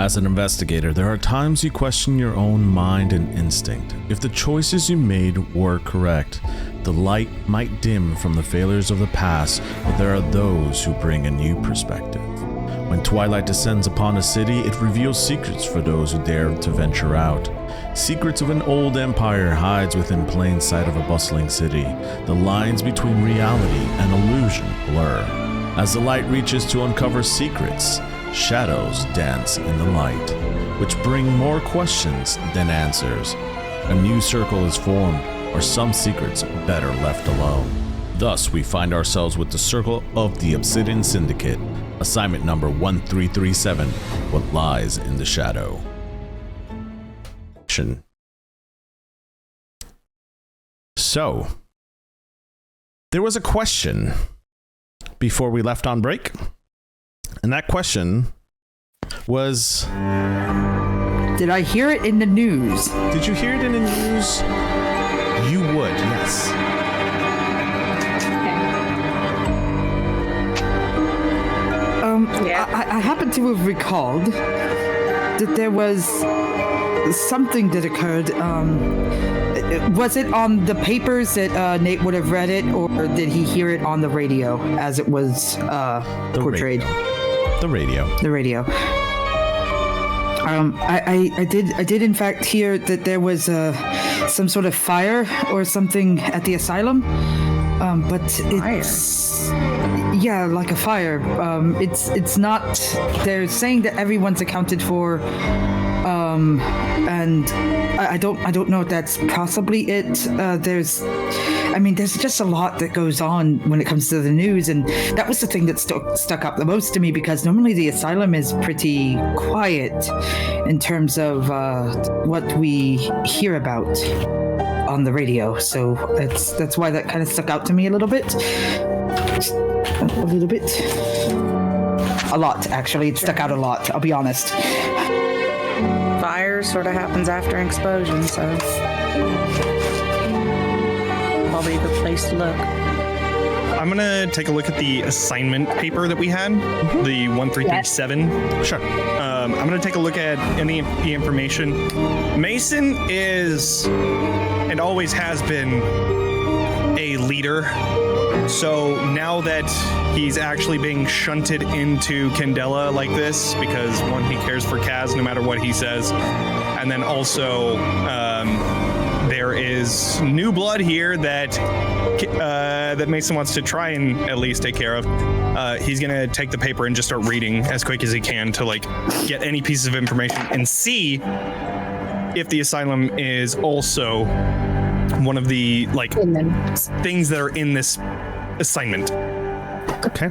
As an investigator, there are times you question your own mind and instinct. If the choices you made were correct, the light might dim from the failures of the past, but there are those who bring a new perspective. When twilight descends upon a city, it reveals secrets for those who dare to venture out. Secrets of an old empire hides within plain sight of a bustling city. The lines between reality and illusion blur. As the light reaches to uncover secrets, shadows dance in the light, which bring more questions than answers. A new circle is formed, or some secrets better left alone. Thus, we find ourselves with the Circle of the Obsidian Syndicate, assignment number 1337, What Lies in the Shadow. So, there was a question before we left on break. And that question was... Did I hear it in the news? Did you hear it in the news? You would, yes. I happen to have recalled that there was something that occurred. Was it on the papers that Nate would have read it, or did he hear it on the radio as it was portrayed? The radio. I did in fact hear that there was some sort of fire or something at the asylum, but it's like a fire. It's not. They're saying that everyone's accounted for, and I don't know if that's possibly it. There's just a lot that goes on when it comes to the news, and that was the thing that stuck up the most to me, because normally the asylum is pretty quiet in terms of what we hear about on the radio. So that's why that kind of stuck out to me a little bit. A lot, actually. It stuck out a lot, I'll be honest. Fire sort of happens after an explosion, so probably a good place to look. I'm going to take a look at the assignment paper that we had, the 1337. Yes. Sure. I'm going to take a look at any of the information. Mason is, and always has been, a leader. So now that he's actually being shunted into Candela like this, because one, he cares for Kaz no matter what he says, and then also there is new blood here that Mason wants to try and at least take care of. He's gonna take the paper and just start reading as quick as he can to get any pieces of information and see if the asylum is also one of the things that are in this assignment. Okay.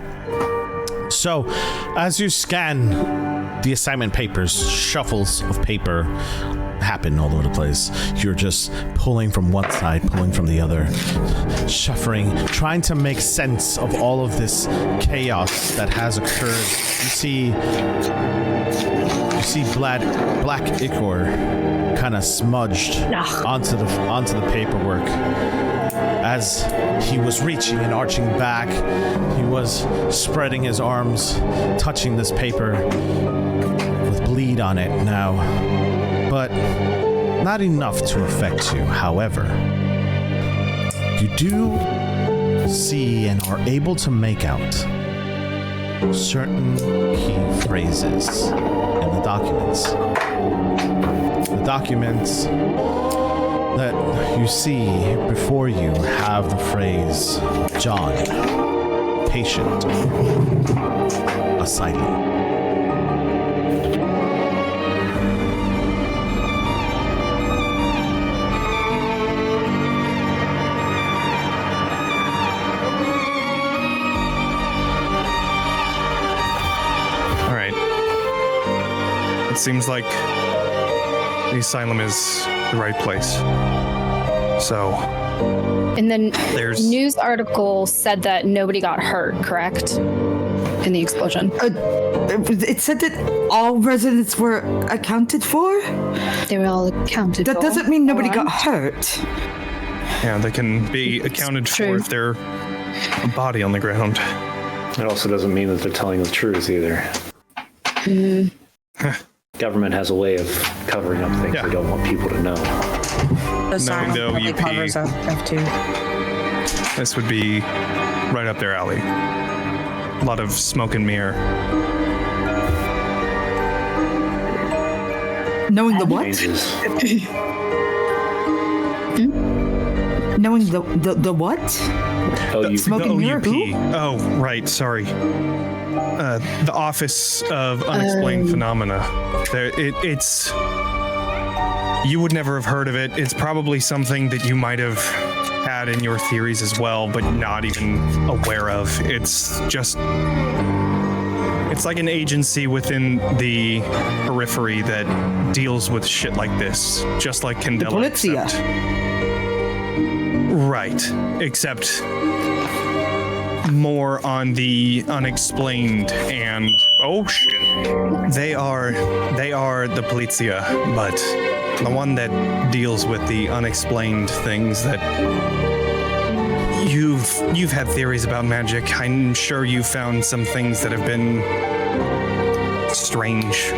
So, as you scan the assignment papers, shuffles of paper happen all over the place. You're just pulling from one side, pulling from the other, shuffling, trying to make sense of all of this chaos that has occurred. You see black ichor kind of smudged onto the paperwork. As he was reaching and arching back, he was spreading his arms, touching this paper with bleed on it now, but not enough to affect you. However, you do see and are able to make out certain key phrases in the documents. The documents that you see before you have the phrase John, patient, asylum. All right. It seems like the asylum is the right place. So, and then there's news article said that nobody got hurt, correct? In the explosion. It said that all residents were accounted for? They were all accounted for. That doesn't mean nobody got hurt. Yeah, they can be accounted for if they're a body on the ground. It also doesn't mean that they're telling the truth either. government has a way of covering up things they don't want people to know. The silence no, probably UP. covers up stuff too. This would be right up their alley. A lot of smoke and mirror. Knowing the what? Changes. Knowing the what? Oh, you Smoke and mirror? OUP. Who? Oh, right. Sorry. The Office of Unexplained Phenomena. It's. You would never have heard of it. It's probably something that you might have had in your theories as well, but not even aware of. It's just. It's like an agency within the periphery that deals with shit like this, just like Candela. Polizia. Right, except more on the unexplained and oh shit. They are the Polizia, but the one that deals with the unexplained things that you've had theories about magic. I'm sure you found some things that have been strange.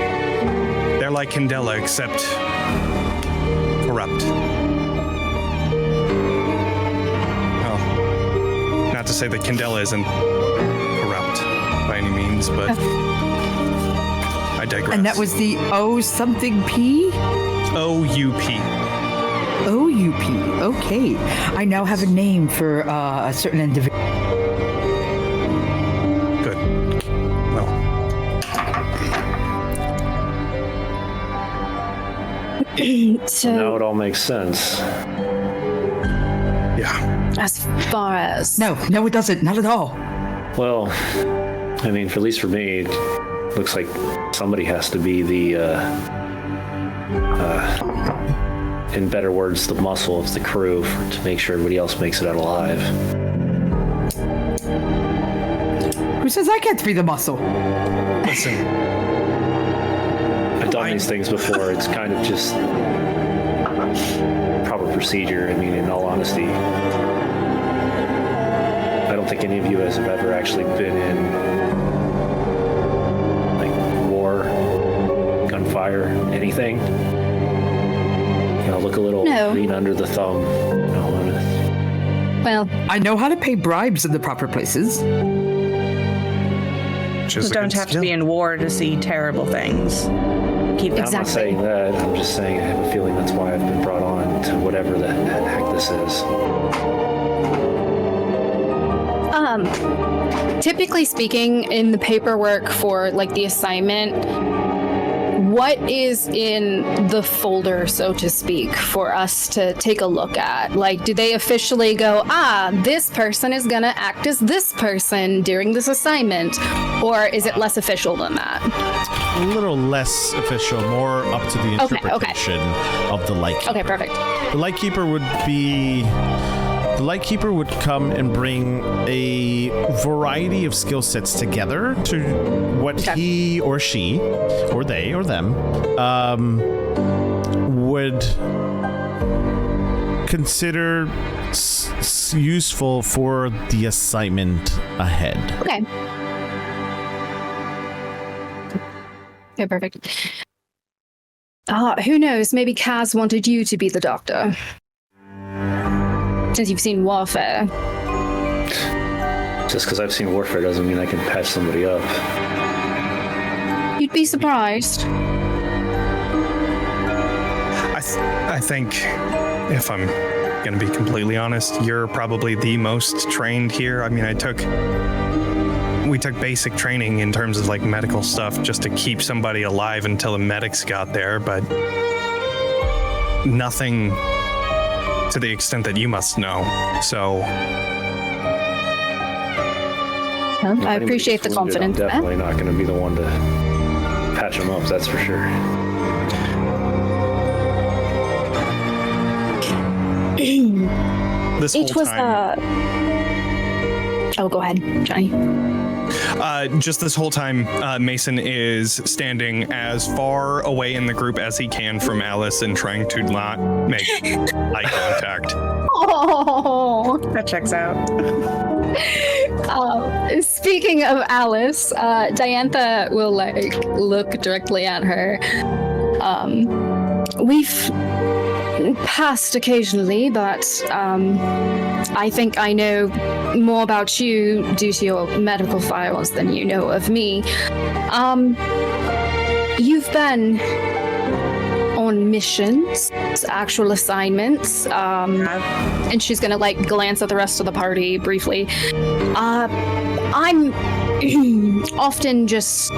They're like Candela, except corrupt. Not to say that Candela isn't corrupt by any means, but I digress. And that was the O something P? OUP. OUP. Okay. I now have a name for a certain individual. Good. Well, So, now it all makes sense. yeah. as far as No, it doesn't. Not at all. Well, I mean, at least for me, it looks like somebody has to be the, in better words, the muscle of the crew to make sure everybody else makes it out alive. Who says I can't be the muscle? Listen, I've done these things before. It's kind of just proper procedure. I mean, in all honesty, I don't think any of you guys have ever actually been in like war, gunfire, anything. You know, look a little green under the thumb. You know, well, I know how to pay bribes in the proper places. just You don't have to be in war to see terrible things. Keep I'm not Exactly. saying that. I'm just saying I have a feeling that's why I've been brought on to whatever the heck this is. typically speaking, in the paperwork for like the assignment, what is in the folder, so to speak, for us to take a look at? Like, do they officially go, this person is gonna act as this person during this assignment? Or is it less official than that? A little less official, more up to the interpretation of the Lightkeeper. Okay, perfect. The Lightkeeper would come and bring a variety of skill sets together to what he or she, or they or them, would consider useful for the assignment ahead. Okay. Okay, perfect. Who knows? Maybe Kaz wanted you to be the doctor. Since you've seen warfare. Just because I've seen warfare doesn't mean I can patch somebody up. You'd be surprised. I think, if I'm going to be completely honest, you're probably the most trained here. I mean, we took basic training in terms of like medical stuff just to keep somebody alive until the medics got there, but nothing to the extent that you must know. So Well, I appreciate the confidence. I'm definitely not going to be the one to patch them up, that's for sure. this whole It was time, Oh, go ahead, Johnny. just this whole time, Mason is standing as far away in the group as he can from Alice and trying to not make eye contact. Oh, Oh. That checks out. Speaking of Alice, Diantha will look directly at her. We've passed occasionally, but I think I know more about you due to your medical files than you know of me. You've been on missions, actual assignments, and she's gonna glance at the rest of the party briefly. I'm often just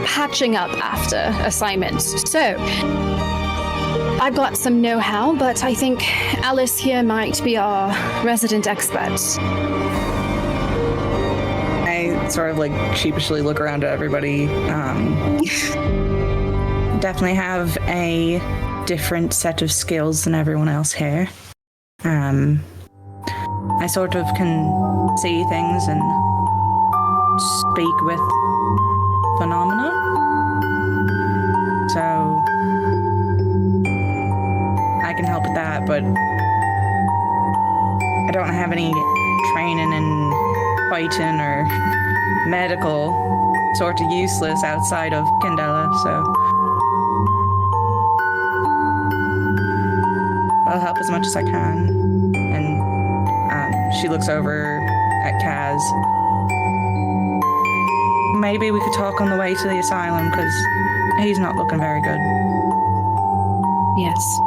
patching up after assignments, so I've got some know-how, but I think Alice here might be our resident expert. I sort of sheepishly look around at everybody. Definitely have a different set of skills than everyone else here. I sort of can see things and speak with phenomena. So I can help with that, but I don't have any training in fighting or medical. Sort of useless outside of Candela, so I'll help as much as I can. And she looks over at Kaz. Maybe we could talk on the way to the asylum, because he's not looking very good. Yes.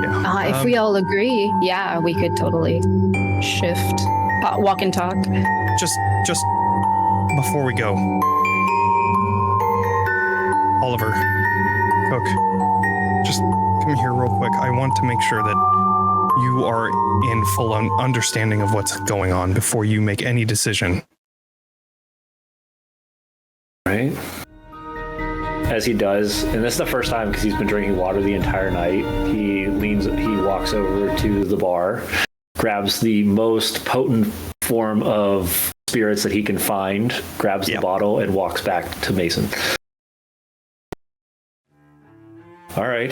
Yeah. If we all agree, yeah, we could totally shift. Walk and talk. Just before we go, Oliver, Cook, just come here real quick. I want to make sure that you are in full understanding of what's going on before you make any decision. Right? As he does, and this is the first time because he's been drinking water the entire night, he walks over to the bar, grabs the most potent form of spirits that he can find, grabs the bottle, and walks back to Mason. All right.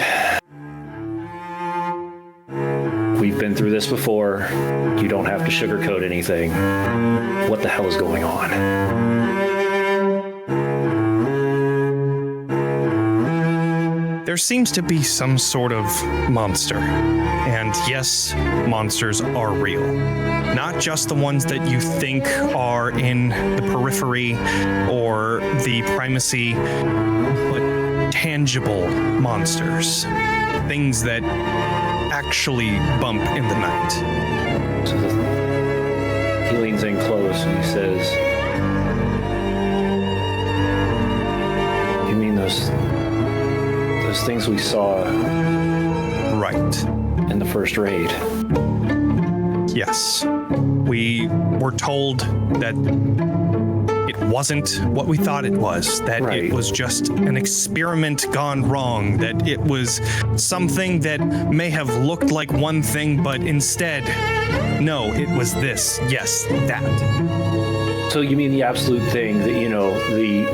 We've been through this before. You don't have to sugarcoat anything. What the hell is going on? There seems to be some sort of monster. And yes, monsters are real. Not just the ones that you think are in the periphery or the primacy, but tangible monsters. Things that actually bump in the night. So he leans in close and he says, "You mean those things we saw Right. in the first raid?" Yes. We were told that it wasn't what we thought it was, that it was just an experiment gone wrong, that it was something that may have looked like one thing, but instead, no, it was this. Yes, that. So you mean the absolute thing that, the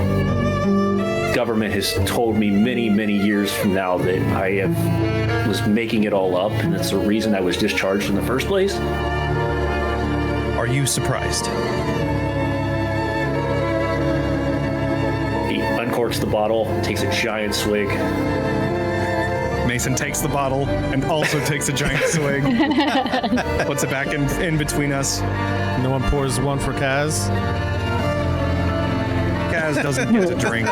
government has told me many, many years from now that I was making it all up, and that's the reason I was discharged in the first place? Are you surprised? He uncorks the bottle, takes a giant swig. Mason takes the bottle and also takes a giant swig. Puts it back in between us. No one pours one for Kaz. Kaz doesn't get to drink.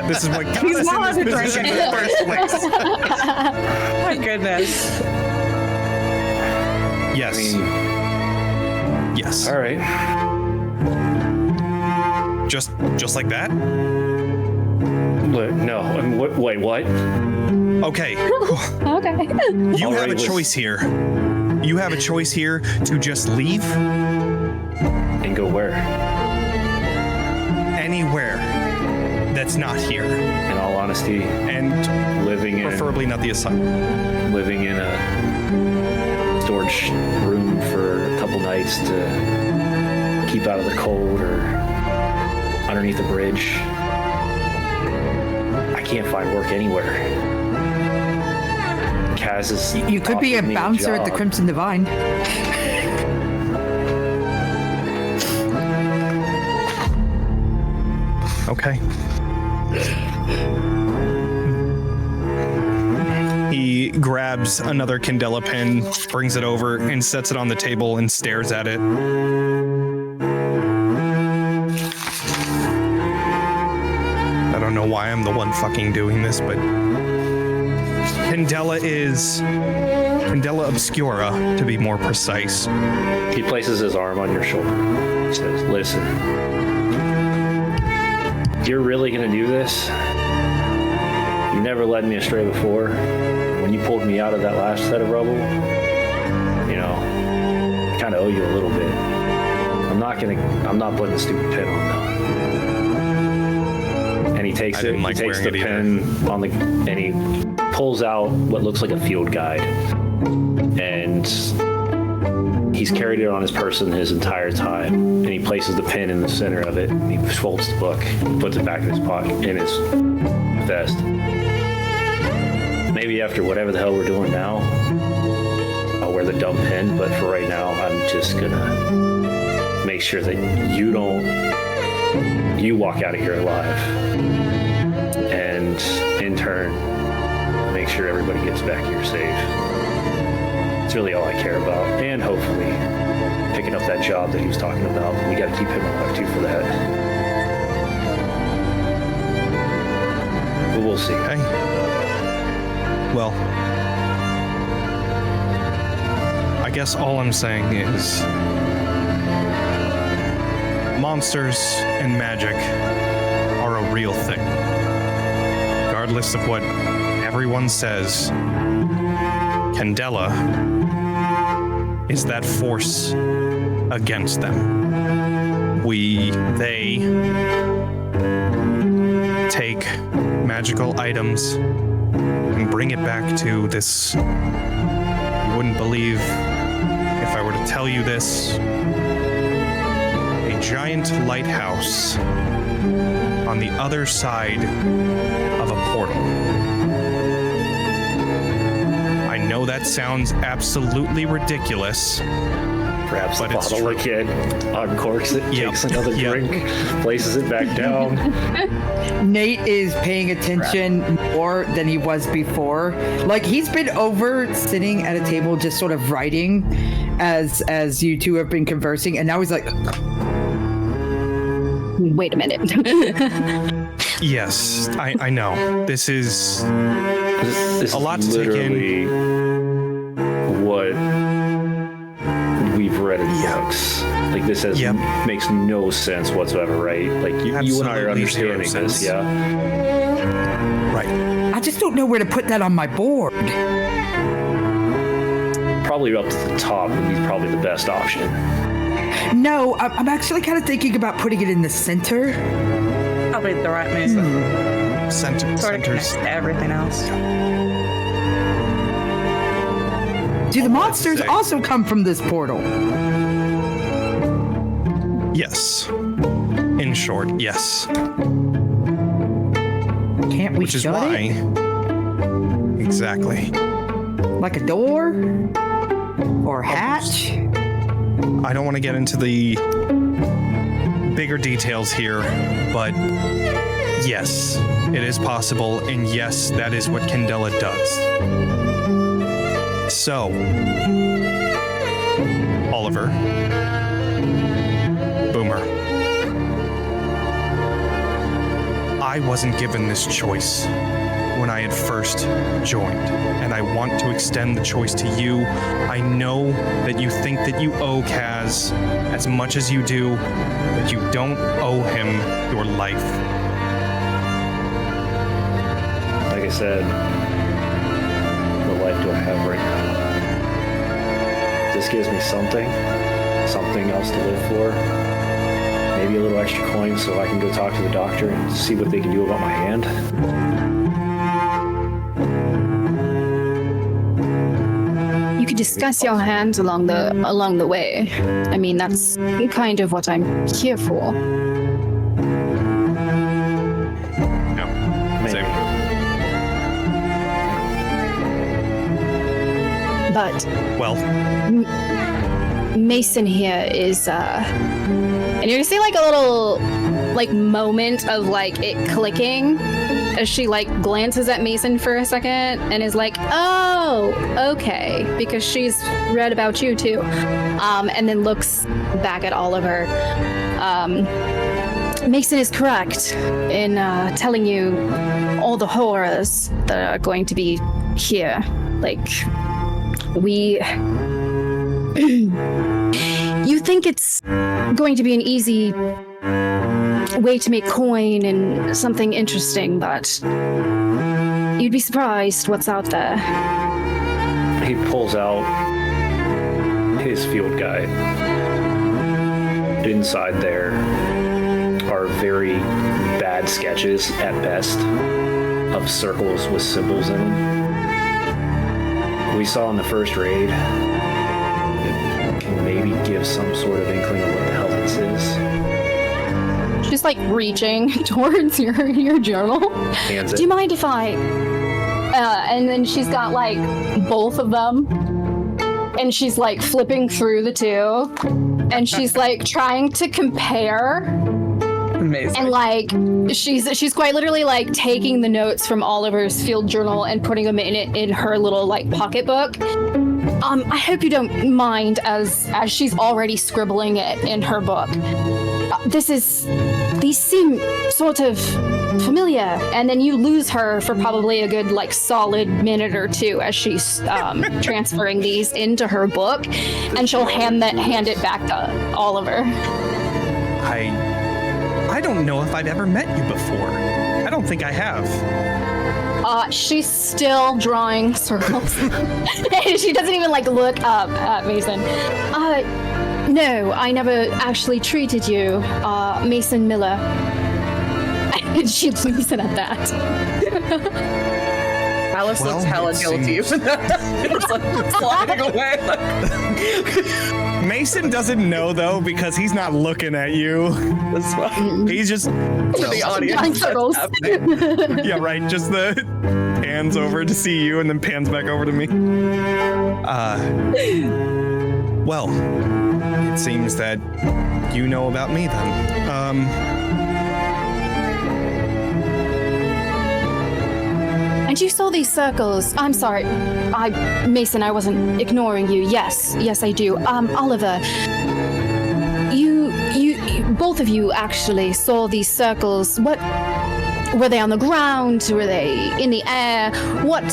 This is what got He's us not in this allowed to position drink in the first place. My goodness. Yes. Yes. All right. Just like that? No. Wait, what? Okay. Okay. You have a Alright, choice here. You have a choice here to just leave And go where? anywhere that's not here. In all honesty, And preferably not the asylum. living in a storage room for a couple nights to keep out of the cold or underneath a bridge. I can't find work anywhere. Kaz is. You could be a offering me bouncer at the job. Crimson Divine. Okay. He grabs another Candela pin, brings it over, and sets it on the table and stares at it. I don't know why I'm the one fucking doing this, but Candela is Candela Obscura, to be more precise. He places his arm on your shoulder. He says, "Listen, you're really gonna do this? You never led me astray before. When you pulled me out of that last set of rubble, you know, I kind of owe you a little bit. I'm not putting the stupid pin on though." And he takes it. He takes the pin on the, and he pulls out what looks like a field guide, and he's carried it on his person his entire time. And he places the pin in the center of it. And he folds the book, puts it back in his pocket, in his vest. Maybe after whatever the hell we're doing now, I'll wear the dumb pin. But for right now, I'm just gonna make sure that you walk out of here alive, and in turn, make sure everybody gets back here safe. It's really all I care about, and hopefully picking up that job that he was talking about. We got to keep him alive too for that. But we'll see. Okay. Well, I guess all I'm saying is monsters and magic are a real thing. Regardless of what everyone says, Candela is that force against them. They take magical items and bring it back to this. You wouldn't believe if I were to tell you this. A giant lighthouse on the other side of a portal. I know that sounds absolutely ridiculous. Grabs the But it's bottle true. again, uncorks it, Yep. takes another Yep. drink, places it back down. Nate is paying attention more than he was before. Like, he's been over sitting at a table just sort of writing as you two have been conversing, and now he's like, Wait a minute. Yes, I know. This is This a lot is to take in. literally what we've read in books. Like, this makes no sense whatsoever, right? Like, you and I are Absolutely understanding zero this, sense. yeah? right. I just don't know where to put that on my board. Probably up to the top would be probably the best option. No, I'm actually kind of thinking about putting it in the center. Probably the right move. Center, Sort of connects centers. to everything else. Do the monsters say- also come from this portal? Yes. In short, yes. Can't we Which is shut why. it? Exactly. Like a door? Or a hatch? I don't want to get into the bigger details here, but yes, it is possible, and yes, that is what Candela does. So, Oliver, Boomer, I wasn't given this choice when I had first joined, and I want to extend the choice to you. I know that you think that you owe Kaz as much as you do, but you don't owe him your life. Like I said, what life do I have right now? This gives me something else to live for. Maybe a little extra coin so I can go talk to the doctor and see what they can do about my hand. You could discuss your hands along the way. I mean, that's kind of what I'm here for. No. Maybe. but Well, Mason here is, and you see like a little, like, moment of like it clicking as she like glances at Mason for a second and is like, oh, okay, because she's read about you too, and then looks back at Oliver. Mason is correct in telling you all the horrors that are going to be here. Like, you think it's going to be an easy way to make coin and something interesting, but you'd be surprised what's out there. He pulls out his field guide. Inside there are very bad sketches at best of circles with symbols in them. We saw in the first raid. It can maybe give some sort of inkling of what the hell this is. She's like reaching towards your journal. Hands it. Do you mind if I? And then she's got like both of them, and she's like flipping through the two, and she's like trying to compare. Amazing. And like she's quite literally like taking the notes from Oliver's field journal and putting them in her little like pocketbook. I hope you don't mind as she's already scribbling it in her book. These seem sort of familiar, and then you lose her for probably a good like solid minute or two as she's transferring these into her book, and she'll hand it back to Oliver. I don't know if I've ever met you before. I don't think I have. She's still drawing circles. She doesn't even like look up at Mason. No, I never actually treated you, Mason Miller. She leaves it at that. Alice looks hella guilty. It's like sliding away. Mason doesn't know though because he's not looking at you. That's fine. He's just To the audience. Drawing that's circles. happening. yeah, right. Just the pans over to see you and then pans back over to me. Well, it seems that you know about me then. And you saw these circles. I'm sorry. Mason, I wasn't ignoring you. Yes, I do. Oliver, you, both of you actually saw these circles. What, were they on the ground? Were they in the air? What,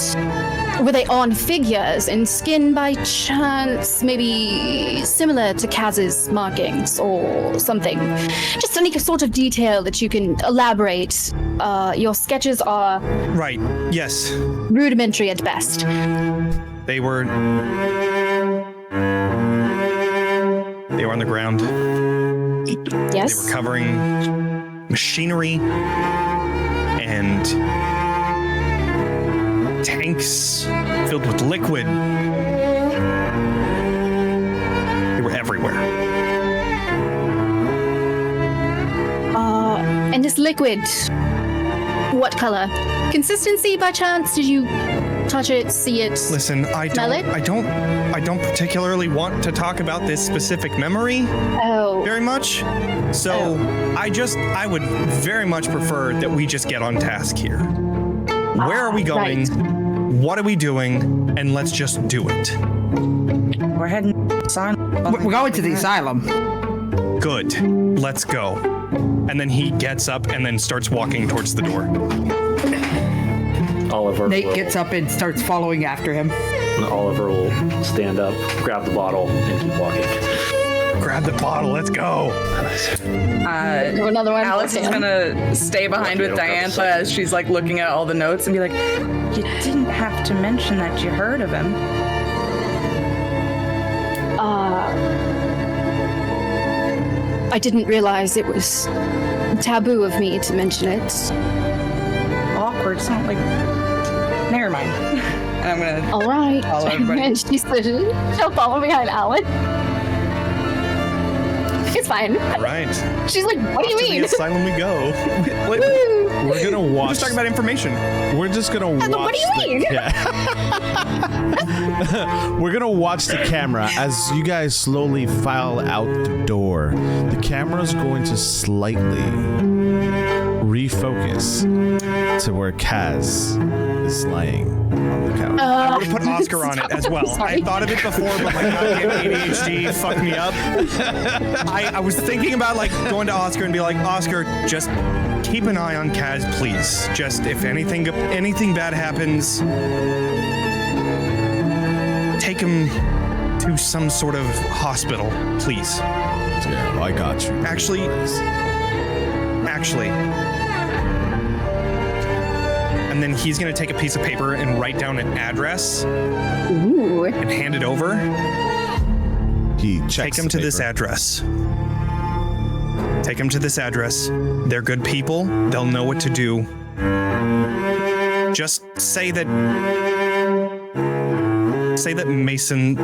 were they on figures in skin by chance? Maybe similar to Kaz's markings or something. Just any sort of detail that you can elaborate. Your sketches are Right. Yes. rudimentary at best. They were on the ground. Yes? They were covering machinery and tanks filled with liquid. They were everywhere. And this liquid, what color? Consistency by chance? Did you touch it, see it? Listen, I Smell it? don't particularly want to talk about this specific memory Oh. very much. So I would very much prefer that we just get on task here. Where are we going? Right. What are we doing? And let's just do it. We're heading silent. We're going to the asylum. Good. Let's go. And then he gets up and then starts walking towards the door. Oliver Nate will, gets up and starts following after him. Oliver will stand up, grab the bottle, and keep walking. Grab the bottle. Let's go. Go another one. Alex is gonna stay behind with Diantha as she's like looking at all the notes and be like, "You didn't have to mention that you heard of him." I didn't realize it was taboo of me to mention it. Awkward. It's not like. Never mind. And I'm gonna. All right. Follow everybody. And she'll follow behind Alex. It's fine. All right. She's like, what do you To the mean? asylum we go. We're gonna We're watch. just talking about information. We're just gonna watch. What do you mean? We're gonna watch the camera as you guys slowly file out the door. The camera's going to slightly refocus to where Kaz is lying on the couch. I would have put Oscar on it as well. Sorry. I thought of it before, but like ADHD fucked me up. I was thinking about like going to Oscar and be like, Oscar, just keep an eye on Kaz, please. Just if anything bad happens, take him to some sort of hospital, please. Yeah, I got you. Actually. And then he's going to take a piece of paper and write down an address Ooh. and hand it over. He checks Take him the to this paper. address. Take him to this address. They're good people. They'll know what to do. Just say that Mason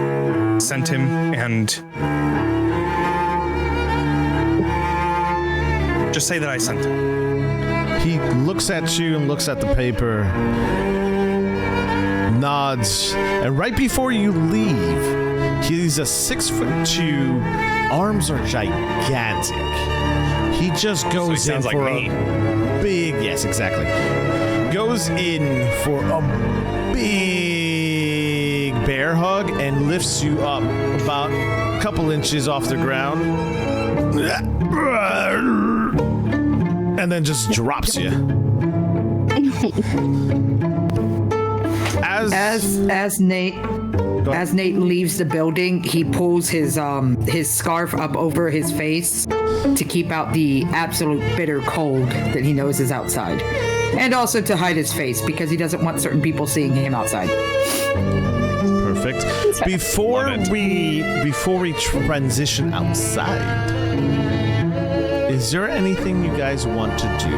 sent him and just say that I sent him. He looks at you and looks at the paper, nods, and right before you leave, he's a 6'2", arms are gigantic. He just goes in sounds like for me. a big, yes, exactly. Goes in for a big bear hug and lifts you up about a couple inches off the ground. And then just drops you. As Nate leaves the building, he pulls his scarf up over his face to keep out the absolute bitter cold that he knows is outside, and also to hide his face because he doesn't want certain people seeing him outside. Perfect. Before we transition outside, is there anything you guys want to do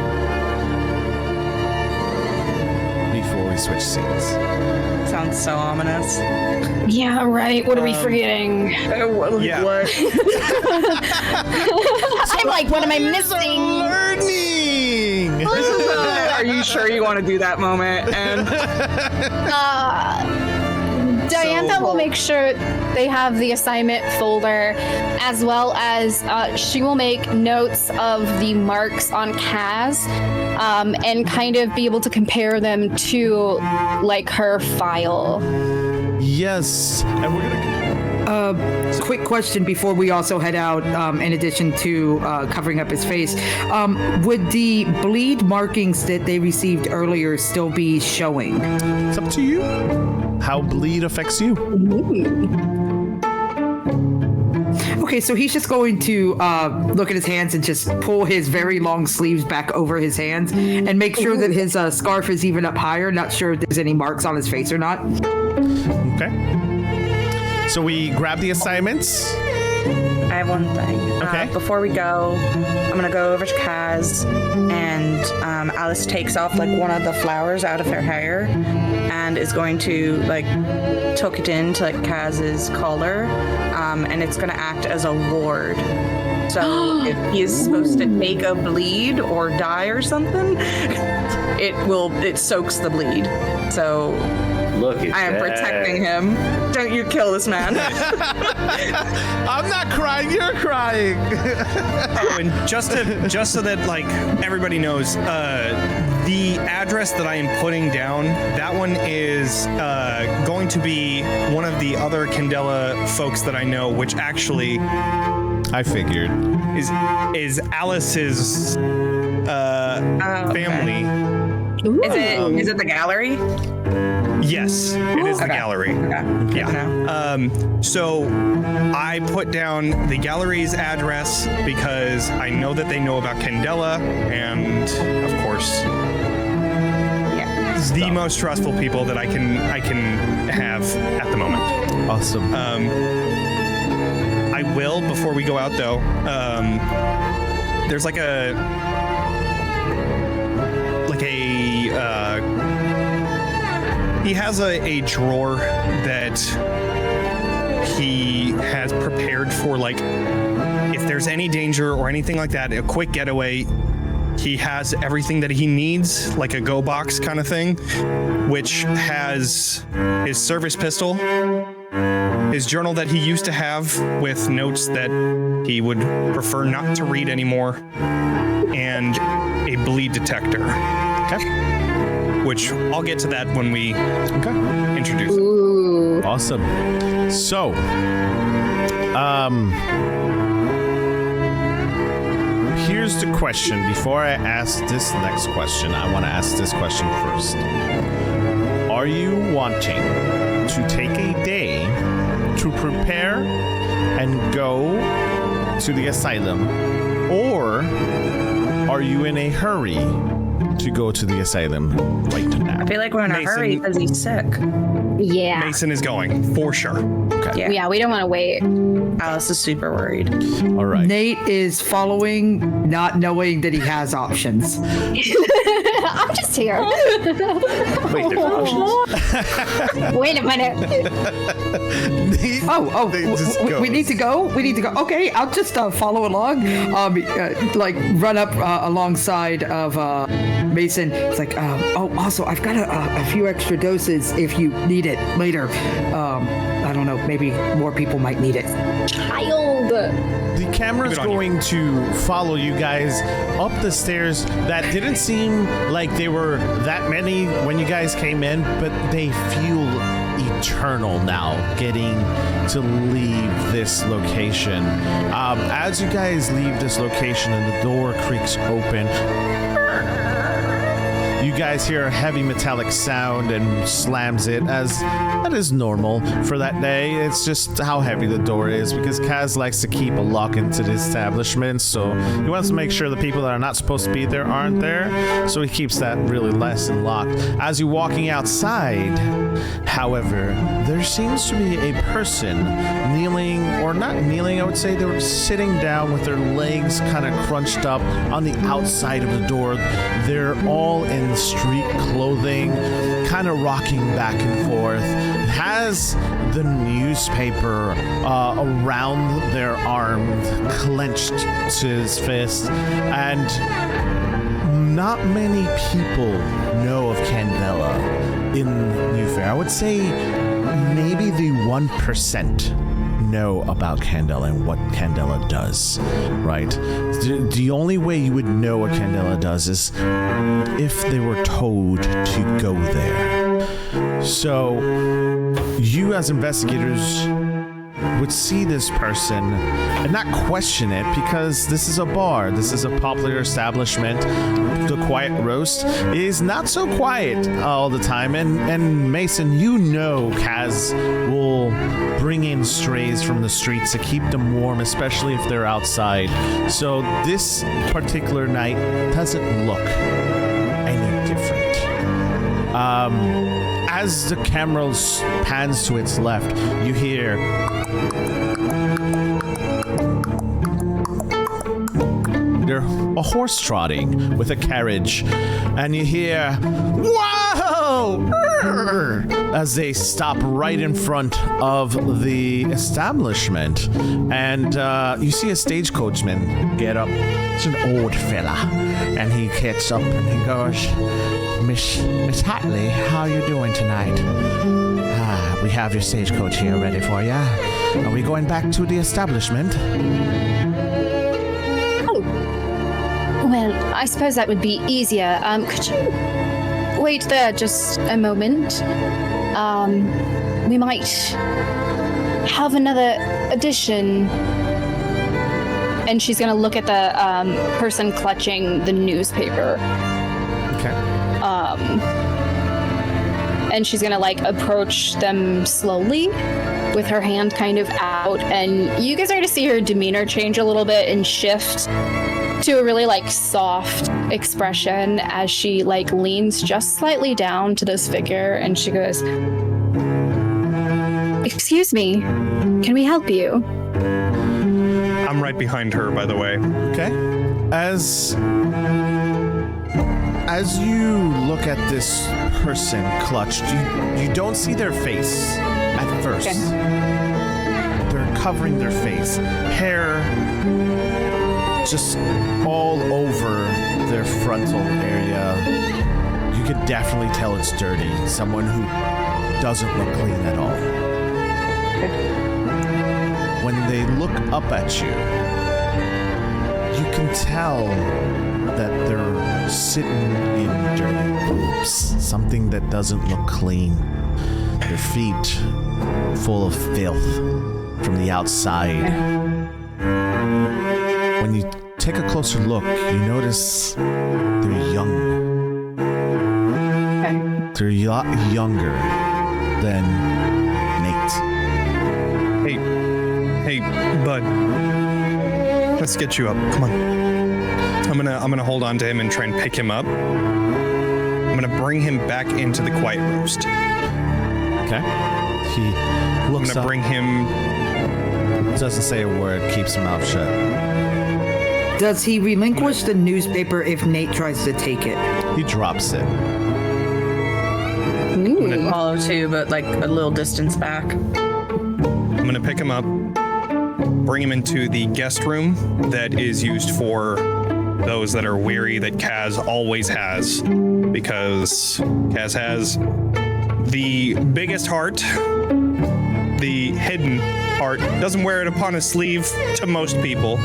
before we switch scenes? Sounds so ominous. Yeah, right. What are we forgetting? Yeah. What? I'm like, what am I missing? Learning. Are you sure you want to do that moment? And Diantha will make sure they have the assignment folder, as well as she will make notes of the marks on Kaz, and kind of be able to compare them to like her file. Yes, and we're gonna. Quick question before we also head out, in addition to covering up his face. Would the bleed markings that they received earlier still be showing? It's up to you. How bleed affects you. Okay, so he's just going to look at his hands and just pull his very long sleeves back over his hands and make sure that his scarf is even up higher. Not sure if there's any marks on his face or not. Okay. So we grab the assignments. I have one thing. Okay. Before we go, I'm gonna go over to Kaz, and Alice takes off like one of the flowers out of her hair, and is going to like tuck it into like Kaz's collar, and it's gonna act as a ward. So if he is supposed to take a bleed or die or something, it soaks the bleed. So Look at I am that. protecting him. Don't you kill this man. I'm not crying. You're crying. Oh, and just so that like everybody knows, the address that I am putting down, that one is going to be one of the other Candela folks that I know, which actually I figured. is Alice's family. Is it the gallery? Yes, it is the Okay. gallery. Okay. Good to know. Yeah. So I put down the gallery's address because I know that they know about Candela, and of course, Yeah. the most trustful people that I can have at the moment. Awesome. I will, before we go out though, there's he has a drawer that he has prepared for, like, if there's any danger or anything like that, a quick getaway, he has everything that he needs, like a go box kind of thing, which has his service pistol, his journal that he used to have with notes that he would prefer not to read anymore, and a bleed detector. Okay. Which I'll get to that when we introduce it. Ooh. Awesome. So, here's the question. Before I ask this next question, I want to ask this question first. Are you wanting to take a day to prepare and go to the asylum, or are you in a hurry to go to the asylum right now? I feel like we're in a hurry because he's sick. Yeah. Mason is going, for sure. Okay. Yeah, we don't want to wait. Alice is super worried. All right. Nate is following, not knowing that he has options. I'm just here. Wait, there's options? Wait a minute. We need to go. We need to go. Okay, I'll just follow along. Like run up alongside of Mason. It's like, also I've got a few extra doses if you need it later. I don't know. Maybe more people might need it. Child. The camera's going to follow you guys up the stairs that didn't seem like they were that many when you guys came in, but they feel eternal now, getting to leave this location. As you guys leave this location and the door creaks open, you guys hear a heavy metallic sound and slams it, as that is normal for that day. It's just how heavy the door is, because Kaz likes to keep a lock into the establishment, so he wants to make sure the people that are not supposed to be there aren't there, so he keeps that really nice and locked. As you're walking outside, however, there seems to be a person kneeling, or not kneeling, I would say they were sitting down with their legs kind of crunched up on the outside of the door. They're all in street clothing, kind of rocking back and forth, has the newspaper around their arm, clenched to his fist, and not many people know of Candela in New Fair. I would say maybe the 1% know about Candela and what Candela does, right? The only way you would know what Candela does is if they were told to go there. So you as investigators would see this person and not question it, because this is a bar, this is a popular establishment. The Quiet Roast is not so quiet all the time, and Mason, you know Kaz will bring in strays from the streets to keep them warm, especially if they're outside. So this particular night doesn't look any different. As the camera pans to its left, you hear a horse trotting with a carriage, and you hear "Whoa!" as they stop right in front of the establishment, and you see a stagecoachman get up. It's an old fella, and he gets up and he goes, Miss Hatley, how are you doing tonight? We have your stagecoach here ready for you. Are we going back to the establishment? Well, I suppose that would be easier. Could you wait there just a moment? We might have another edition. And she's gonna look at the person clutching the newspaper. Okay. And she's gonna approach them slowly with her hand kind of out, and you guys are gonna see her demeanor change a little bit and shift to a really soft expression as she leans just slightly down to this figure, and she goes, "Excuse me, can we help you?" I'm right behind her, by the way. Okay. As you look at this person clutched, you don't see their face at first. Okay. They're covering their face. Hair just all over their frontal area. You could definitely tell it's dirty. Someone who doesn't look clean at all. When they look up at you, you can tell that they're sitting in dirty poops, something that doesn't look clean. Their feet full of filth from the outside. When you take a closer look, you notice they're young. They're a lot younger than Nate. Hey, bud. Let's get you up. Come on. I'm gonna hold on to him and try and pick him up. I'm gonna bring him back into the quiet roast. Okay. He looks I'm gonna up, bring him. doesn't say a word, keeps his mouth shut. Does he relinquish the newspaper if Nate tries to take it? He drops it. I'm gonna follow too, but like a little distance back. I'm gonna pick him up, bring him into the guest room that is used for those that are weary that Kaz always has, because Kaz has the biggest heart, the hidden heart, doesn't wear it upon his sleeve to most people,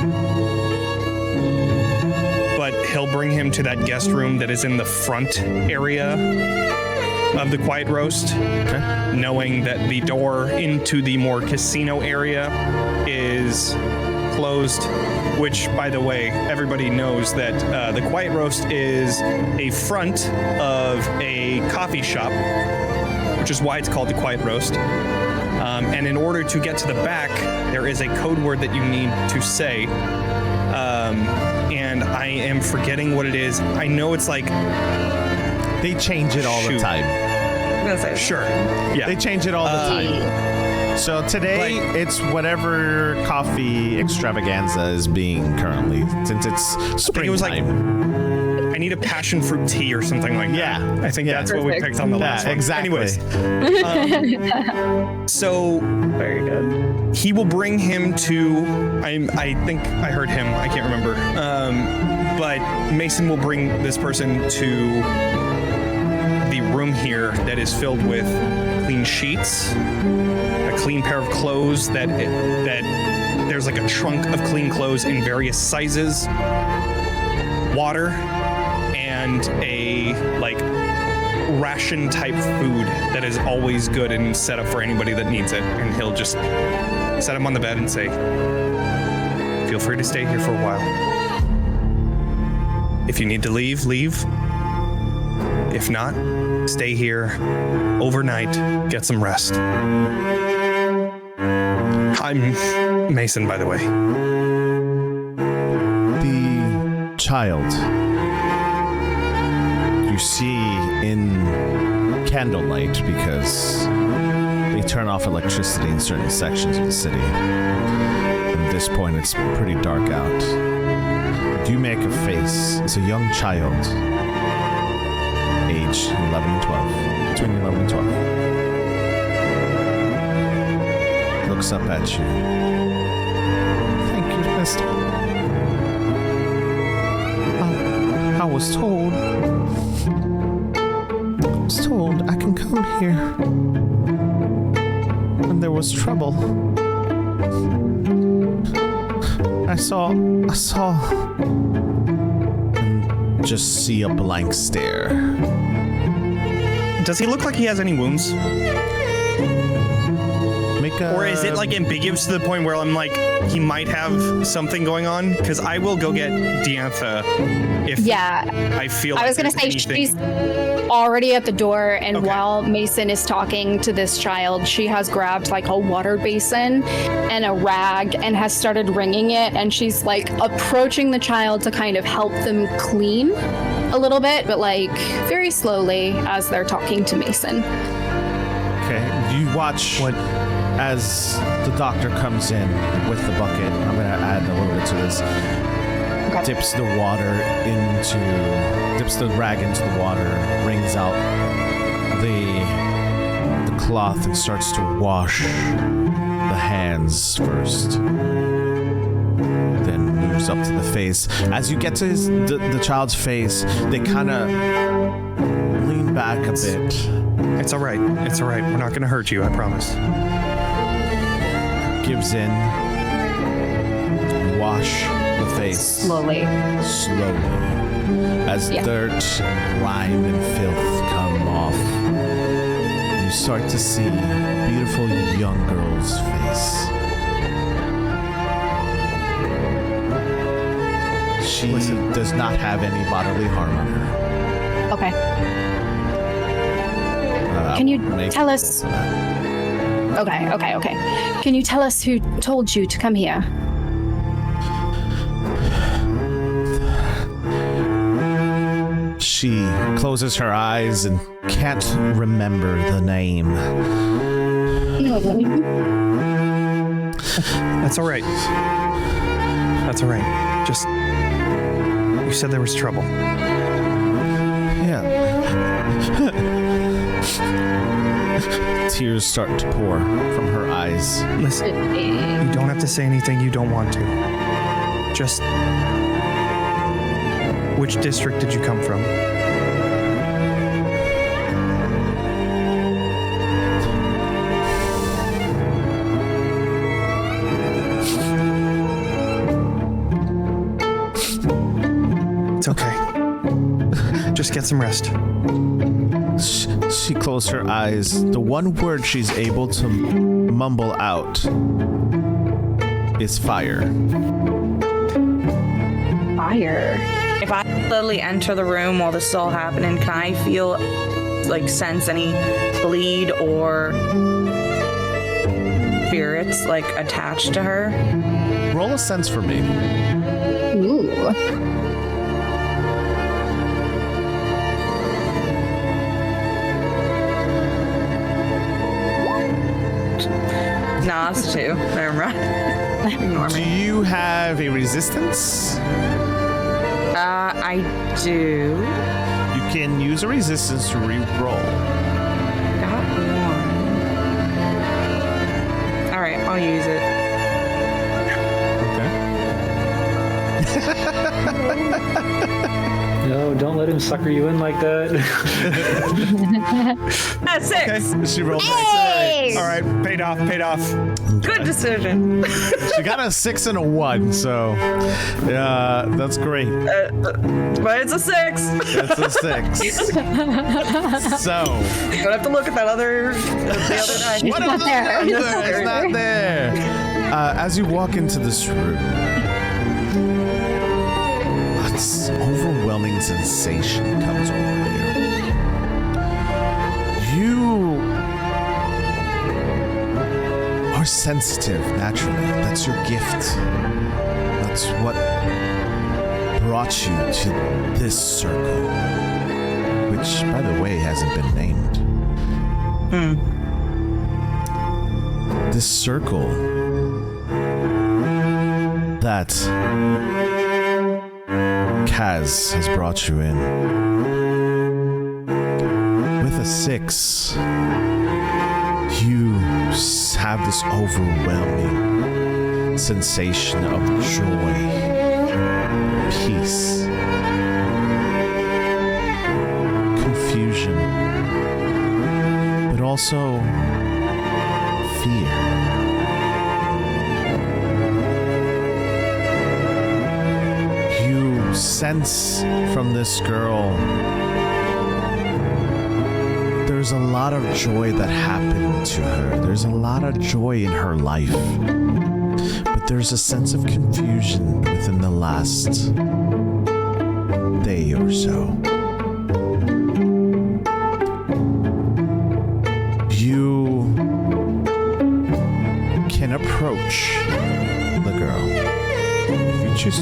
but he'll bring him to that guest room that is in the front area of the quiet roast, knowing that the door into the more casino area is closed, which, by the way, everybody knows that the quiet roast is a front of a coffee shop, which is why it's called the quiet roast. And in order to get to the back, there is a code word that you need to say. And I am forgetting what it is. I know it's like... They change it all the time. I'm gonna say Sure. Yeah. They change it all the time. So today, it's whatever coffee extravaganza is being currently, since it's springtime. it was like, I need a passion fruit tea or something like that. Yeah. I think that's what we picked on the last one. Exactly. Anyways. So very good. he will bring him to, I think I heard him, I can't remember. But Mason will bring this person to the room here that is filled with clean sheets, a clean pair of clothes that there's like a trunk of clean clothes in various sizes, water, and a like ration type food that is always good and set up for anybody that needs it. And he'll just set him on the bed and say, feel free to stay here for a while. If you need to leave, leave. If not, stay here overnight, get some rest. I'm Mason, by the way. The child you see in candlelight, because they turn off electricity in certain sections of the city. At this point, it's pretty dark out. You make a face. It's a young child. Age 11 and 12. Between 11 and 12. Looks up at you. Thank you, mister. I was told I can come here when there was trouble. I saw and just see a blank stare. Does he look like he has any wounds? Or is it like ambiguous to the point where I'm like, he might have something going on? Because I will go get Diantha if I feel like I was going to say she's already at the door, and while Mason is talking to this child, she has grabbed like a water basin and a rag and has started wringing it, and she's like approaching the child to kind of help them clean a little bit, but like very slowly as they're talking to Mason. Okay, you watch as the doctor comes in with the bucket. I'm going to add a little bit to this. Dips the rag into the water, wrings out the cloth and starts to wash the hands first. Then moves walks up to the face. As you get to the child's face, they kind of lean back a bit. It's all right. It's all right. We're not going to hurt you, I promise. Gives in. Wash the face. Slowly. As dirt, grime, and filth come off, you start to see a beautiful young girl's face. She does not have any bodily harm on her. Okay. Can you tell us? Okay. Can you tell us who told you to come here? She closes her eyes and can't remember the name. That's all right. That's all right. Just, you said there was trouble. Yeah. Tears start to pour from her eyes. Listen, you don't have to say anything you don't want to. Just, which district did you come from? It's okay. Just get some rest. She closed her eyes. The one word she's able to mumble out is fire. Fire. If I literally enter the room while this is all happening, can I feel, sense any bleed or spirits, attached to her? Roll a sense for me. Ooh. Nah, it's 2. Never mind. Ignore Do me. you have a resistance? I do. You can use a resistance to re-roll. Got 1. All right, I'll use it. No, don't let him sucker you in like that. That's 6. She rolled Hey! All right, paid off. Good decision. She got a 6 and a 1, so that's great. But it's a 6. That's a 6. So, You don't have to look at the other die. what not is there. It's not there. As you walk into this room, this overwhelming sensation comes over you. You are sensitive naturally. That's your gift. That's what brought you to this circle, which, by the way, hasn't been named. This circle that Kaz has brought you in. With a 6, you have this overwhelming sensation of joy, peace, confusion, but also fear. You sense from this girl there's a lot of joy that happened to her. There's a lot of joy in her life. But there's a sense of confusion within the last day or so. You can approach the girl if you choose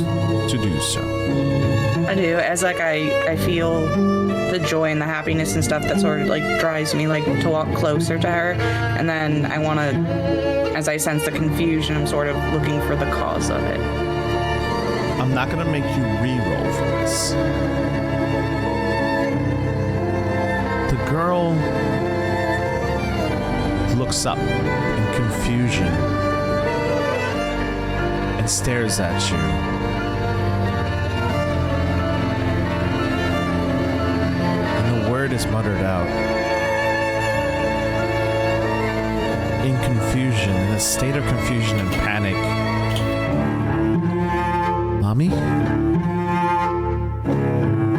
to do so. I do, as I feel the joy and the happiness and stuff that sort of drives me to walk closer to her, and then I want to, as I sense the confusion, I'm sort of looking for the cause of it. I'm not gonna make you re-roll for this. The girl looks up in confusion and stares at you. word is muttered out. In confusion, in a state of confusion and panic. Mommy?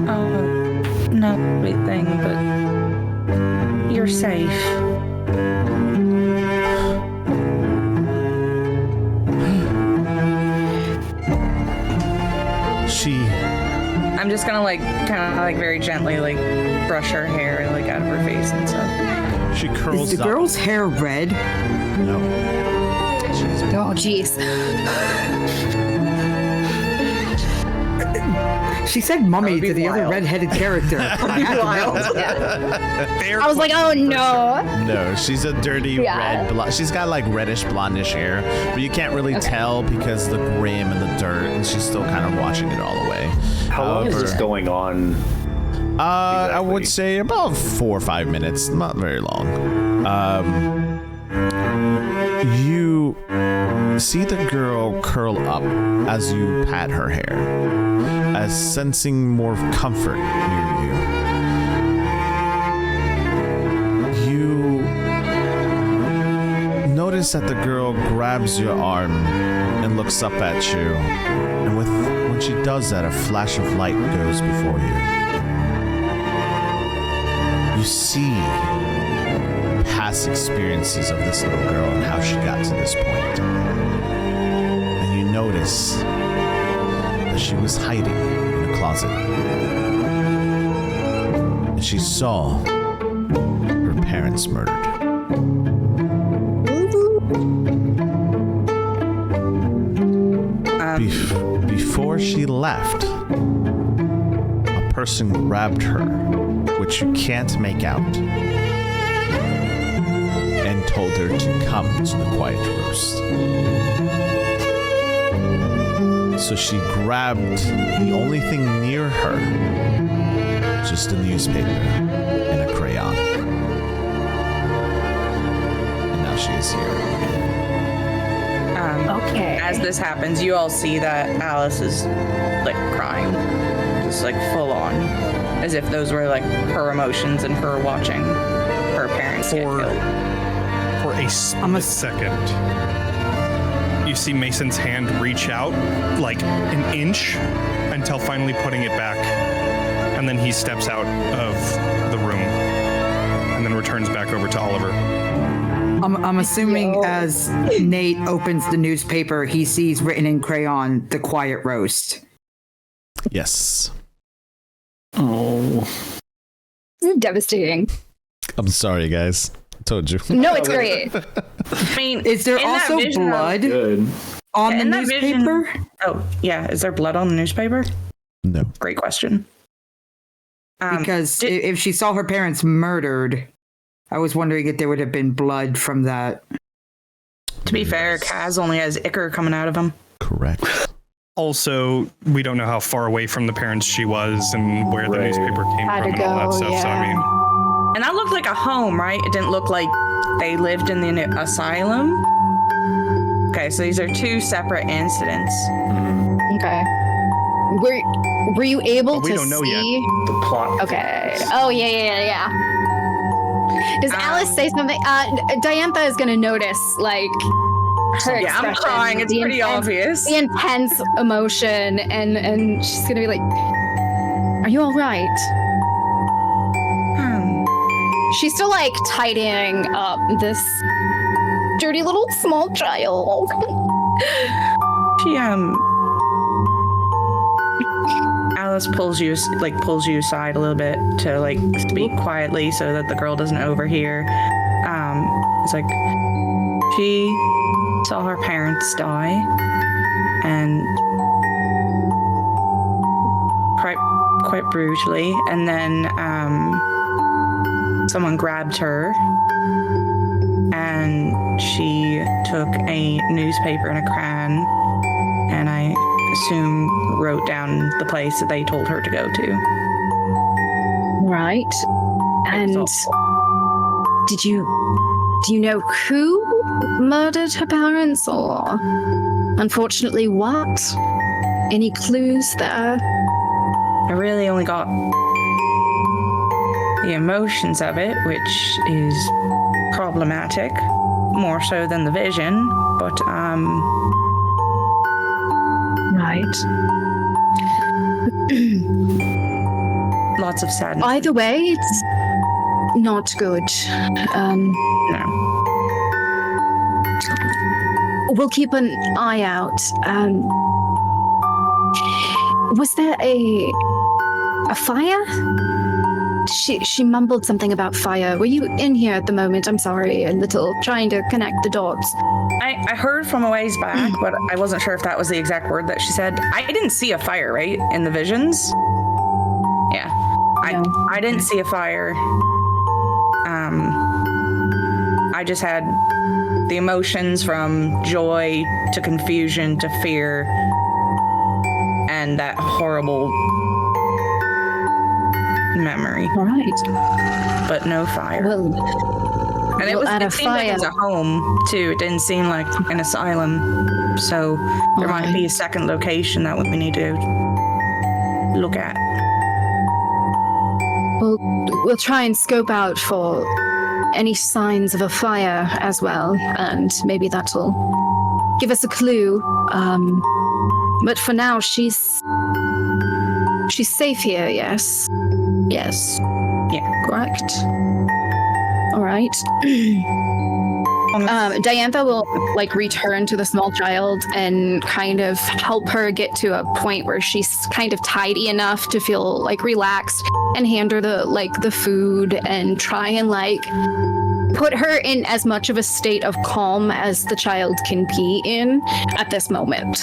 Oh, not everything, but you're safe. I'm just gonna kind of very gently brush her hair out of her face and stuff. She curls Is the up. girl's hair red? No. Oh, jeez. She said mummy to the other wild. redheaded character. I had to know. Fair I was like, oh no. No, she's a dirty Yeah. red blonde. She's got reddish blondish hair, but you can't really tell because of the grim and the dirt, and she's still kind of watching it all the way. How long is this going on? I would Exactly. say about 4 or 5 minutes, not very long. You see the girl curl up as you pat her hair, as sensing more comfort near you. You notice that the girl grabs your arm and looks up at you, and when she does that, a flash of light goes before you. You see past experiences of this little girl and how she got to this point. And you notice that she was hiding in a closet. And she saw her parents murdered. Before she left, a person grabbed her, which you can't make out, and told her to come to the quiet roast. So she grabbed the only thing near her, just a newspaper and a crayon. And now she is here. Okay. As this happens, you all see that Alice is crying, just full on, as if those were her emotions and her watching her parents get killed. For a split second, you see Mason's hand reach out an inch until finally putting it back, and then he steps out of the room and then returns back over to Oliver. I'm assuming as Nate opens the newspaper, he sees written in crayon, "The Quiet Roast." Yes. Oh. This is devastating. I'm sorry, guys. I told you. No, it's great. I mean, Is there in that also vision of- blood Good. on the in that vision- newspaper? Oh, yeah. Is there blood on the newspaper? No. Great question. Because if she saw her parents murdered, I was wondering if there would have been blood from that. To be fair, Kaz only has ichor coming out of him. Correct. Also, we don't know how far away from the parents she was and where the Right. newspaper came Had from to and all that go, stuff. So, I yeah. mean, And that looked like a home, right? It didn't look like they lived in the asylum. Okay, so these are two separate incidents. Okay. Were you able But we to don't know yet. see? The plot. Okay. Oh yeah. Does Alice say something? Diantha is gonna notice her Yeah, I'm expression, crying. It's the pretty intense- obvious. The intense emotion, and she's gonna be like, "Are you all right?" She's still tidying up this dirty little small child. She Alice pulls you aside a little bit to speak quietly so that the girl doesn't overhear. It's she saw her parents die, and quite brutally, and then someone grabbed her, and she took a newspaper and a crayon, and I assume wrote down the place that they told her to go to. Right. And do you know who murdered her parents, or unfortunately what? Any clues there? I really only got the emotions of it, which is problematic, more so than the vision, but Right. lots of sadness. Either way, it's not good. No. We'll keep an eye out. Was there a fire? She mumbled something about fire. Were you in here at the moment? I'm sorry, a little trying to connect the dots. I heard from a ways back, but I wasn't sure if that was the exact word that she said. I didn't see a fire, right? In the visions? Yeah. No. I didn't see a fire. I just had the emotions from joy to confusion to fear and that horrible memory. All right. But no fire. Well, And it seemed like it was a home too. It didn't seem like an asylum. So there might be a second location that we need to look at. We'll try and scope out for any signs of a fire as well, and maybe that'll give us a clue. But for now, she's safe here. Yes. Yes. Yeah. Correct. All right. Diantha will return to the small child and kind of help her get to a point where she's kind of tidy enough to feel relaxed, and hand her the food and try and put her in as much of a state of calm as the child can be in at this moment.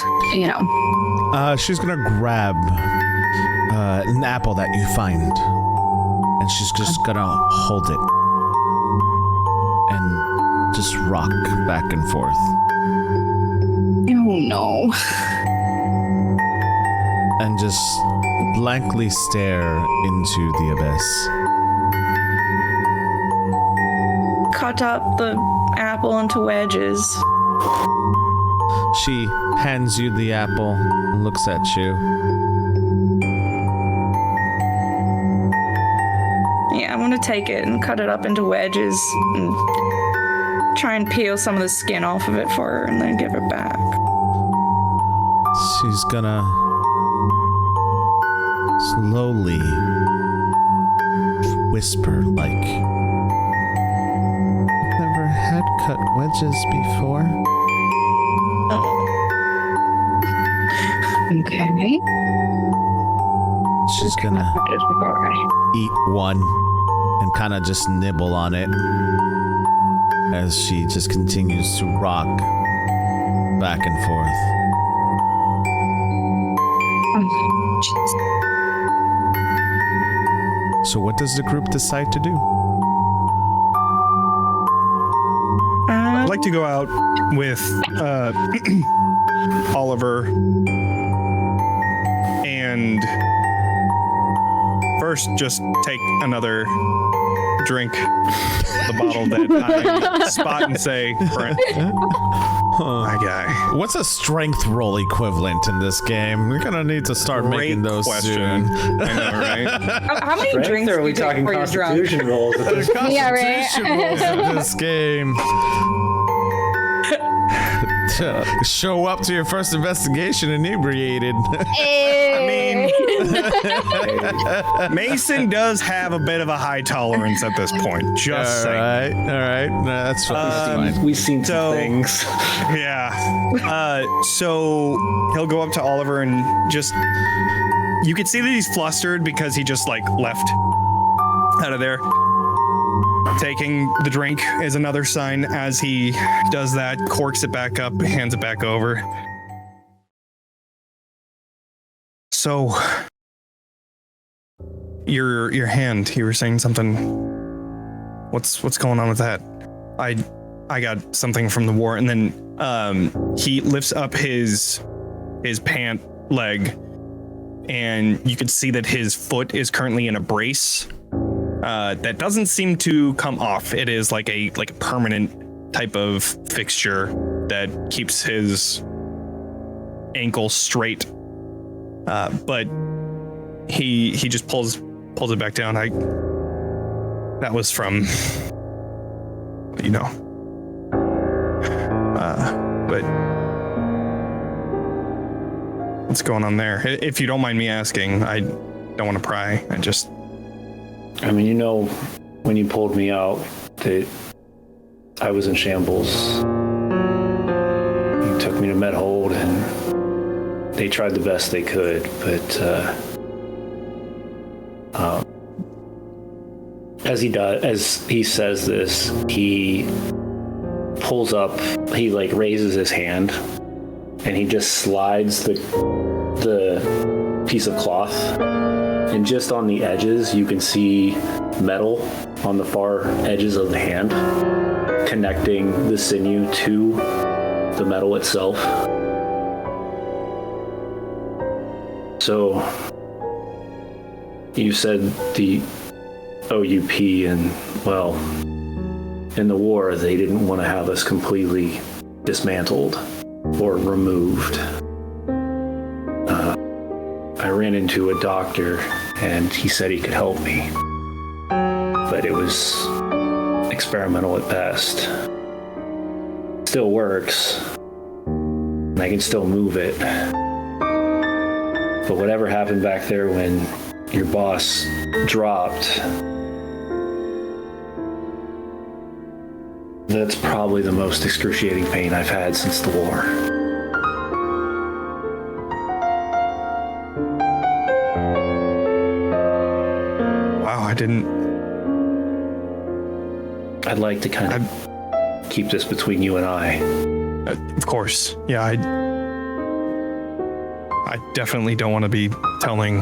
She's gonna grab an apple that you find, and she's just gonna hold it and just rock back and forth. Oh no. And just blankly stare into the abyss. Cut up the apple into wedges. She hands you the apple and looks at you. Yeah, I want to take it and cut it up into wedges and try and peel some of the skin off of it for her and then give it back. She's gonna slowly whisper never had cut wedges before. Okay. She's gonna eat one and kind of just nibble on it as she just continues to rock back and forth. So what does the group decide to do? I'd like to go out with Oliver and first just take another drink the bottle that I spot and say, Brent, my guy. What's a strength roll equivalent in this game? We're gonna need to start making those question. soon. I know, right? How many drinks Are do we you take talking before you're drunk? constitution rolls? At this point? Yeah, right. Constitution rolls in this game. Show up to your first investigation inebriated. I mean, Mason does have a bit of a high tolerance at this point. Just saying. All right. No, that's fine. We've seen some things. Yeah. So he'll go up to Oliver and just. You can see that he's flustered because he just left out of there. Taking the drink is another sign. As he does that, corks it back up, hands it back over. So, your hand. You were saying something. What's going on with that? I got something from the war, and then he lifts up his pant leg, and you can see that his foot is currently in a brace. That doesn't seem to come off. It is like a permanent type of fixture that keeps his ankle straight. But he just pulls it back down. that was from, you know. But what's going on there? If you don't mind me asking, I don't want to pry. I mean, you know, when you pulled me out, that I was in shambles. You took me to Medhold, and they tried the best they could, but as he says this, he pulls up, he like raises his hand, and he just slides the piece of cloth, and just on the edges you can see metal on the far edges of the hand, connecting the sinew to the metal itself. So you said the OUP, and well, in the war they didn't want to have us completely dismantled or removed. I ran into a doctor and he said he could help me, but it was experimental at best. Still works, and I can still move it. But whatever happened back there when your boss dropped, that's probably the most excruciating pain I've had since the war. Wow, I'd like to kind of keep this between you and I. Of course. Yeah, I definitely don't want to be telling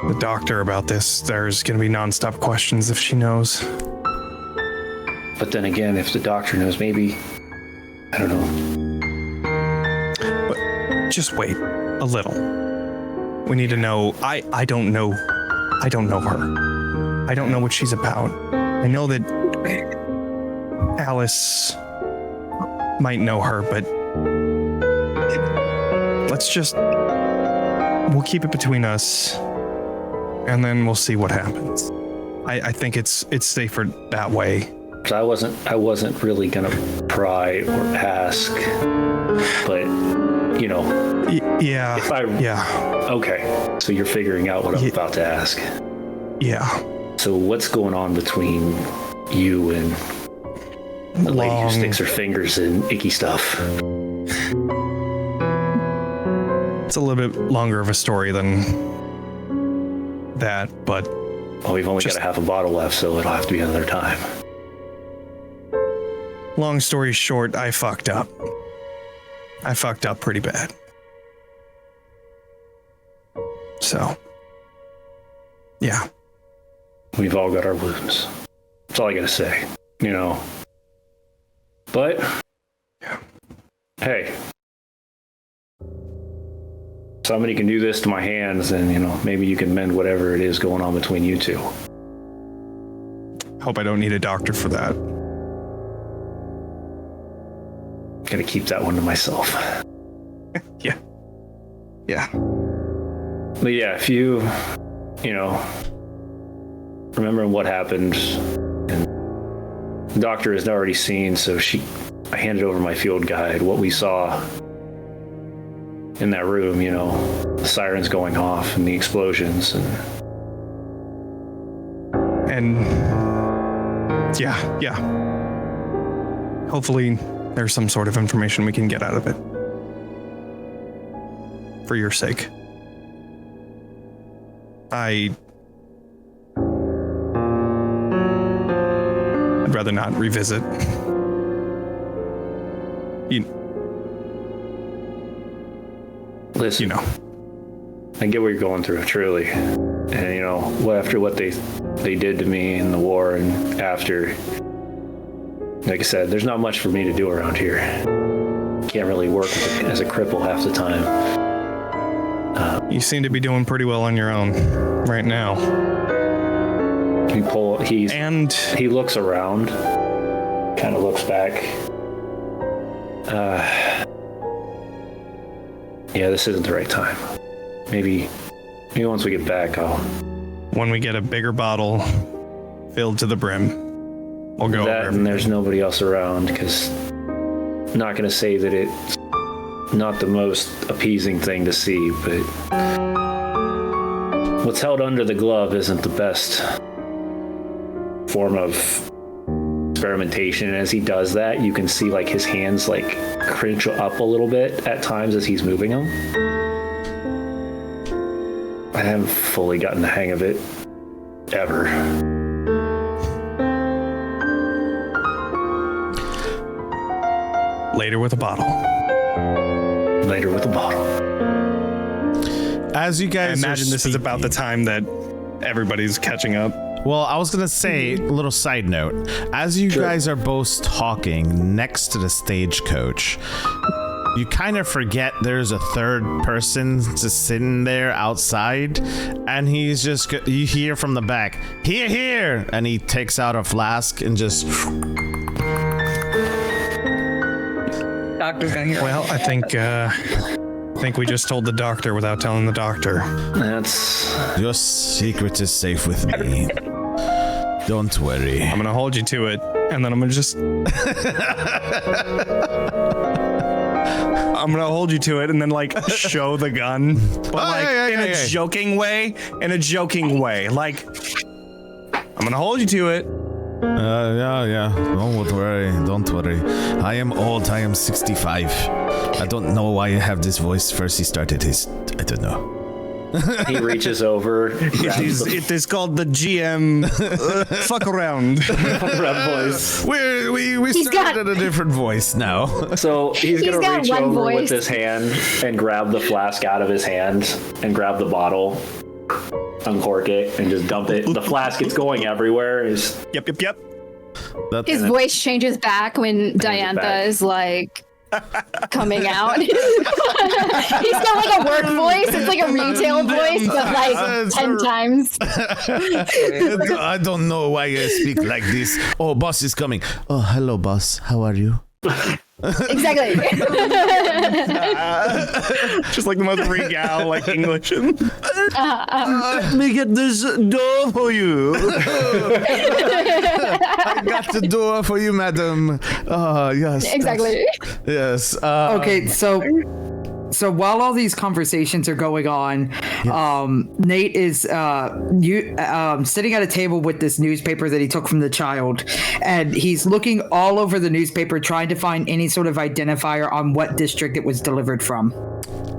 the doctor about this. There's going to be nonstop questions if she knows. But then again, if the doctor knows, maybe, I don't know. But just wait a little. We need to know. I don't know. I don't know her. I don't know what she's about. I know that Alice might know her, but we'll keep it between us, and then we'll see what happens. I think it's safer that way. So I wasn't really gonna pry or ask, but you know. Yeah. Okay. So you're figuring out what I'm about to ask. Yeah. So what's going on between you and the lady who sticks her fingers in icky stuff? It's a little bit longer of a story than that, but... Well, we've only got a half a bottle left, so it'll have to be another time. Long story short, I fucked up. I fucked up pretty bad. So, yeah. We've all got our wounds. That's all I gotta say, you know. But, yeah. Hey, somebody can do this to my hands, and, you know, maybe you can mend whatever it is going on between you two. Hope I don't need a doctor for that. Gonna keep that one to myself. Yeah. But yeah, if you know, remember what happened, and the doctor has already seen, so I handed over my field guide, what we saw in that room, you know, the sirens going off and the explosions, and yeah. Hopefully there's some sort of information we can get out of it. For your sake. I'd rather not revisit. Listen, you know. I get what you're going through, truly. And, you know, after what they did to me in the war, and after, like I said, there's not much for me to do around here. Can't really work as a cripple half the time. You seem to be doing pretty well on your own right now. He looks around, kind of looks back. Yeah, this isn't the right time. Maybe once we get back, when we get a bigger bottle filled to the brim. We'll go That over. and there's nobody else around, because I'm not going to say that it's not the most appeasing thing to see, but what's held under the glove isn't the best form of experimentation. And as he does that, you can see like his hands like cringe up a little bit at times as he's moving them. I haven't fully gotten the hang of it ever. Later with a bottle. Later with a bottle. As you I guys imagine this is about the time that everybody's catching up. Well, I was going to say, a little side note. As you guys are both talking next to the stagecoach, you kind of forget there's a third person just sitting there outside, and he's just, you hear from the back, here, here, and he takes out a flask and just... Doctor's gonna hear. Well, I think we just told the doctor without telling the doctor. That's Your secret is safe with me. Don't worry. I'm gonna hold you to it, and then I'm gonna just. I'm gonna hold you to it, and then like show the gun, but like in a joking way. In a joking way, like I'm gonna hold you to it. Yeah. Don't worry. I am old. I am 65. I don't know why I have this voice. First he started his... I don't know. he reaches over. It is called the GM fuck around. Voice. We started at a different voice now. So he's gonna got reach one over voice. with his hand and grab the flask out of his hand and grab the bottle, uncork it, and just dump it. The flask gets going everywhere. Yep. His voice changes back when Diantha is like coming out. He's got like a work voice. It's like a retail voice, but like 10 times. I don't know why I speak like this. Oh, boss is coming. Oh, hello, boss. How are you? Exactly. Just like the most regal like English. Let me get this door for you. I got the door for you, madam. Yes. Exactly. Yes. Okay, so while all these conversations are going on, Nate is sitting at a table with this newspaper that he took from the child, and he's looking all over the newspaper trying to find any sort of identifier on what district it was delivered from.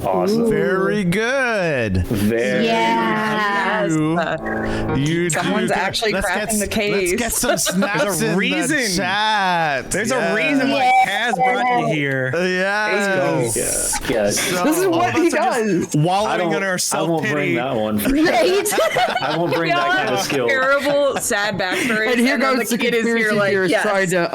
Awesome. Very good. Very. Yeah. Someone's actually cracking the case. Let's get some snaps There's a in reason. the chat. There's a reason why Kaz brought you here. Yes. Yeah. This is what he does. Wallowing in our I won't bring self-pity. that one for sure. Right? I won't bring that kind of skill. Terrible, sad backstory. And here then goes the kid is here conspiracy like, theorist yes. trying to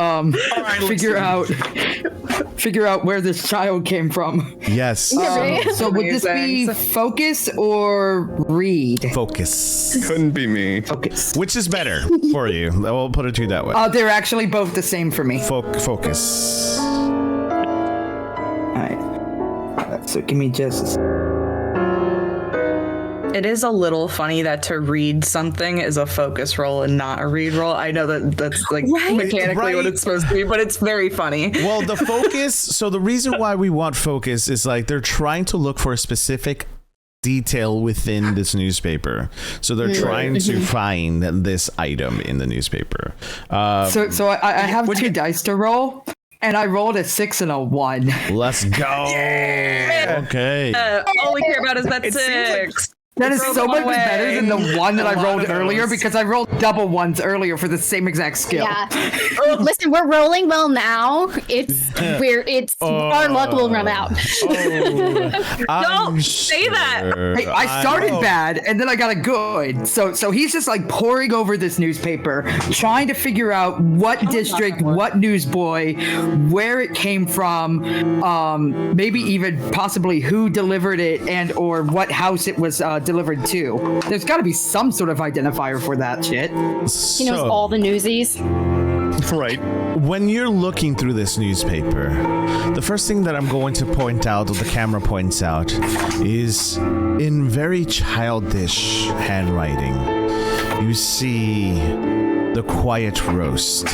figure out where this child came from. Yes. Right? So would this be focus or read? Focus. Couldn't be me. Focus. Which is better for you? I will put it to you that way. They're actually both the same for me. Focus. All right. So give me just. It is a little funny that to read something is a focus roll and not a read roll. I know that's like mechanically what it's supposed to be, but it's very funny. Well, the focus. So the reason why we want focus is like they're trying to look for a specific detail within this newspaper. So they're trying to find this item in the newspaper. So I have two dice to roll, and I rolled a 6 and a 1. Let's go. Okay. All we care about is that 6. That is so much better than the one that I rolled of earlier, those. because I rolled double ones earlier for the same exact skill. Yeah. Listen, we're rolling well now. Our luck will run out. Don't say that. Hey, I started bad, and then I got a good. So he's just like poring over this newspaper, trying to figure out what district, what newsboy, where it came from, maybe even possibly who delivered it, and or what house it was delivered to. There's got to be some sort of identifier for that shit. He knows all the newsies. Right. When you're looking through this newspaper, the first thing that I'm going to point out, or the camera points out, is in very childish handwriting, you see the quiet roast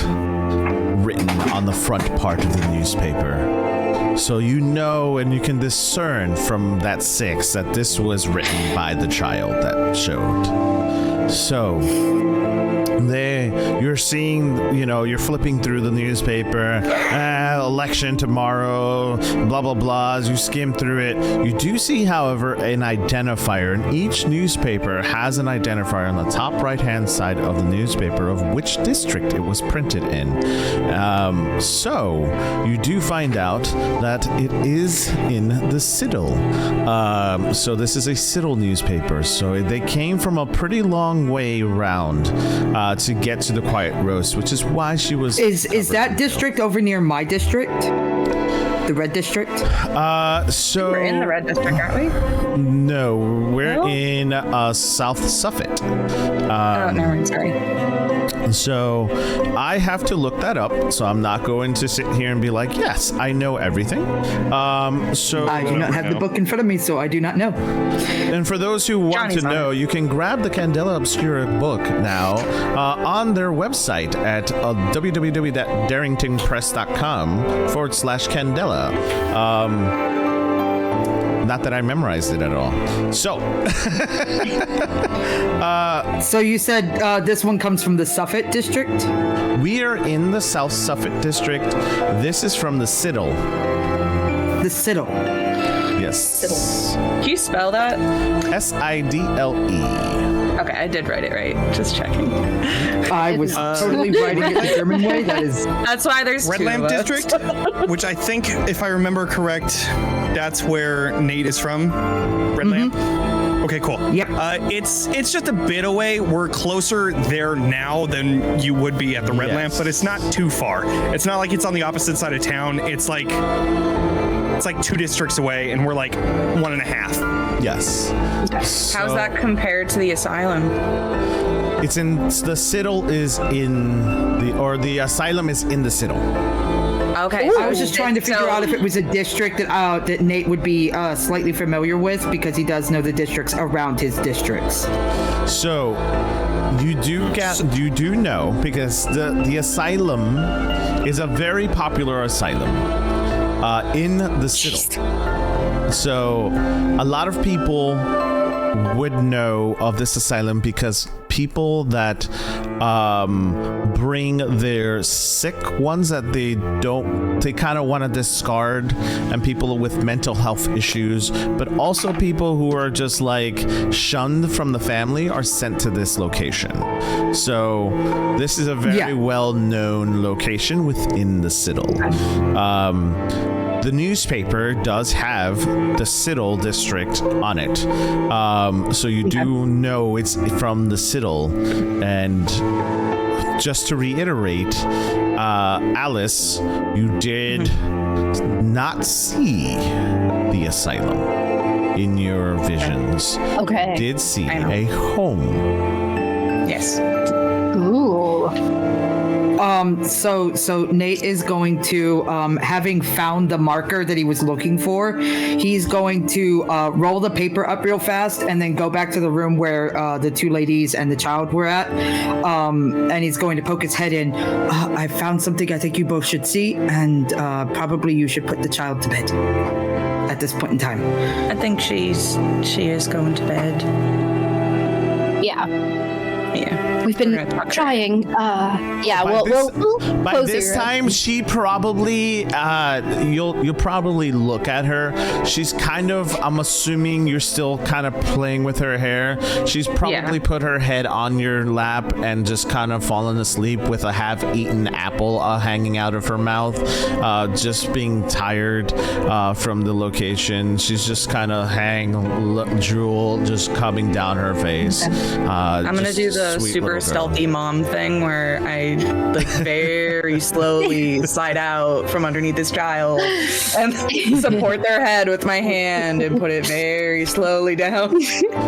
written on the front part of the newspaper. So you know and you can discern from that 6 that this was written by the child that showed. So you're seeing, you're flipping through the newspaper, election tomorrow, blah, blah, blah. As you skim through it, you do see, however, an identifier. And each newspaper has an identifier on the top right-hand side of the newspaper of which district it was printed in. So you do find out that it is in the Citadel. So this is a Citadel newspaper. So they came from a pretty long way around to get to the quiet roast, which is why she was. Is that district over near my district? The red district? So We're in the red district, aren't we? No, we're in South Suffolk. Oh, never mind, sorry. So I have to look that up. So I'm not going to sit here and be like, yes, I know everything. So I do not have the book in front of me, so I do not know. And for those who want Johnny's to know, you can grab the Candela Obscura book now on their website at www.darringtonpress.com/Candela. Not that I memorized it at all. So, So you said this one comes from the Suffolk district? we are in the South Suffolk district. This is from the Citadel. The Citadel. Yes. Can you spell that? Sidle. Okay, I did write it right. Just checking. I was totally writing it the German way. That's why there's Red two Lamp of us. District, which I think, if I remember correct, that's where Nate is from. Red Lamp. Okay, cool. Yep. It's just a bit away. We're closer there now than you would be at the Red Yes. Lamp, but it's not too far. It's not like it's on the opposite side of town. It's like 2 districts away, and we're like 1.5. Yes. How's that compared to the asylum? It's in the Citadel is in the asylum is in the Citadel. Okay. I was just trying to figure out if it was a district that Nate would be slightly familiar with, because he does know the districts around his districts. So you do know, because the asylum is a very popular asylum in the Citadel. So a lot of people would know of this asylum because people that bring their sick ones that they kind of want to discard, and people with mental health issues, but also people who are just like shunned from the family are sent to this location. So this is a very well-known location within the Citadel. The newspaper does have the Citadel district on it. So you do know it's from the Citadel. And just to reiterate, Alice, you did not see the asylum in your visions. Okay. You did see a home. Yes. Ooh. So Nate is going to, having found the marker that he was looking for, he's going to roll the paper up real fast and then go back to the room where the 2 ladies and the child were at. And he's going to poke his head in. I found something I think you both should see, and probably you should put the child to bed at this point in time. I think she is going to bed. Yeah. Yeah. We've been We're gonna talk to her. trying. We'll By close this your- time, she probably you'll probably look at her. She's kind of, I'm assuming you're still kind of playing with her hair. She's probably put her head on your lap and just kind of fallen asleep with a half-eaten apple hanging out of her mouth, just being tired from the location. She's just kind of drool just coming down her face. I'm gonna do the super stealthy mom thing where I like very slowly slide out from underneath this child and support their head with my hand and put it very slowly down.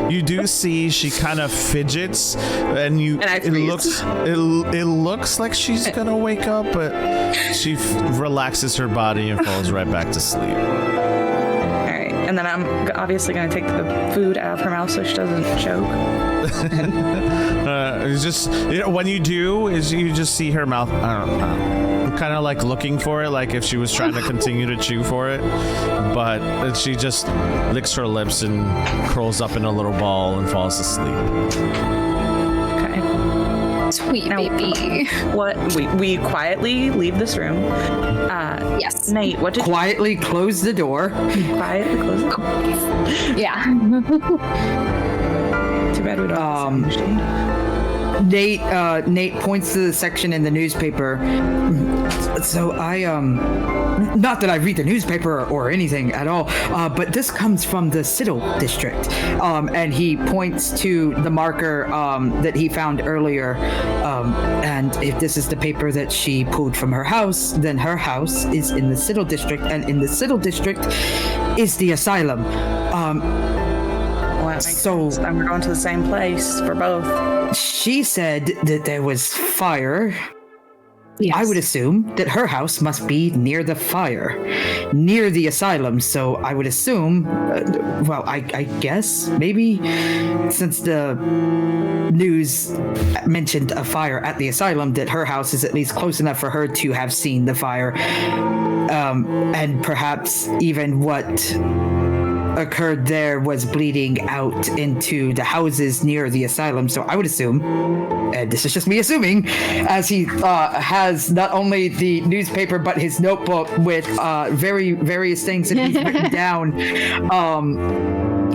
You do see she kind of fidgets, and I freeze. it looks like she's gonna wake up, but she relaxes her body and falls right back to sleep. All right, and And then I'm obviously going to take the food out of her mouth so she doesn't choke. It's just, when you do, is you just see her mouth. I'm kind of like looking for it, like if she was trying to continue to chew for it, but she just licks her lips and curls up in a little ball and falls asleep. Okay. Sweet Now, baby. What? We quietly leave this room. Yes. Nate, what did Quietly close the door. you quietly close the door? Yeah. Too bad we don't have a sound machine. Nate points to the section in the newspaper. So not that I read the newspaper or anything at all, but this comes from the Citadel district. And he points to the marker that he found earlier. And if this is the paper that she pulled from her house, then her house is in the Citadel district, and in the Citadel district is the asylum. Well, that makes sense. Then we're going to the same place for both. She said that there was fire. Yes. I would assume that her house must be near the fire, near the asylum. So I would assume, I guess, maybe, since the news mentioned a fire at the asylum, that her house is at least close enough for her to have seen the fire. And perhaps even what occurred there was bleeding out into the houses near the asylum. So I would assume, and this is just me assuming, as he has not only the newspaper but his notebook with various things that he's written down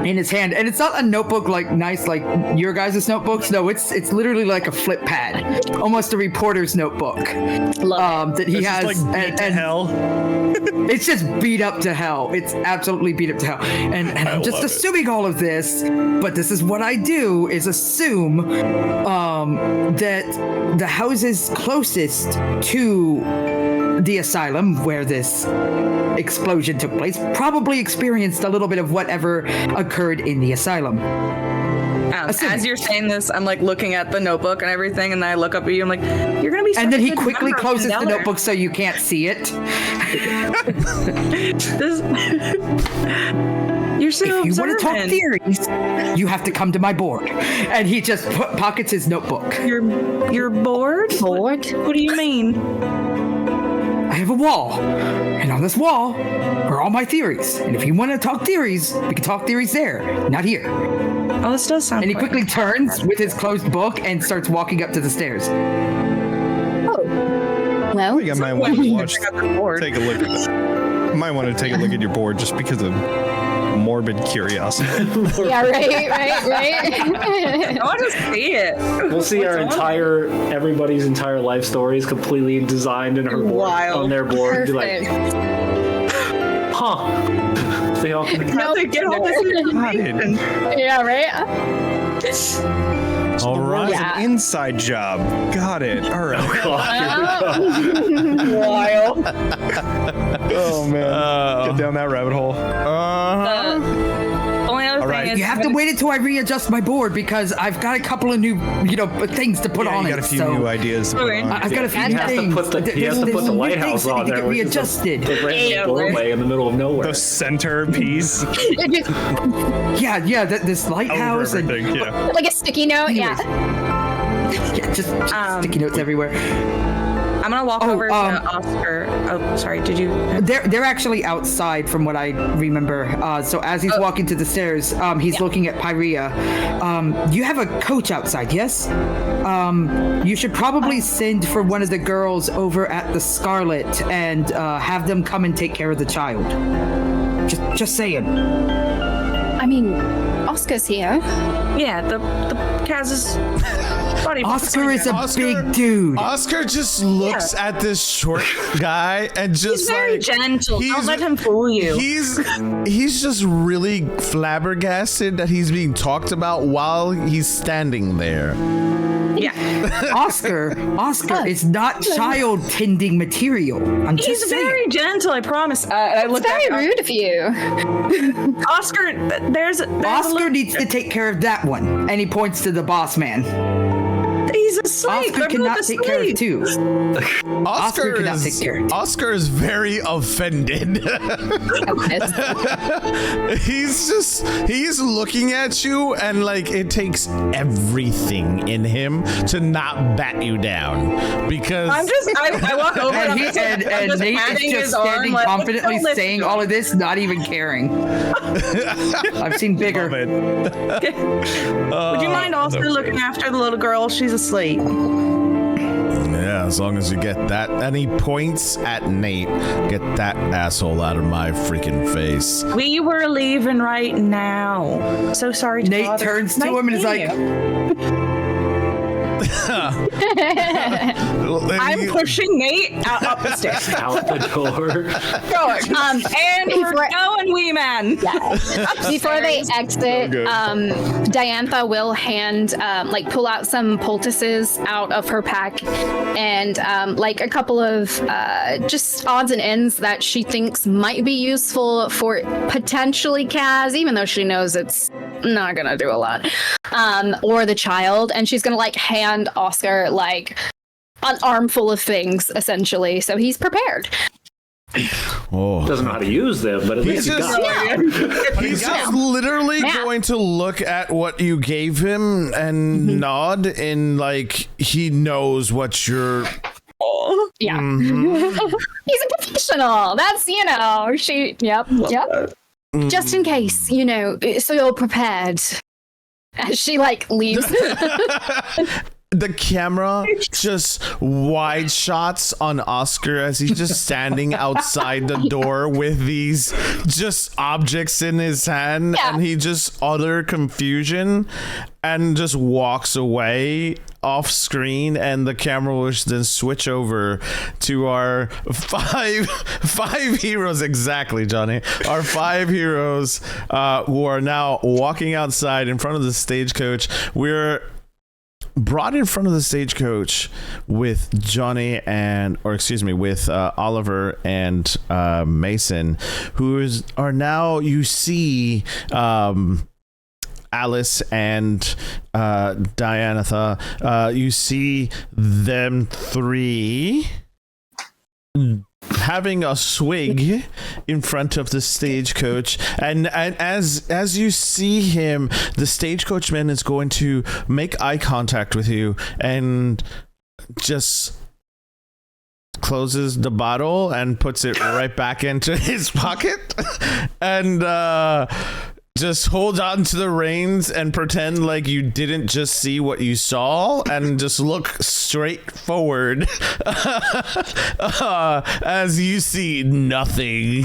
in his hand. And it's not a notebook like nice like your guys' notebooks. No, it's literally like a flip pad, almost a reporter's notebook. That he has like beat to hell. It's just beat up to hell. It's absolutely beat up to hell. And I'm just assuming all of this, but this is what I do, is assume that the houses closest to the asylum where this explosion took place probably experienced a little bit of whatever occurred in the asylum. As you're saying this, I'm like looking at the notebook and everything, and then I look up at you. I'm like, "You're gonna be." And then he quickly closes the notebook so you can't see it. You're so If you want to talk observant. theories, you have to come to my board. And he just pockets his notebook. You're bored? Bored? What do you mean? I have a wall, and on this wall are all my theories. And if you want to talk theories, we can talk theories there, not here. Oh, this does sound. And he quite- quickly turns with his closed book and starts walking up to the stairs. Oh. Well, I think I might want to watch. Check out the board. Take a look. I might want to take a look at your board just because of morbid curiosity. yeah, right. I want to see it. We'll see everybody's entire life stories completely designed in her board, Wild. on their board. Be Perfect. like, huh? They all can How to get all this information. Yeah, right? All right. It's Yeah. an inside job. Got it. All right. Wild. Oh man. Get down that rabbit hole. Only other All thing right. is You have to wait until I readjust my board because I've got a couple of new, things to put Yeah, on you got it. a few so new ideas to put Okay. on. I've got a few He new has to things. put the There's lighthouse new things on that there, need to which get is readjusted. the random doorway in the middle of nowhere. The centerpiece Yeah, this over lighthouse and everything. Yeah. Like a sticky note? Yeah. just sticky notes everywhere. I'm gonna walk over to Oscar. Oh, sorry. Did you? They're actually outside from what I remember. So as he's walking to the stairs, he's looking at Pyreiia. You have a coach outside, yes? You should probably send for one of the girls over at the Scarlet and have them come and take care of the child. Just saying. I mean, Oscar's here. Yeah, the Kaz's body. Oscar is a big dude. Oscar just looks at this short guy and just He's very gentle. Don't let him fool you. He's just really flabbergasted that he's being talked about while he's standing there. Yeah. Oscar is not child tending material. I'm just He's saying. very gentle, I promise. I look Very back. rude of you. Oscar, there's a Oscar little- needs to take care of that one. And he points to the boss man. He's asleep. Oscar cannot take care of two. Oscar cannot take care of two. Oscar is very offended. he's looking at you, and like it takes everything in him to not bat you down, because I walk over And, and, he, and Nate is just standing confidently saying all of this, not even caring. I've seen bigger. Love it. Would you mind also looking after the little girl? She's asleep. yeah, as long as you get that. And he points at Nate. Get that asshole out of my freaking face. We were leaving right now. So sorry to Nate bother. turns to Nice him and is like, meeting you. I'm pushing Nate up the stairs. Out the door. And we're going, wee man. Before they exit, Diantha will hand, pull out some poultices out of her pack, and like a couple of just odds and ends that she thinks might be useful for potentially Kaz, even though she knows it's not gonna do a lot, or the child, and she's gonna like hand Oscar like an armful of things essentially, so he's prepared. Oh. Doesn't know how to use them, but at least he's got them. He's just literally going to look at what you gave him and nod, in like he knows what you're. Yeah. He's a professional. That's, yep. Just in case, so you're prepared. As she like leaves. The camera just wide shots on Oscar as he's just standing outside the door with these just objects in his hand, and he just utter confusion and just walks away off screen, and the camera will then switch over to our five heroes. Exactly, Johnny. Our 5 heroes who are now walking outside in front of the stagecoach. We're brought in front of the stagecoach with Johnny with Oliver and Mason, who are now, you see, Alice and Diantha. You see them 3 having a swig in front of the stagecoach, and as you see him, the stagecoachman is going to make eye contact with you and just closes the bottle and puts it right back into his pocket, and just hold on to the reins and pretend like you didn't just see what you saw, and just look straight forward as you see nothing.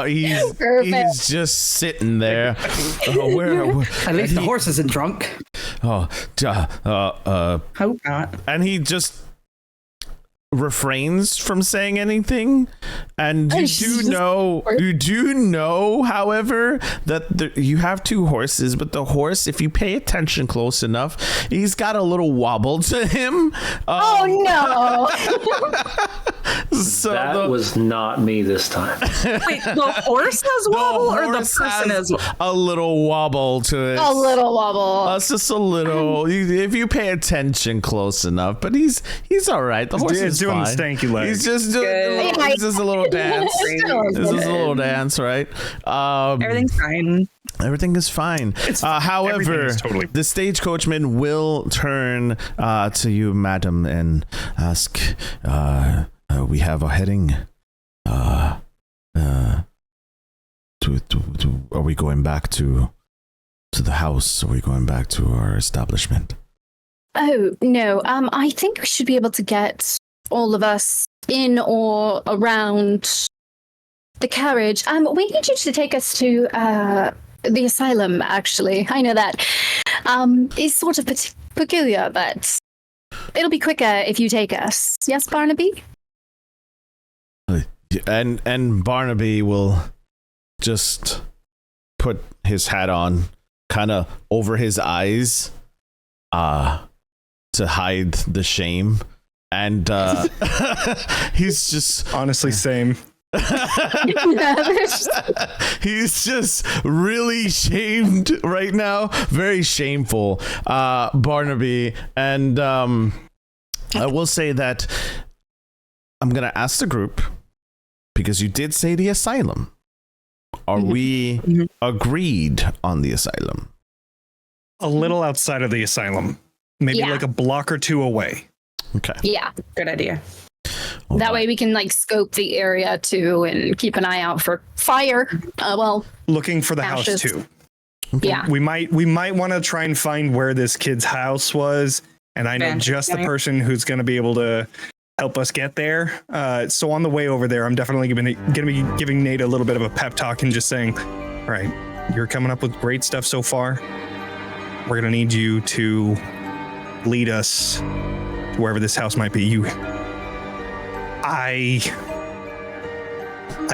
He's just sitting there. at least the horse isn't drunk. Hope not. And he just refrains from saying anything, and you do know, however, that you have 2 horses, but the horse, if you pay attention close enough, he's got a little wobble to him. Oh no. So that was not me this time. Wait, the horse has wobble or the person has a little wobble to it? A little wobble. It's just a little. If you pay attention close enough, but he's all right. The horse is doing fine. the stanky leg. He's just doing. He's just a little dance. This is a little dance, right? Everything's fine. Everything is fine. However, is totally- the stagecoachman will turn to you, madam, and ask, we have a heading. Are we going back to the house? Are we going back to our establishment? Oh, no. I think we should be able to get all of us in or around the carriage. We need you to take us to the asylum, actually. I know that is sort of peculiar, but it'll be quicker if you take us. Yes, Barnaby? And Barnaby will just put his hat on, kind of over his eyes, to hide the shame, and he's just honestly same. He's just really shamed right now. Very shameful, Barnaby. And I will say that I'm going to ask the group, because you did say the asylum. Are we agreed on the asylum? A little outside of the asylum. Maybe like a block or two away. Okay. Yeah. Good idea. That way we can like scope the area too and keep an eye out for fire. Looking for the ashes. house too. Yeah. We might want to try and find where this kid's house was. And I know just the person who's going to be able to help us get there. So on the way over there, I'm definitely going to be giving Nate a little bit of a pep talk and just saying, all right, you're coming up with great stuff so far. We're going to need you to lead us to wherever this house might be. I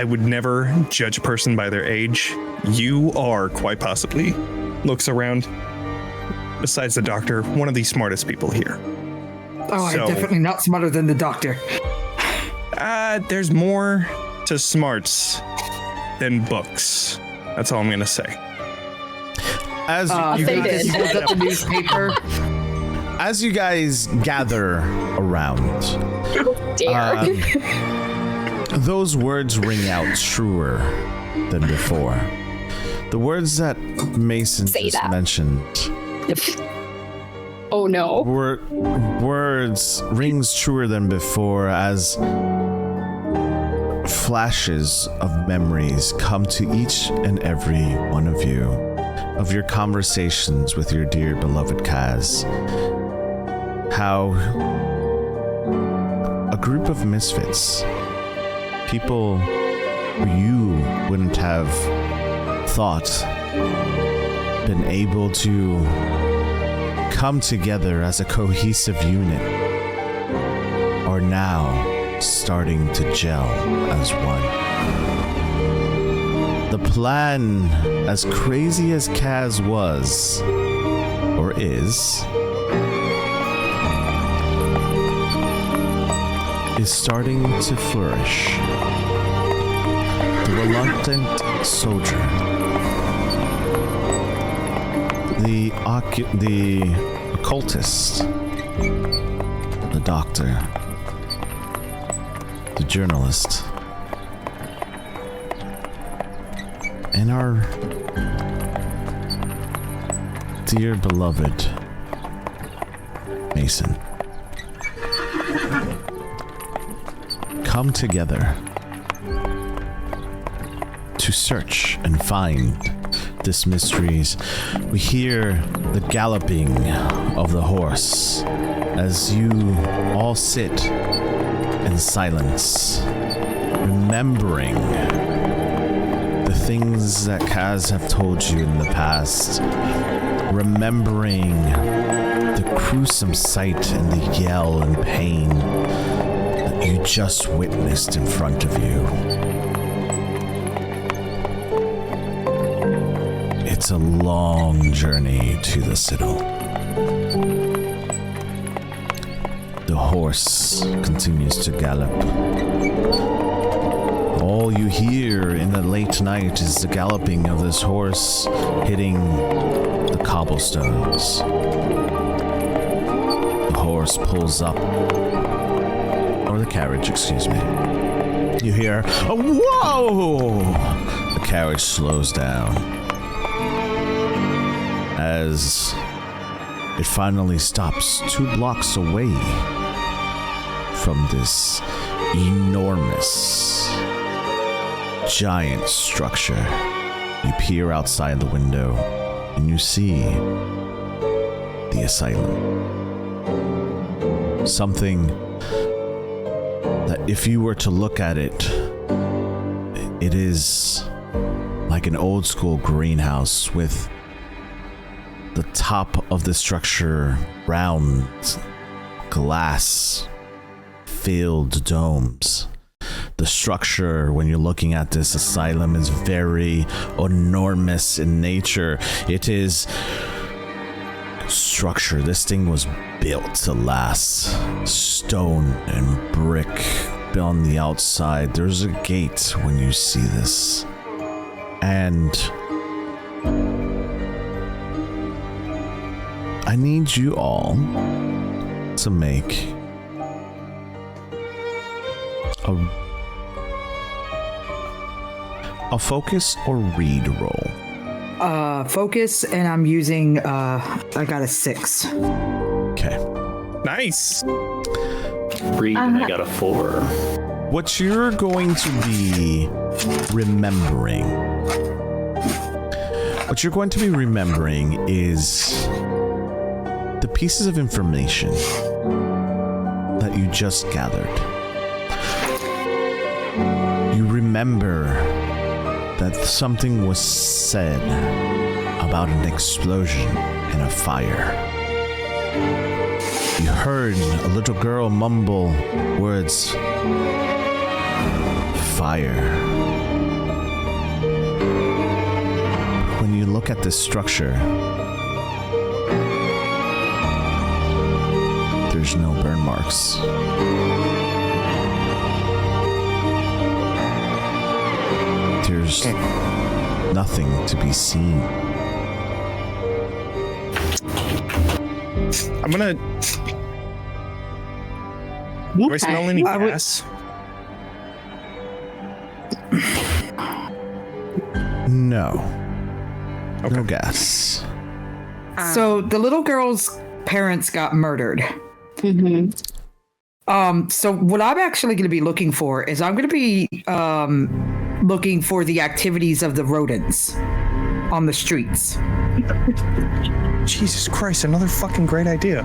would never judge a person by their age. You are quite possibly, looks around, besides the doctor, one of the smartest people here. Oh, I'm definitely not smarter than the doctor. There's more to smarts than books. That's all I'm going to say. As you guys hold up the newspaper. As you guys gather around, those words ring out truer than before. The words that Mason mentioned. Oh no. Words rings truer than before as flashes of memories come to each and every one of you of your conversations with your dear beloved Kaz. How a group of misfits, people you wouldn't have thought been able to come together as a cohesive unit, are now starting to gel as one. The plan, as crazy as Kaz was, or is starting to flourish. The reluctant soldier, the occultist, the doctor, the journalist, and our dear beloved Mason come together to search and find this mysteries. We hear the galloping of the horse as you all sit in silence, remembering the things that Kaz have told you in the past, remembering the gruesome sight and the yell and pain that you just witnessed in front of you. It's a long journey to the citadel. The horse continues to gallop. All you hear in the late night is the galloping of this horse hitting the cobblestones. The horse pulls up, or the carriage, excuse me. You hear, "Whoa!" The carriage slows down as it finally stops 2 blocks away from this enormous, giant structure. You peer outside the window and you see the asylum. Something that if you were to look at it, it is like an old school greenhouse with the top of the structure round glass filled domes. The structure, when you're looking at this asylum, is very enormous in nature. It is structure. This thing was built to last. Stone and brick on the outside. There's a gate when you see this. And I need you all to make a focus or read roll. Focus, and I'm using, I got a 6. Okay. Nice. Read, and I got a 4. What you're going to be remembering. What you're going to be remembering is the pieces of information that you just gathered. You remember that something was said about an explosion and a fire. You heard a little girl mumble words, fire. When you look at this structure, there's no burn marks. There's nothing to be seen. I'm gonna. Do I smell any gas? No. No gas. So the little girl's parents got murdered. So what I'm actually going to be looking for is I'm going to be looking for the activities of the rodents on the streets. Jesus Christ, another fucking great idea.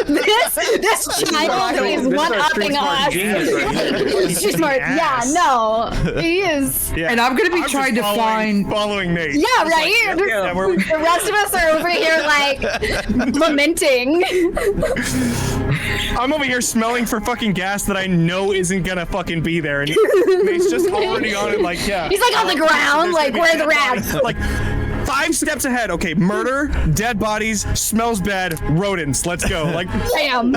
this child is one-upping us. He's smart. Yeah, no, he is. Yeah. And I'm going to be trying to find... Following Nate. Yeah, right? The rest of us are over here, like, lamenting. I'm over here smelling for fucking gas that I know isn't gonna fucking be there. And Nate's just already on it, like, yeah. He's like on the ground, like, where are the rats? Like, 5 steps ahead. Okay, murder, dead bodies, smells bad, rodents. Let's go. Like, Bam.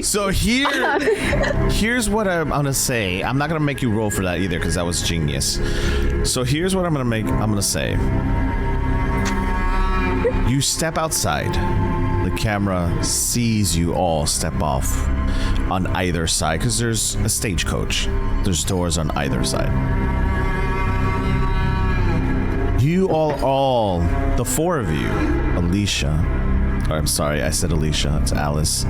So here's what I'm gonna say. I'm not gonna make you roll for that either, because that was genius. So here's what I'm gonna say. You step outside. The camera sees you all step off on either side, because there's a stagecoach. There's doors on either side. You all, the 4 of you, Alicia, or I'm sorry, I said Alicia, it's Alice.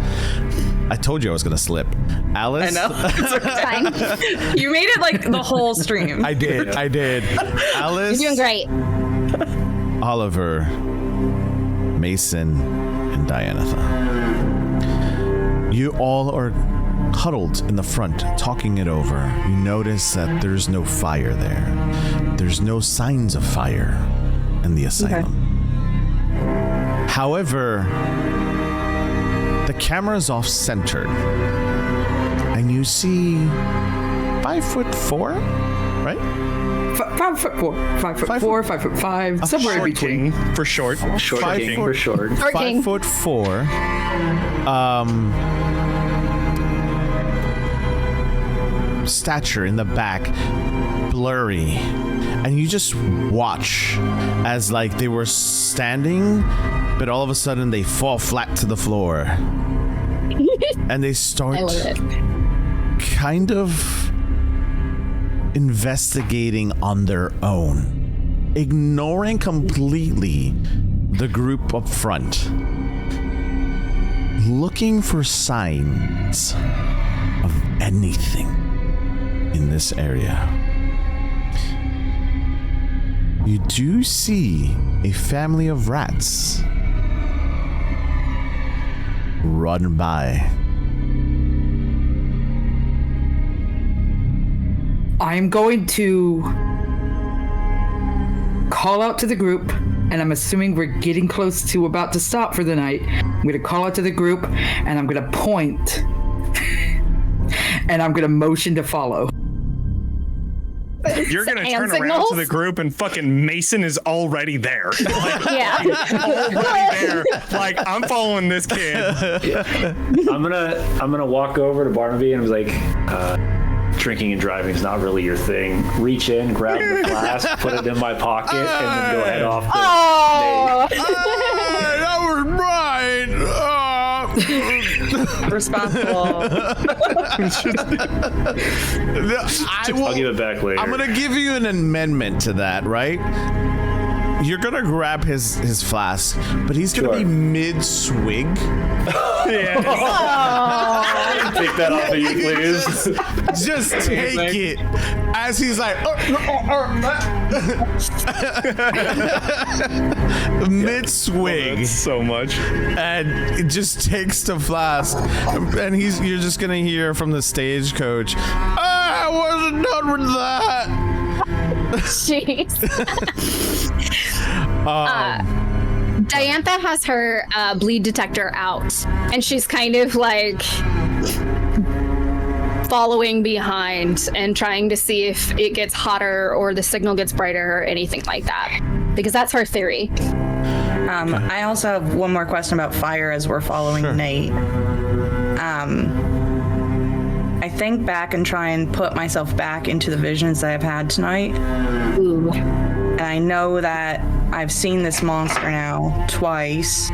I told you I was gonna slip. Alice. I know. It's fine. You made it like the whole stream. I did. Alice. You're doing great. Oliver, Mason, and Dianatha. You all are huddled in the front, talking it over. You notice that there's no fire there. There's no signs of fire in the asylum. Okay. However, the camera's off-centered, and you see 5'4", right? 5'4", 5'4", 5'5", somewhere in between. For short. Short king for short. 5'4". Stature in the back, blurry, and you just watch as like they were standing, but all of a sudden they fall flat to the floor, and they start kind of investigating on their own, ignoring completely the group up front, looking for signs of anything in this area. You do see a family of rats run by. I'm going to call out to the group, and I'm assuming we're getting close to about to stop for the night. I'm going to call out to the group, and I'm going to point, and I'm going to motion to follow. You're gonna hand turn around signals. to the group and fucking Mason is already there. Like, Yeah. already there. Like, I'm following this kid. I'm gonna walk over to Barnaby and be like, drinking and driving is not really your thing. Reach in, grab the flask, put it in my pocket, and then go head off. Oh. That was mine. Responsible. I'll give it back later. I'm gonna give you an amendment to that, right? You're gonna grab his flask, but he's gonna be mid-swig. Yeah. Take that off of you, please. Just take it as he's like mid-swig, So much. and it just takes the flask, and you're just gonna hear from the stagecoach, I wasn't done with that. Jeez. Diantha has her bleed detector out, and she's kind of like following behind and trying to see if it gets hotter or the signal gets brighter or anything like that, because that's her theory. I also have one more question about fire as we're following Nate. I think back and try and put myself back into the visions that I've had tonight. Ooh. And I know that I've seen this monster now twice.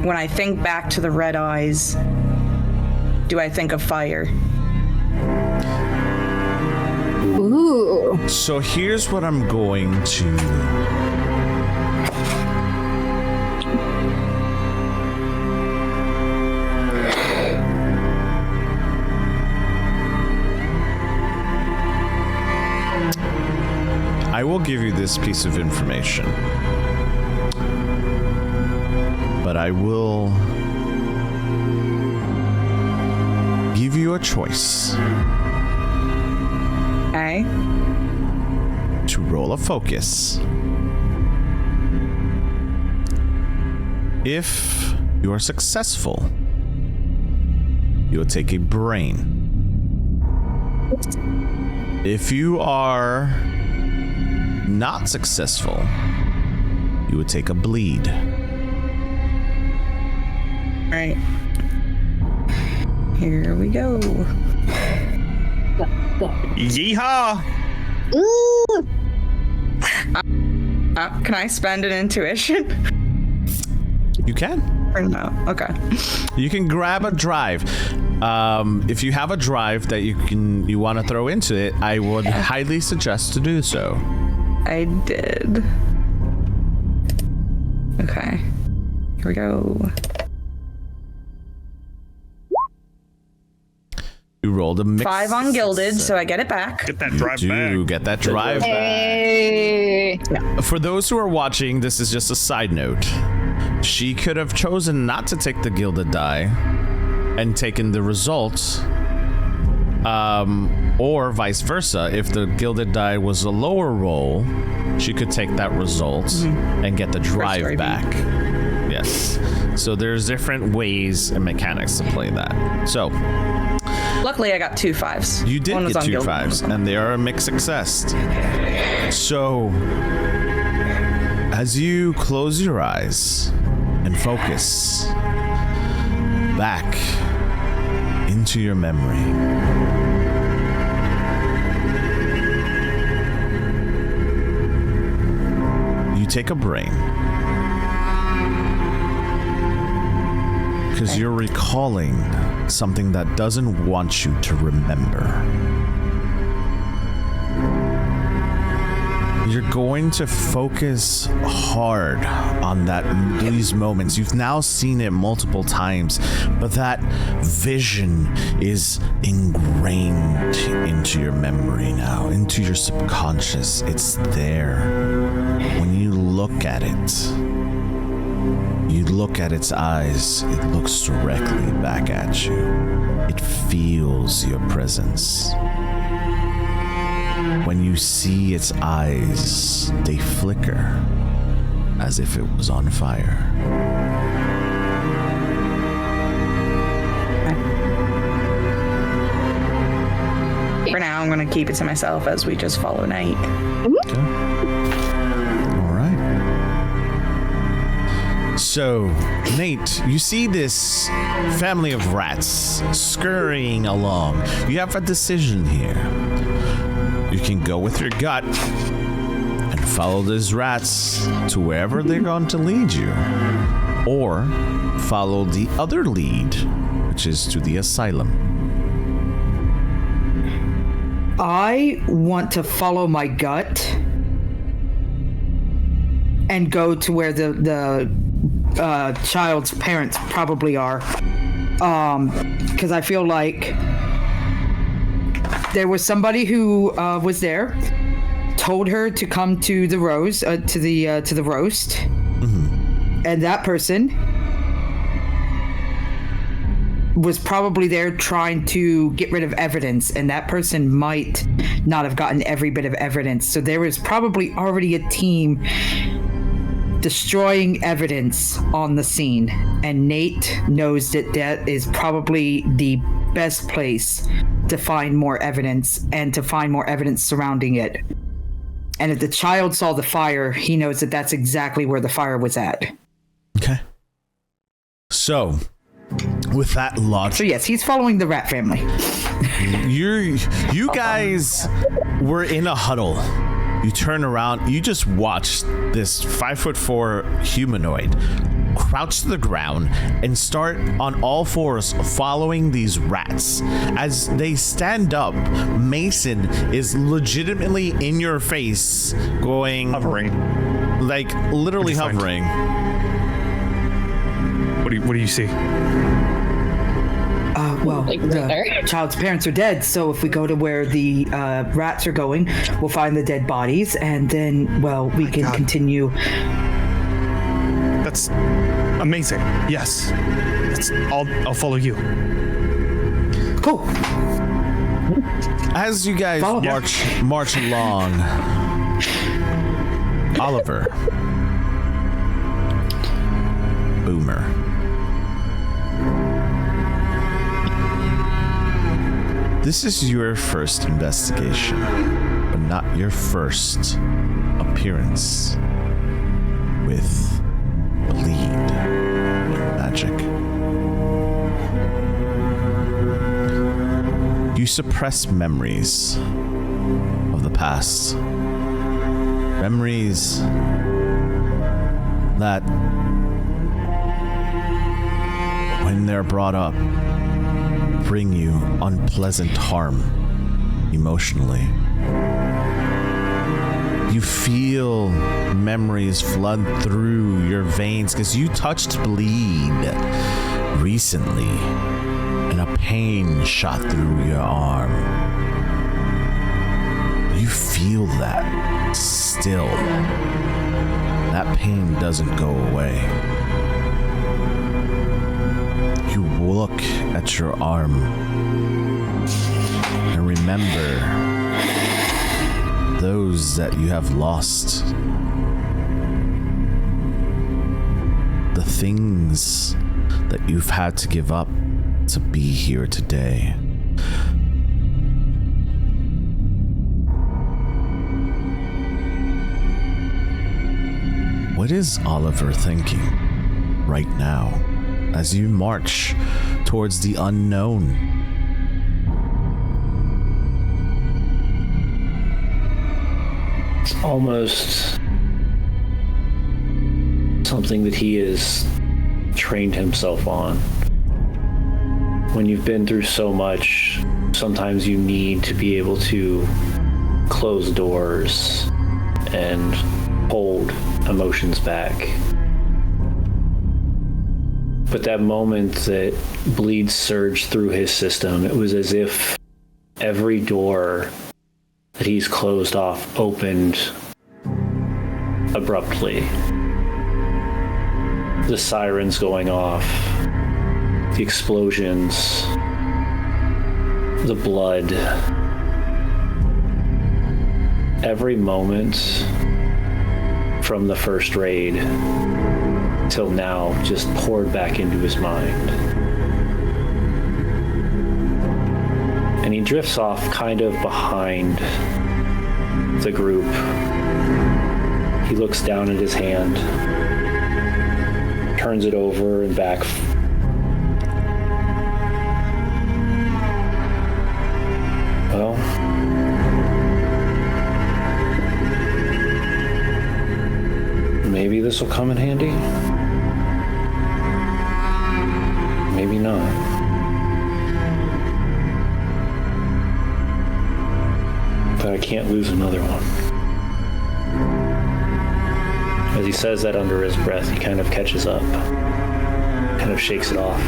When I think back to the red eyes, do I think of fire? Ooh. So here's what I'm going to I will give you this piece of information, but I will give you a choice Okay. to roll a focus. If you are successful, you will take a brain. If you are not successful, you would take a bleed. Right. Here we go. Yeehaw! Can I spend an intuition? You can. Or no? Okay. You can grab a drive. If you have a drive that you want to throw into it, I would highly suggest to do so. I did. Okay. Here we go. You rolled a mix. 5 on Gilded, so I get it back. Get that drive Do back. get that drive back. Hey. For those who are watching, this is just a side note. She could have chosen not to take the gilded die and taken the results, or vice versa. If the gilded die was a lower roll, she could take that result and get the drive story back. Yes. So there's different ways and mechanics to play that. So Luckily, I got 2 5s. you did One was get on 2 Gilded. 5s, and they are a mixed success. So as you close your eyes and focus back into your memory, you take a brain because you're recalling something that doesn't want you to remember. You're going to focus hard on these moments. You've now seen it multiple times, but that vision is ingrained into your memory now, into your subconscious. It's there. When you look at it, you look at its eyes, it looks directly back at you. It feels your presence. When you see its eyes, they flicker as if it was on fire. For now, I'm going to keep it to myself as we just follow Nate. Okay. All right. So, Nate, you see this family of rats scurrying along. You have a decision here. You can go with your gut and follow these rats to wherever they're going to lead you, or follow the other lead, which is to the asylum. I want to follow my gut and go to where the child's parents probably are, because I feel like there was somebody who was there, told her to come to the roast, to the roast, and that person was probably there trying to get rid of evidence, and that person might not have gotten every bit of evidence. So there was probably already a team destroying evidence on the scene, and Nate knows that that is probably the best place to find more evidence and to find more evidence surrounding it. And if the child saw the fire, he knows that that's exactly where the fire was at. Okay. So, with that logic, So yes, he's following the rat family. you guys were in a huddle. You turn around, you just watch this 5'4" humanoid crouch to the ground and start on all fours following these rats. As they stand up, Mason is legitimately in your face, going Hovering. like literally What'd you hovering. What do you see? Well, Like, the there. child's parents are dead, so if we go to where the rats are going, we'll find the dead bodies, and then, well, we can continue. That's amazing. Yes. I'll follow you. Cool. As you guys Follow. march along, Oliver, Boomer, this is your first investigation, but not your first appearance with bleed magic. You suppress memories of the past. Memories that, when they're brought up, bring you unpleasant harm emotionally. You feel memories flood through your veins because you touched bleed recently and a pain shot through your arm. You feel that still. That pain doesn't go away. You look at your arm and remember those that you have lost. The things that you've had to give up to be here today. What is Oliver thinking right now as you march towards the unknown? It's almost something that he has trained himself on. When you've been through so much, sometimes you need to be able to close doors and hold emotions back. But that moment that bleed surged through his system, it was as if every door that he's closed off opened abruptly. The sirens going off, the explosions, the blood. Every moment from the first raid till now just poured back into his mind. And and he drifts off kind of behind the group. He looks down at his hand, turns it over and back. Well, maybe this will come in handy. Maybe not. But I can't lose another one. As he says that under his breath, he kind of catches up, kind of shakes it off,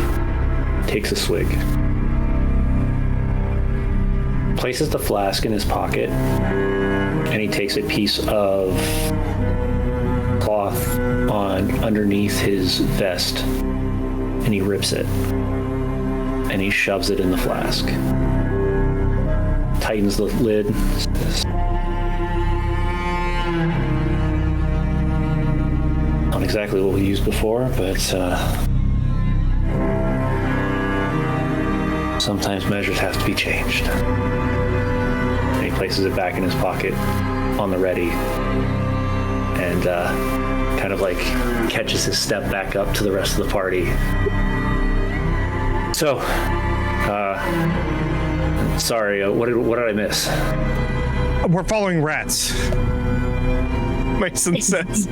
takes a swig, places the flask in his pocket, and he takes a piece of cloth on underneath his vest, and he rips it, and he shoves it in the flask, tightens the lid, not exactly what we used before, but sometimes measures have to be changed. And he places it back in his pocket on the ready, and kind of like catches his step back up to the rest of the party. So, sorry, what did I miss? We're following rats. Mason says.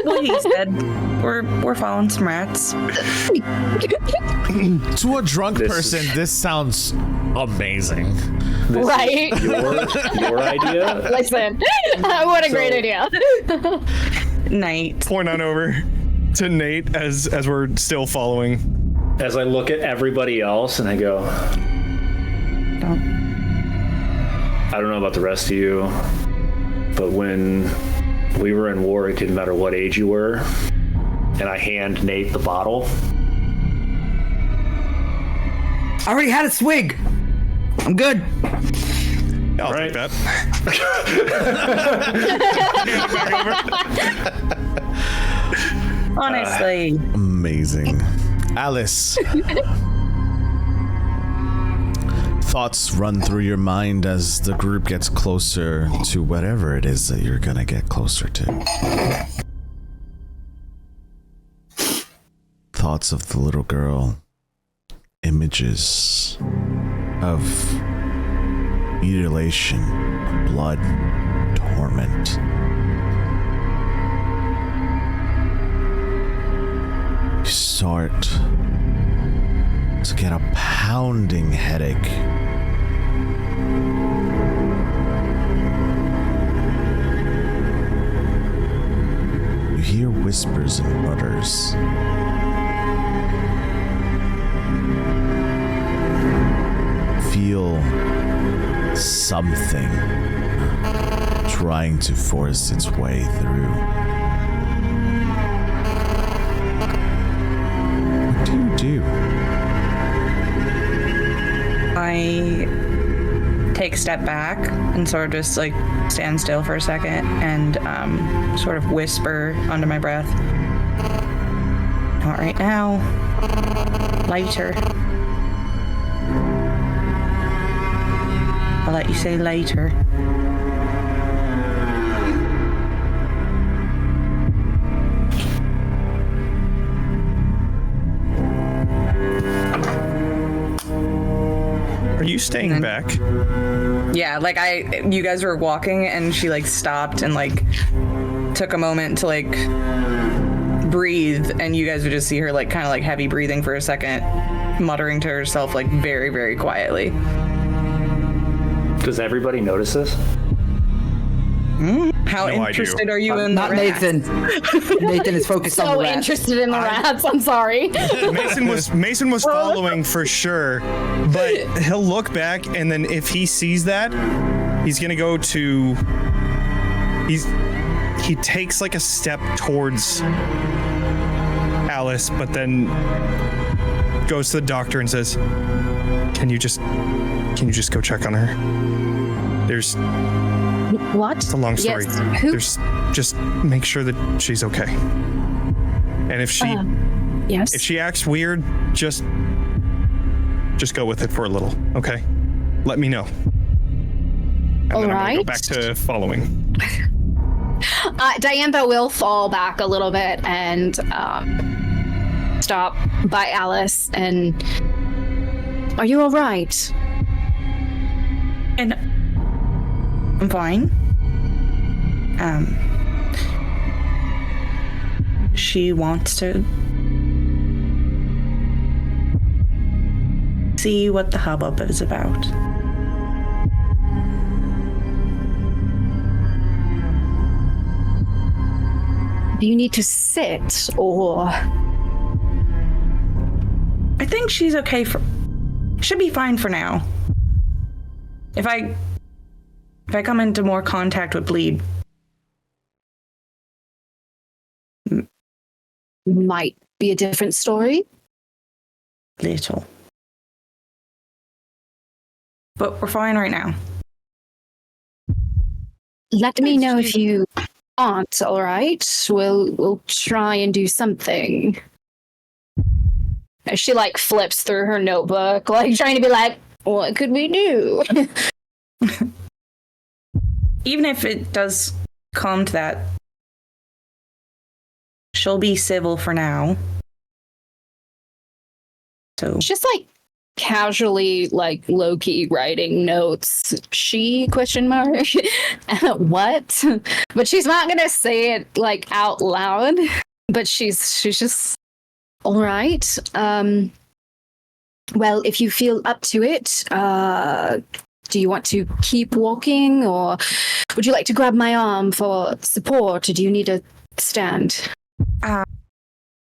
Well, he said we're following some rats. To a drunk person, this sounds amazing. This Right. is your idea? Listen, what a great idea. Night. Point on over to Nate as we're still following. As I look at everybody else and I go, I don't know about the rest of you, but when we were in war, it didn't matter what age you were. And I hand Nate the bottle. I already had a swig. I'm good. I'll Right. take that. Honestly. Amazing. Alice. Thoughts run through your mind as the group gets closer to whatever it is that you're gonna get closer to. Thoughts of the little girl. Images of mutilation, blood, torment. You start to get a pounding headache. You hear whispers and mutters. Feel something trying to force its way through. What do you do? I take a step back and sort of just like stand still for a second and sort of whisper under my breath. Not right now. Later. I'll let you say later. Are you staying back? Yeah, like you guys were walking and she like stopped and like took a moment to like breathe, and you guys would just see her like kind of like heavy breathing for a second, muttering to herself like very, very quietly. Does everybody notice this? How No, I interested do. are you in Not the rats? Nathan. Nathan is focused on So the rats. interested in the rats. I'm sorry. Mason was following for sure, but he'll look back, and then if he sees that, he's gonna go to. He takes like a step towards Alice, but then goes to the doctor and says, Can you just go check on her? There's What? It's a long story. Yes. Who? There's just make sure that she's okay. And if she Yes. acts weird, just go with it for a little, okay? let me know. And All then I'm right. gonna go back to following. Diantha will fall back a little bit and stop by Alice and... Are you all right? And I'm fine. She wants to see what the hubbub is about. Do you need to sit, or... I think she's okay for... Should be fine for now. If I come into more contact with bleed, Might be a different story. little. But we're fine right now. Let me know if you aren't, all right? We'll try and do something. As she, like, flips through her notebook, like, trying to be like, what could we do? Even if it does come to that, she'll be civil for now. So Just, like, casually, like, low-key writing notes. She, question mark? What? But she's not gonna say it, like, out loud. But she's just... All right. Well, if you feel up to it, do you want to keep walking, or would you like to grab my arm for support, or do you need a stand?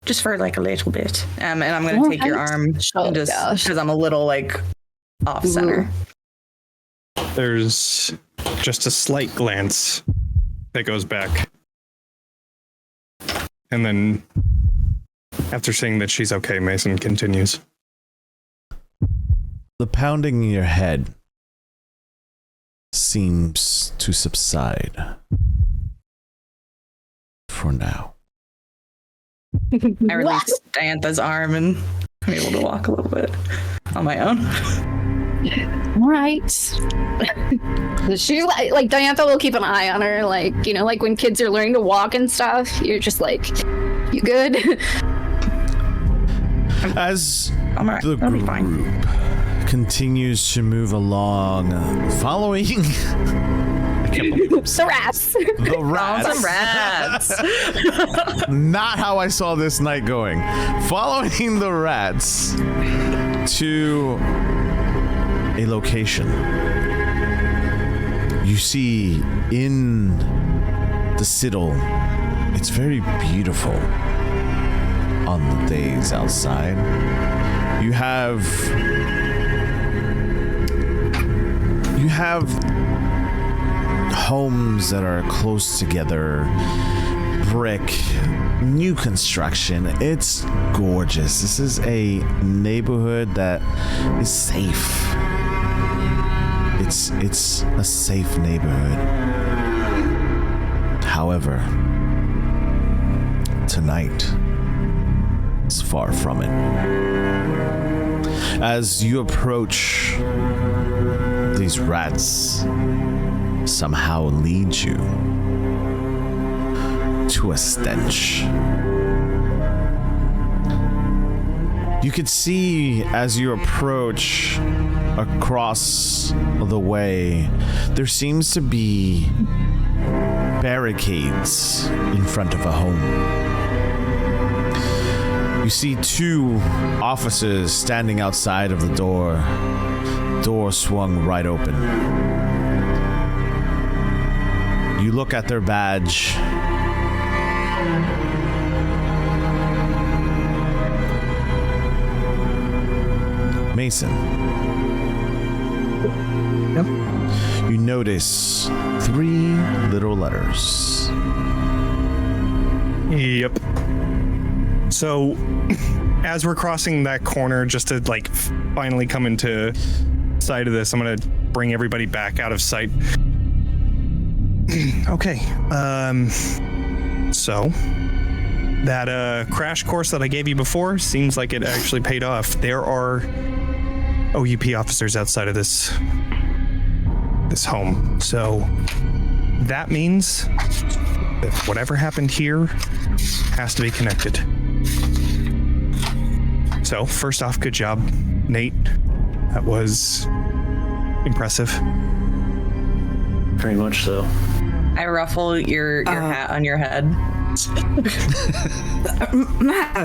just for like a little bit. And I'm going to take your arm and just because I'm a little like off center. There's just a slight glance that goes back. And then after seeing that she's okay, Mason continues. The pounding in your head seems to subside for now. I release Diantha's arm and I'm able to walk a little bit on my own. All right. She's like Diantha will keep an eye on her, like, you know, like when kids are learning to walk and stuff. You're just like, you good? As I'm all right. the That'll be group fine. continues to move along, following The rats. the Some rats. rats. Not how I saw this night going. Following the rats to a location. You see in the citadel, it's very beautiful on the days outside. You have homes that are close together, brick, new construction. It's gorgeous. This is a neighborhood that is safe. It's a safe neighborhood. However, tonight is far from it. As you approach, these rats somehow lead you to a stench. You could see as you approach across the way, there seems to be barricades in front of a home. You see two officers standing outside of the door. Door swung right open. You look at their badge. Mason. Yep. You notice 3 little letters. Yep. So, as we're crossing that corner, just to like finally come into sight of this, I'm gonna bring everybody back out of sight. Okay. So that crash course that I gave you before seems like it actually paid off. There are OUP officers outside of this home. So that means that whatever happened here has to be connected. So first off, good job, Nate. That was impressive. Very much so. I ruffle your hat on your head.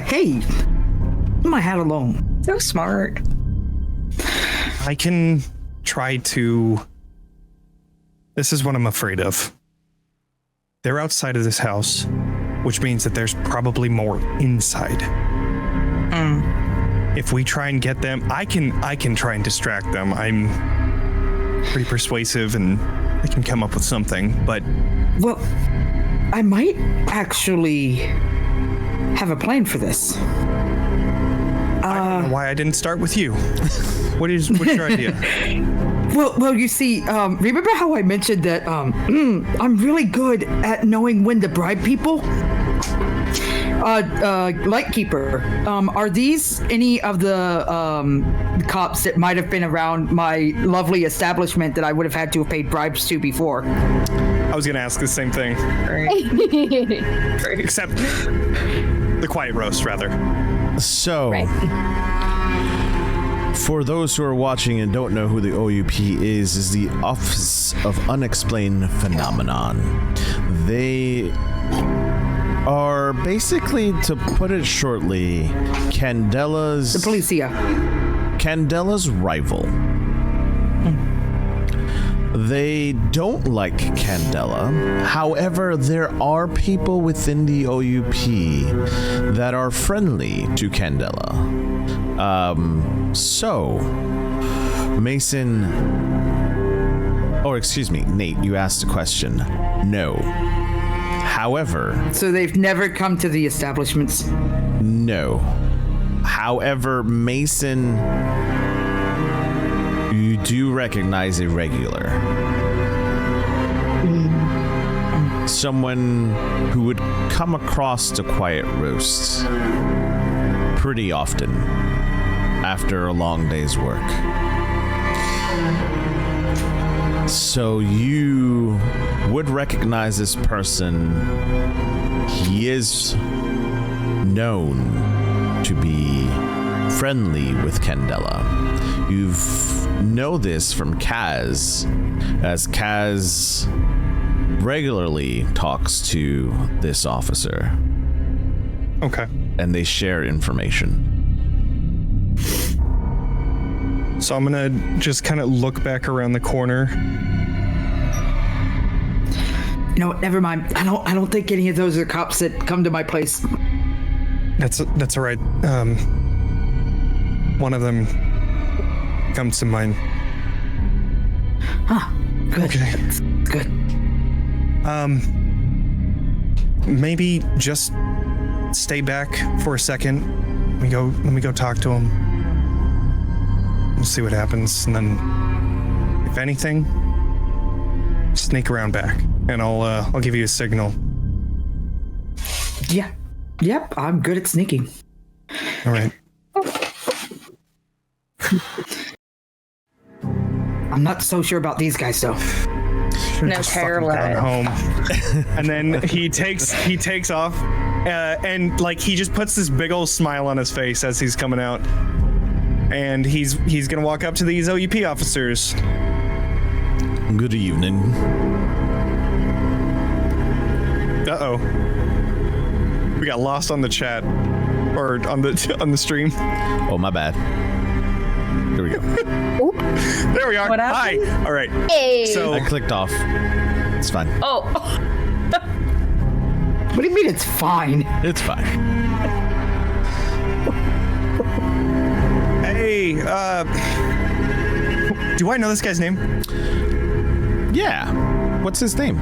Hey, leave my hat alone. So smart. I can try to... This is what I'm afraid of. They're outside of this house, which means that there's probably more inside. If we try and get them, I can try and distract them. I'm pretty persuasive and I can come up with something, but... Well, I might actually have a plan for this. I don't know why I didn't start with you. What's your idea? Well, you see, remember how I mentioned that I'm really good at knowing when to bribe people? Lightkeeper, are these any of the cops that might have been around my lovely establishment that I would have had to have paid bribes to before? I was going to ask the same thing. Except the quiet roast, rather. So, for those who are watching and don't know who the OUP is the Office of Unexplained Phenomenon. They are basically, to put it shortly, Candela's... The Policia. Candela's rival. They don't like Candela. However, there are people within the OUP that are friendly to Candela. So, Mason... Or excuse me, Nate, you asked a question. No. However... So they've never come to the establishments? No. However, Mason... You do recognize a regular. Someone who would come across to Quiet Roast pretty often after a long day's work. So you would recognize this person. He is known to be friendly with Candela. You know this from Kaz, as Kaz regularly talks to this officer. Okay. And they share information. So I'm gonna just kind of look back around the corner. You know what? Never mind. I don't think any of those are cops that come to my place. That's all right. One of them comes to mind. Huh. Good. Okay. That's good. Maybe just stay back for a second. Let me go talk to him. We'll see what happens, and then, if anything, sneak around back, and I'll give you a signal. Yeah. Yep. I'm good at sneaking. All right. I'm not so sure about these guys, though. No parallel. Home. And then he takes off, and like he just puts this big old smile on his face as he's coming out, and he's gonna walk up to these OUP officers. Good evening. Uh-oh. We got lost on the chat, or on the stream. Oh, my bad. Here we go. There we are. What Hi. happened? All right. Hey. So I clicked off. It's fine. Oh. What do you mean it's fine? It's fine. Hey, do I know this guy's name? Yeah. What's his name?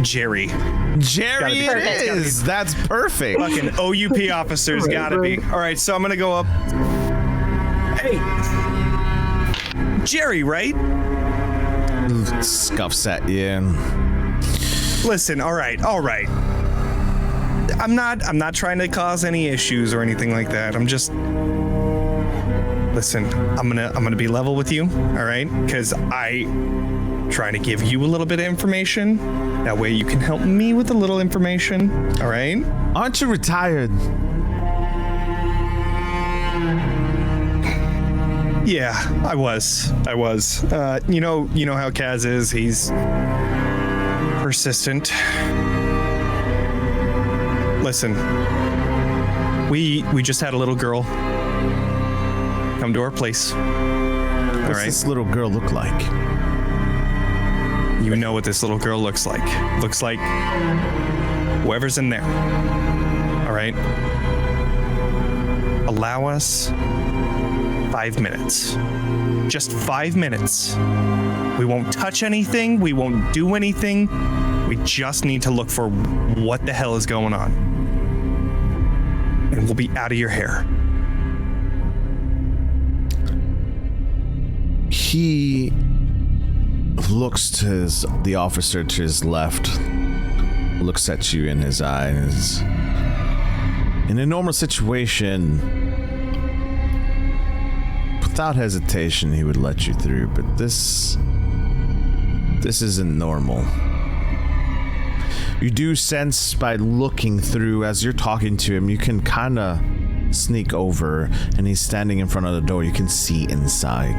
Jerry. Jerry Gotta it be. is. That's perfect. Fucking OUP officers gotta be. All right, so I'm gonna go up. Hey, Jerry, right? Scuffs at you. Listen, all right. I'm not trying to cause any issues or anything like that. I'm just listen. I'm gonna be level with you, all right? Because trying to give you a little bit of information. That way you can help me with a little information, all right? Aren't you retired? Yeah, I was. You know how Kaz is. He's persistent. Listen, we just had a little girl come to our place. What's this little girl look like? You know what this little girl looks like. Looks like whoever's in there. All right? Allow us 5 minutes. Just 5 minutes. We won't touch anything. We won't do anything. We just need to look for what the hell is going on. And we'll be out of your hair. He looks to the officer to his left, looks at you in his eyes. In a normal situation, without hesitation, he would let you through, but this isn't normal. You do sense by looking through, as you're talking to him, you can kind of sneak over, and he's standing in front of the door. You can see inside.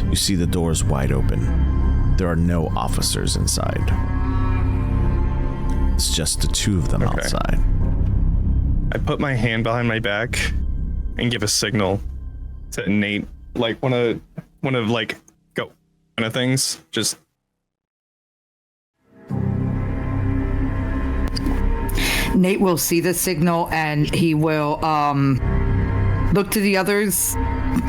You see the doors wide open. There are no officers inside. It's just the two of them outside. I put my hand behind my back and give a signal to Nate, like one of like go kind of things. Just Nate will see the signal and he will look to the others,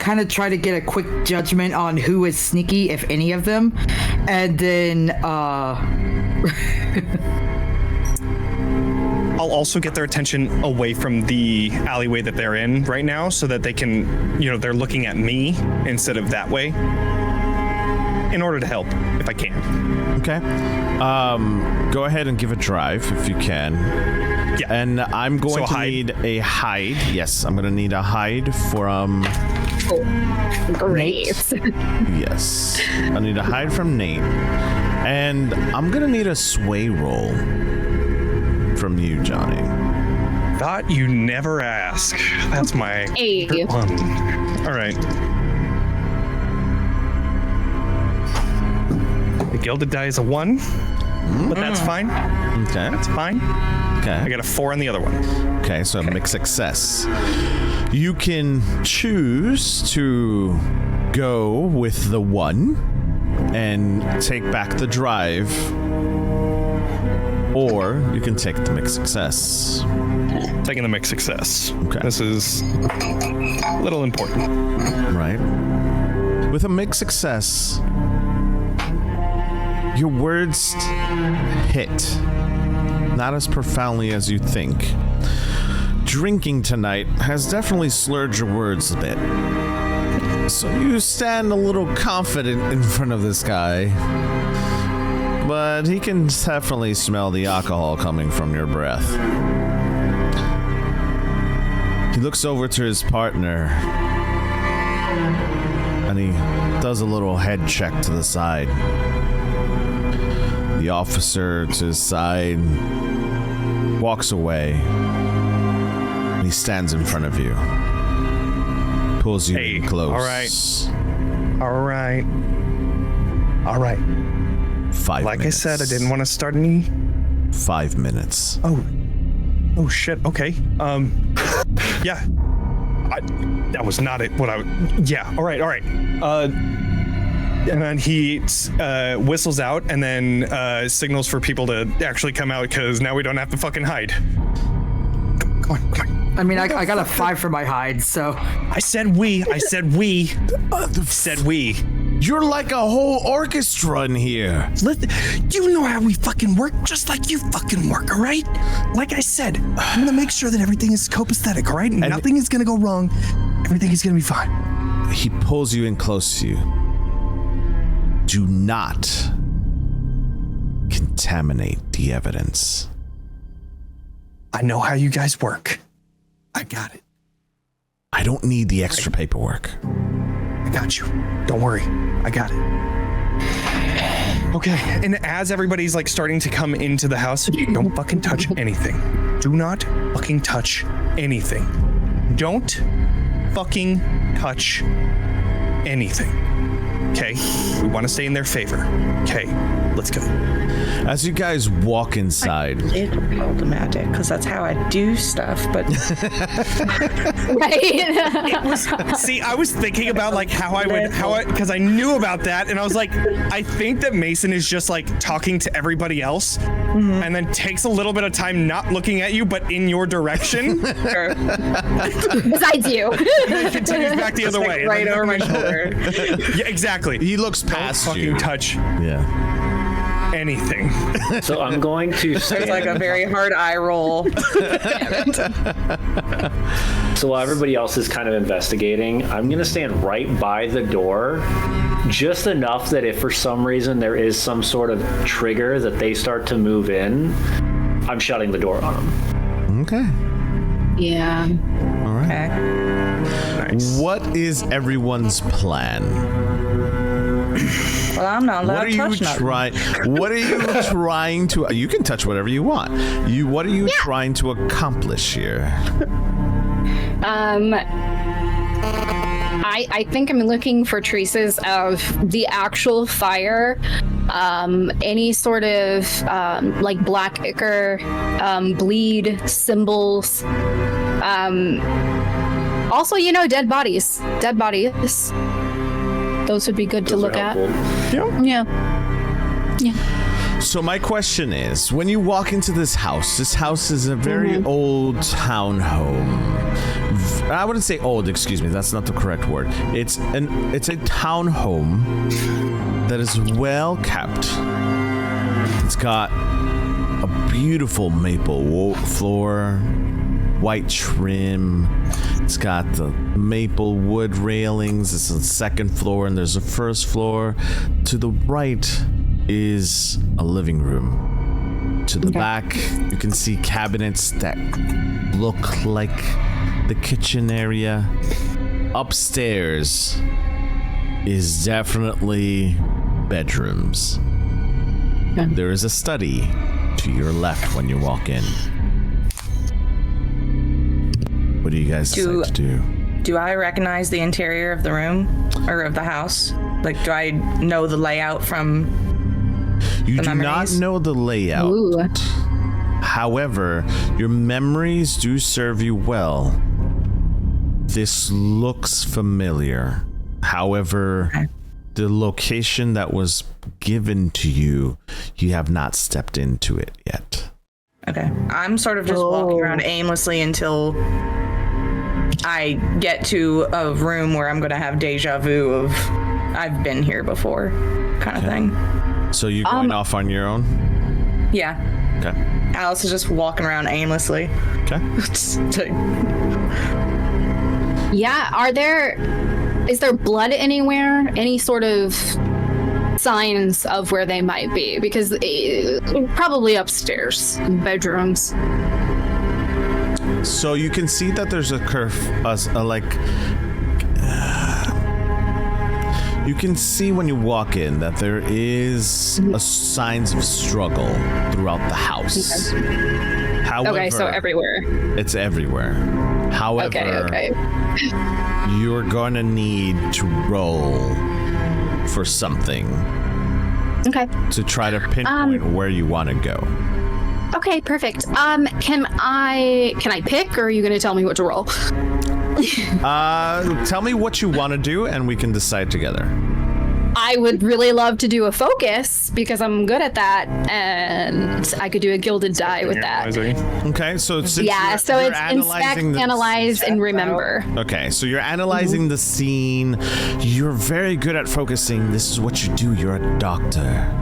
kind of try to get a quick judgment on who is sneaky, if any of them, and then I'll also get their attention away from the alleyway that they're in right now so that they can, they're looking at me instead of that way in order to help if I can. Okay. Go ahead and give a drive if you can. Yeah. And I'm going to need a hide. Yes, I'm going to need a hide from... Great. Yes. I need a hide from Nate. And I'm going to need a sway roll from you, Johnny. Thought you never ask. That's my one. All right. The gilded die is a 1, but that's fine. Okay. That's fine. Okay. I got a 4 on the other one. Okay, so a mixed success. You can choose to go with the 1 and take back the drive, or you can take the mixed success. Taking the mixed success. Okay. This is a little important. Right. With a mixed success, your words hit. Not as profoundly as you think. Drinking tonight has definitely slurred your words a bit. So you stand a little confident in front of this guy. But he can definitely smell the alcohol coming from your breath. He looks over to his partner. And he does a little head check to the side. The officer to his side walks away. And he stands in front of you. Pulls you in close. All right. 5 like minutes. I said, I didn't want to start any... 5 minutes. Oh shit, okay. Yeah. That was not it, yeah, all right. And then he whistles out and then signals for people to actually come out because now we don't have to fucking hide. Come on. I mean, I got a 5 for my hide, so... I said we. You're like a whole orchestra in here. Listen, you know how we fucking work, just like you fucking work, all right? Like I said, I'm gonna make sure that everything is copacetic, all right? And nothing is gonna go wrong. Everything is gonna be fine. He pulls you in close to you. Do not contaminate the evidence. I know how you guys work. I got it. I don't need the extra paperwork. I got you. Don't worry. I got it. Okay, and as everybody's like starting to come into the house, don't fucking touch anything. Do not fucking touch anything. Don't fucking touch anything. Okay, we want to stay in their favor. Okay, let's go. As you guys walk inside, It's problematic because that's how I do stuff, but Right. See, I was thinking about like because I knew about that, and I was like, I think that Mason is just like talking to everybody else, and then takes a little bit of time not looking at you, but in your direction, Besides you. and then continues back the other way, right and then- over my shoulder. Yeah, exactly. he looks Don't past fucking you. touch Yeah. anything. So I'm going to There's stand. like a very hard eye roll. So while everybody else is kind of investigating, I'm going to stand right by the door, just enough that if for some reason there is some sort of trigger that they start to move in, I'm shutting the door on them. Okay. Yeah. All right. Okay. Nice. What is everyone's plan? Well, I'm not allowed What are to you touch nothing. trying? What are you trying to? You can touch whatever you want. What are you trying to accomplish here? I think I'm looking for traces of the actual fire, any sort of like black ichor, bleed symbols. Also, dead bodies. Dead bodies. Those would be good to Those are look at. helpful. Yeah. So my question is, when you walk into this house is a very old townhome. I wouldn't say old, excuse me, that's not the correct word. It's a townhome that is well kept. It's got a beautiful maple floor, white trim. It's got the maple wood railings. It's the second floor, and there's a first floor. To the right is a living room. To the back, you can see cabinets that look like the kitchen area. Upstairs is definitely bedrooms. There is a study to your left when you walk in. What do you guys decide to do? Do I recognize the interior of the room or of the house? Like, do I know the layout from You the do not memories? know the layout. Ooh. However, your memories do serve you well. This looks familiar. However, the location that was given to you, you have not stepped into it yet. Okay. I'm sort of just walking around aimlessly until I get to a room where I'm going to have deja vu of I've been here before kind of thing. So you're going off on your own? Yeah. Okay. Alice is just walking around aimlessly. Okay. Yeah, is there blood anywhere? Any sort of signs of where they might be? Because probably upstairs, in bedrooms. So you can see that there's a curve, you can see when you walk in that there is signs of struggle throughout the house. However, Okay, so everywhere. it's everywhere. However, Okay. you're going to need to roll for something Okay. to try to pinpoint where you want to go. Okay, perfect. Can I pick, or are you going to tell me what to roll? Tell me what you want to do, and we can decide together. I would really love to do a focus because I'm good at that, and I could do a gilded die with that. Okay, so since Yeah, so you're it's analyzing inspect, the- analyze, and remember. Okay, so you're analyzing the scene. You're very good at focusing. This is what you do. You're a doctor.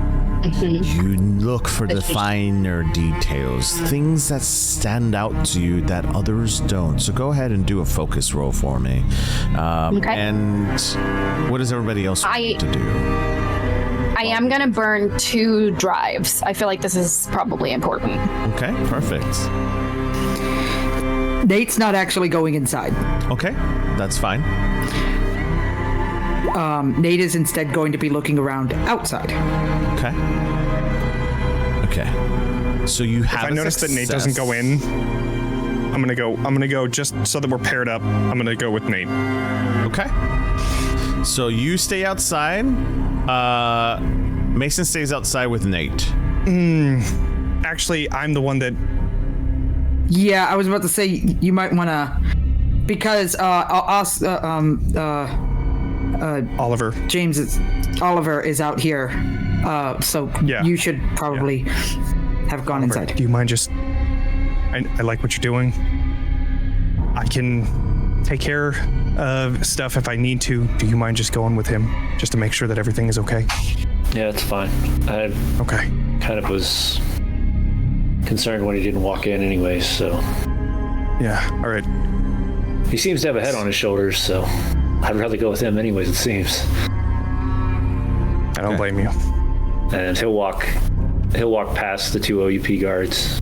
You look for the finer details, things that stand out to you that others don't. So go ahead and do a focus roll for me. Okay. And what does everybody else want to do? I am going to burn 2 drives. I feel like this is probably important. Okay, perfect. Nate's not actually going inside. Okay, that's fine. Nate is instead going to be looking around outside. Okay. Okay. So you have. If I notice that Nate doesn't go in, I'm gonna go just so that we're paired up. I'm gonna go with Nate. Okay. So you stay outside. Mason stays outside with Nate. Actually, I'm the one that. Yeah, I was about to say you might want to, because Oliver. Oliver is out here, so Yeah. you should probably have gone inside. Do you mind just? I like what you're doing. I can take care of stuff if I need to. Do you mind just going with him, just to make sure that everything is okay? Yeah, it's fine. I Okay. kind of was concerned when he didn't walk in anyway, so. Yeah. All right. He seems to have a head on his shoulders, so I'd rather go with him anyways, it seems. I don't blame you. And he'll walk past the two OUP guards.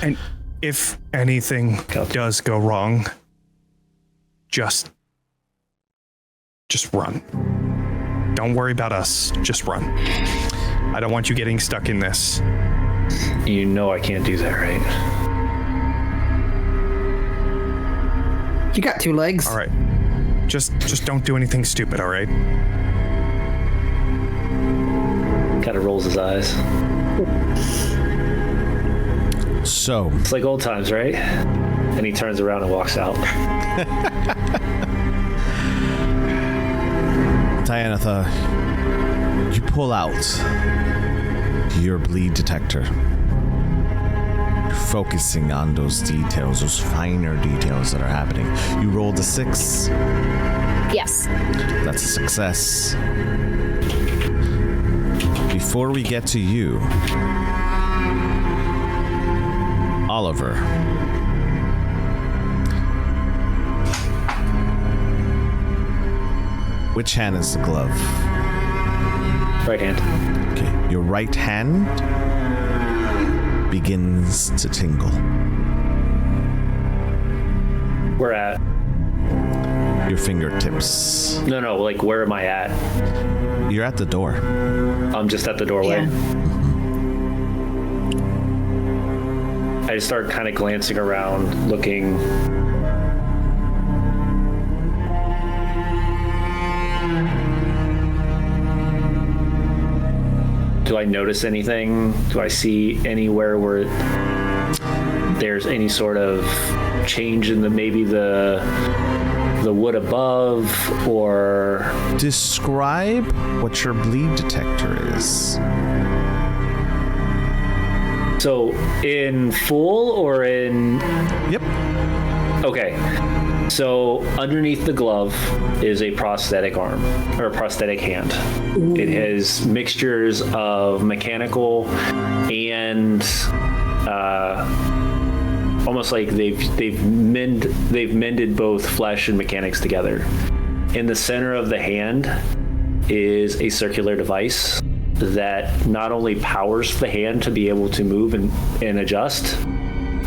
And if anything does go wrong, just run. Don't worry about us. Just run. I don't want you getting stuck in this. You know I can't do that, right? You got 2 legs. All right. Just don't do anything stupid, all right? Kind of rolls his eyes. So It's like old times, right? And he turns around and walks out. Dianatha, you pull out your bleed detector. You're focusing on those details, those finer details that are happening. You rolled a 6. Yes. That's a success. Before we get to you, Oliver. Which hand is the glove? Right hand. Okay, your right hand begins to tingle. Where at? Your fingertips. No, like where am I at? You're at the door. I'm just at the doorway. Yeah. I just start kind of glancing around, looking. Do I notice anything? Do I see anywhere where there's any sort of change in maybe the wood above, or Describe what your bleed detector is. so in full or in? Yep. Okay. So underneath the glove is a prosthetic arm or a prosthetic hand. It has mixtures of mechanical and almost like they've mended both flesh and mechanics together. In the center of the hand is a circular device that not only powers the hand to be able to move and adjust,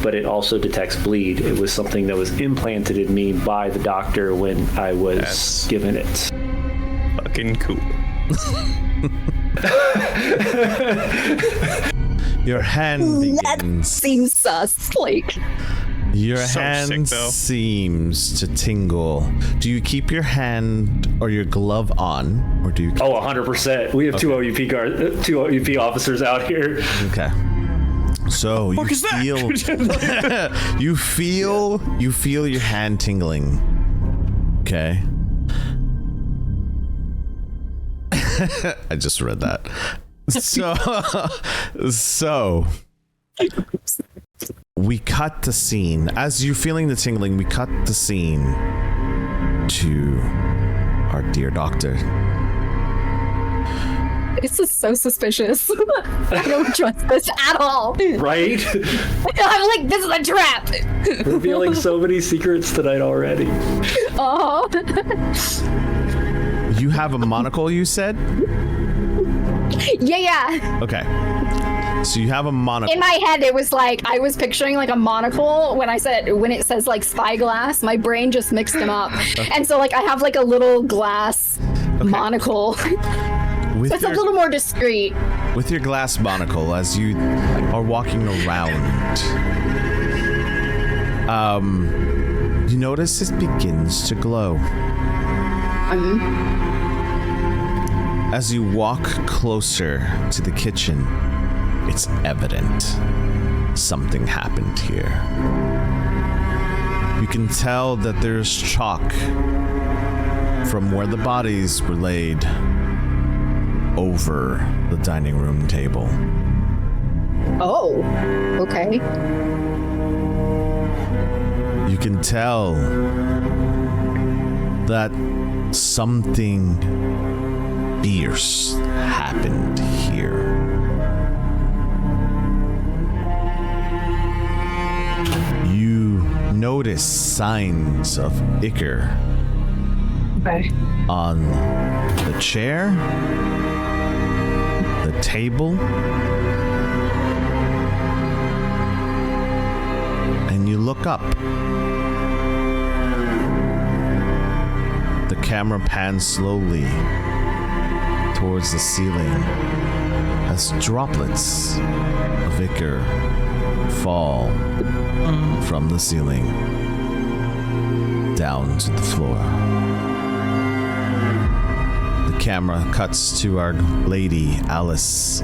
but it also detects bleed. It was something that was implanted in me by the doctor when I was given it. Fucking cool. Your hand begins. Seems sus. Like, Your So hand sick, though. seems to tingle. Do you keep your hand or your glove on, or do you? Oh, 100%. We have two OUP officers out here. Okay. So you is that? feel you feel your hand tingling. Okay. I just read that. So we cut the scene. As you're feeling the tingling, we cut the scene to our dear doctor. this is so suspicious. I don't trust this at all. Right? I'm like, this is a trap. Revealing so many secrets tonight already. Oh. You have a monocle, you said? Yeah. Okay. So you have a monocle. In my head, it was like I was picturing like a monocle when it says like spyglass. My brain just mixed them up, and so like I have like a little glass monocle. So it's a little more discreet. With your glass monocle, as you are walking around, you notice it begins to glow. As you walk closer to the kitchen, it's evident something happened here. You can tell that there's chalk from where the bodies were laid over the dining room table. Oh, okay. You can tell that something fierce happened here. You notice signs of ichor on the chair, the table, and you look up. The camera pans slowly towards the ceiling as droplets of ichor fall from the ceiling down to the floor. The camera cuts to our lady, Alice.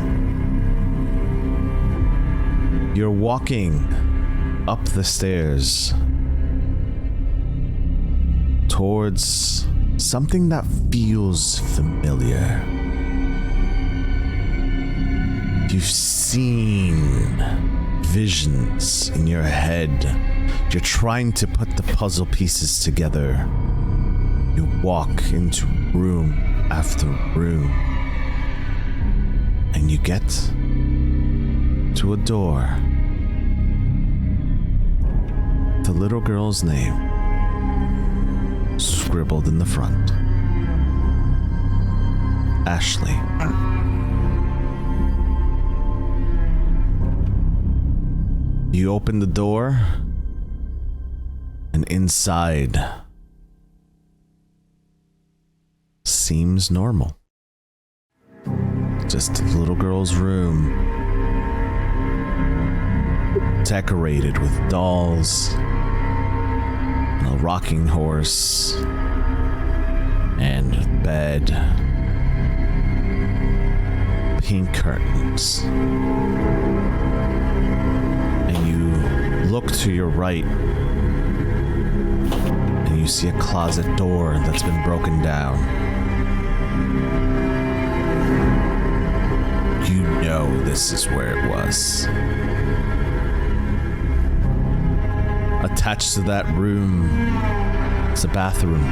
You're walking up the stairs towards something that feels familiar. You've seen visions in your head. You're trying to put the puzzle pieces together. You walk into room after room, and you get to a door. The little girl's name scribbled in the front. Ashley. You open the door, and inside seems normal. Just a little girl's room, decorated with dolls, a rocking horse, and a bed, pink curtains. And you look to your right, and you see a closet door that's been broken down. You know this is where it was. Attached to that room is a bathroom.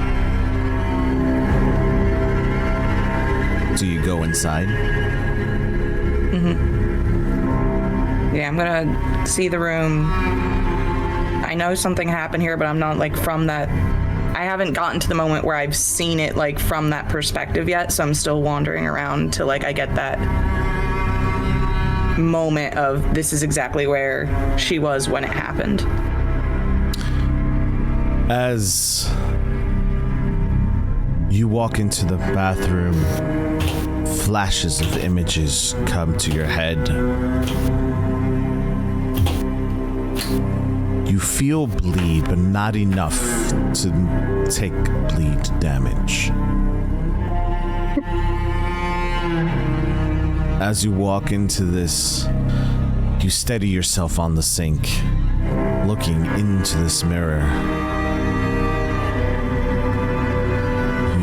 Do you go inside? Yeah, I'm gonna see the room. I know something happened here, but I'm not like from that. I haven't gotten to the moment where I've seen it like from that perspective yet, so I'm still wandering around till like I get that moment of this is exactly where she was when it happened. As you walk into the bathroom, flashes of images come to your head. You feel bleed, but not enough to take bleed damage. As you walk into this, you steady yourself on the sink, looking into this mirror.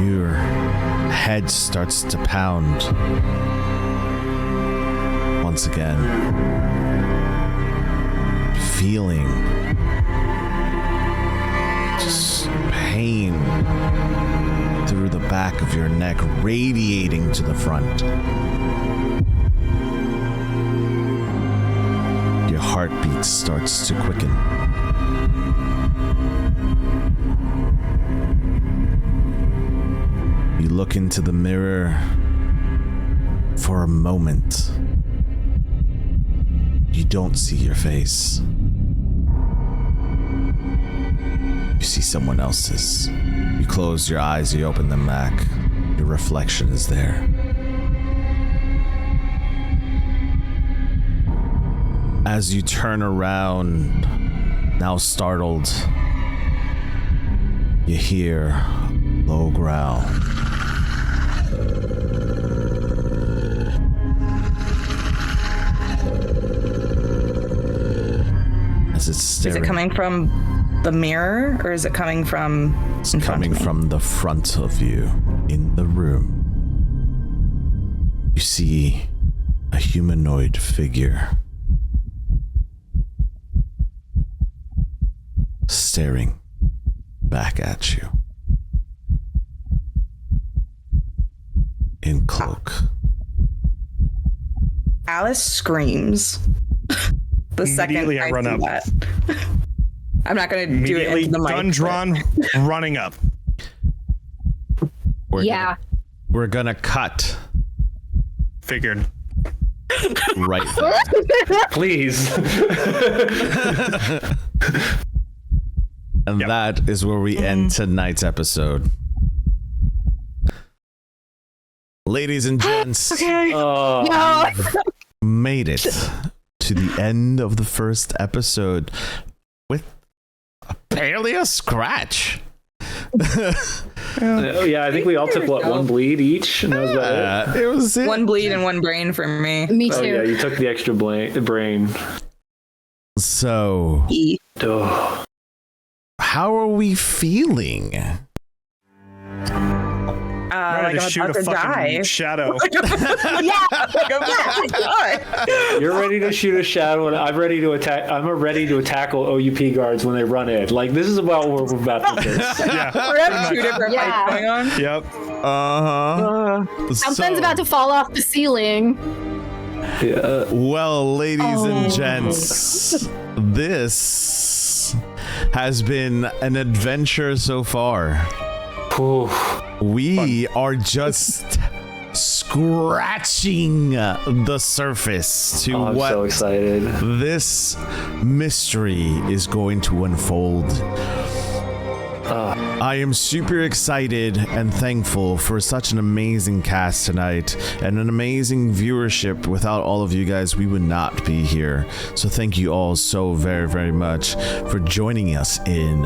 Your head starts to pound once again, feeling just pain through the back of your neck, radiating to the front. Your heartbeat starts to quicken. You look into the mirror for a moment, you don't see your face. You see someone else's. You close your eyes, you open them back. Your reflection is there. As you turn around, now startled, you hear a low growl. As it's staring. Is it coming from the mirror, or is it coming from? It's coming from the front of you in the room. You see a humanoid figure staring back at you in cloak. Alice screams. The second Immediately I run see up. that. I'm not going to do it Immediately, into the mic. gun drawn, running up. We're gonna cut Figured. right there. Please. And that is where we end tonight's episode. Ladies and gents, made it to the end of the first episode with barely a scratch. Yeah, I think we all took one bleed each, and that was about it. It was it. One bleed and one brain for me. Me too. Oh yeah, you took the extra brain. So, Oh. how are we feeling? Ready to shoot a fucking die. shadow. Like I'm about to die. You're ready to shoot a shadow, and I'm ready to attack. I'm ready to tackle OUP guards when they run in. Like, this is about what we're about to do. Yeah. We have two different fights going on. Yep. Something's about to fall off the ceiling. Yeah. Well, ladies and gents, this has been an adventure so far. We are just scratching the surface to I'm what so excited. this mystery is going to unfold. I am super excited and thankful for such an amazing cast tonight and an amazing viewership. Without all of you guys, we would not be here. So thank you all so very, very much for joining us in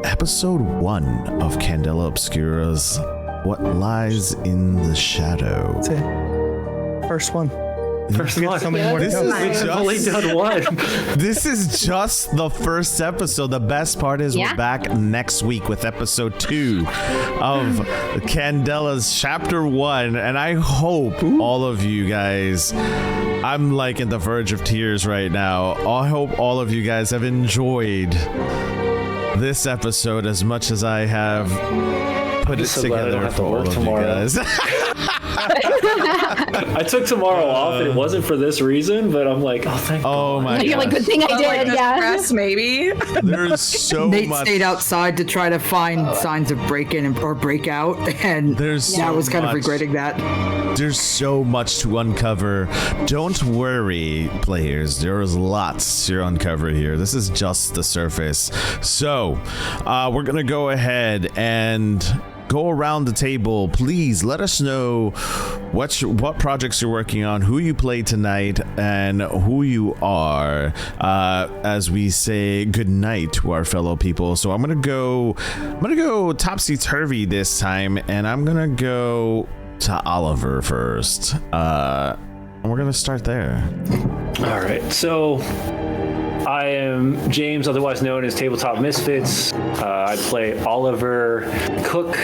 episode 1 of Candela Obscura's What Lies in the Shadow. That's it. First one. First one. So many more to This come. is We've only done one. This is just the first episode. The best part is we're back next week with episode 2 of Candela's chapter 1. And I hope all of you guys, I'm like in the verge of tears right now. I hope all of you guys have enjoyed this episode as much as I have put it so glad I together don't have for to all work of tomorrow. you guys. I took tomorrow off, and it wasn't for this reason, but I'm like, oh, thank God. Oh my You're like, good thing I Like did. the Yeah. stress, maybe. There's so Nate much. stayed outside to try to find signs of break-in or breakout, and There's I so was kind of much. regretting that. There's so much to uncover. Don't worry, players. There's lots to uncover here. This is just the surface. So, we're going to go ahead and go around the table. Please let us know what projects you're working on, who you played tonight, and who you are, as we say good night to our fellow people. So I'm gonna go topsy-turvy this time, and I'm gonna go to Oliver first. And we're gonna start there. All right, so I am James, otherwise known as Tabletop Misfits. I play Oliver Cook,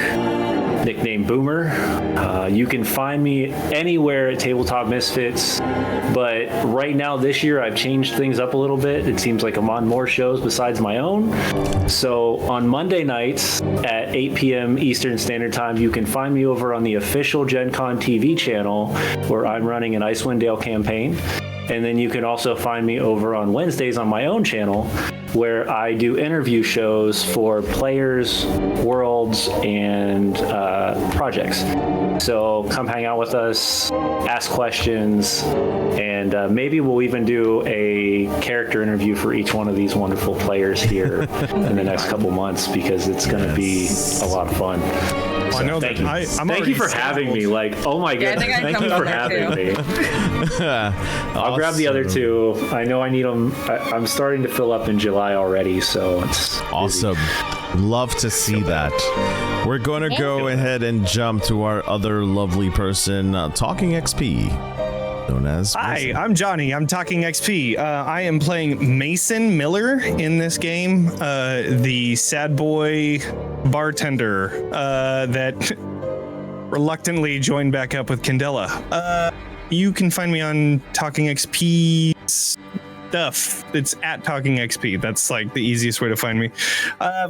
nickname Boomer. You can find me anywhere at Tabletop Misfits, but right now this year I've changed things up a little bit. It seems like I'm on more shows besides my own. So on Monday nights at 8 p.m. Eastern Standard Time, you can find me over on the official Gen Con TV channel, where I'm running an Icewind Dale campaign. And then you can also find me over on Wednesdays on my own channel, where I do interview shows for players, worlds, and projects. So come hang out with us, ask questions, and maybe we'll even do a character interview for each one of these wonderful players here in the next couple months, because it's going to be a lot of fun. So I know thank that you. I'm Thank you for having me. Like, oh my Yeah, I goodness, think I thank come you for on there having me. I'll grab the other two. I know I need them. I'm starting to fill up in July already, so it's Awesome. Love to see that. We're going to go ahead and jump to our other lovely person, Talking XP, known as. Hi, I'm Johnny. I'm Talking XP. I am playing Mason Miller in this game, the sad boy bartender that reluctantly joined back up with Candela. You can find me on Talking XP stuff. It's at Talking XP. That's like the easiest way to find me.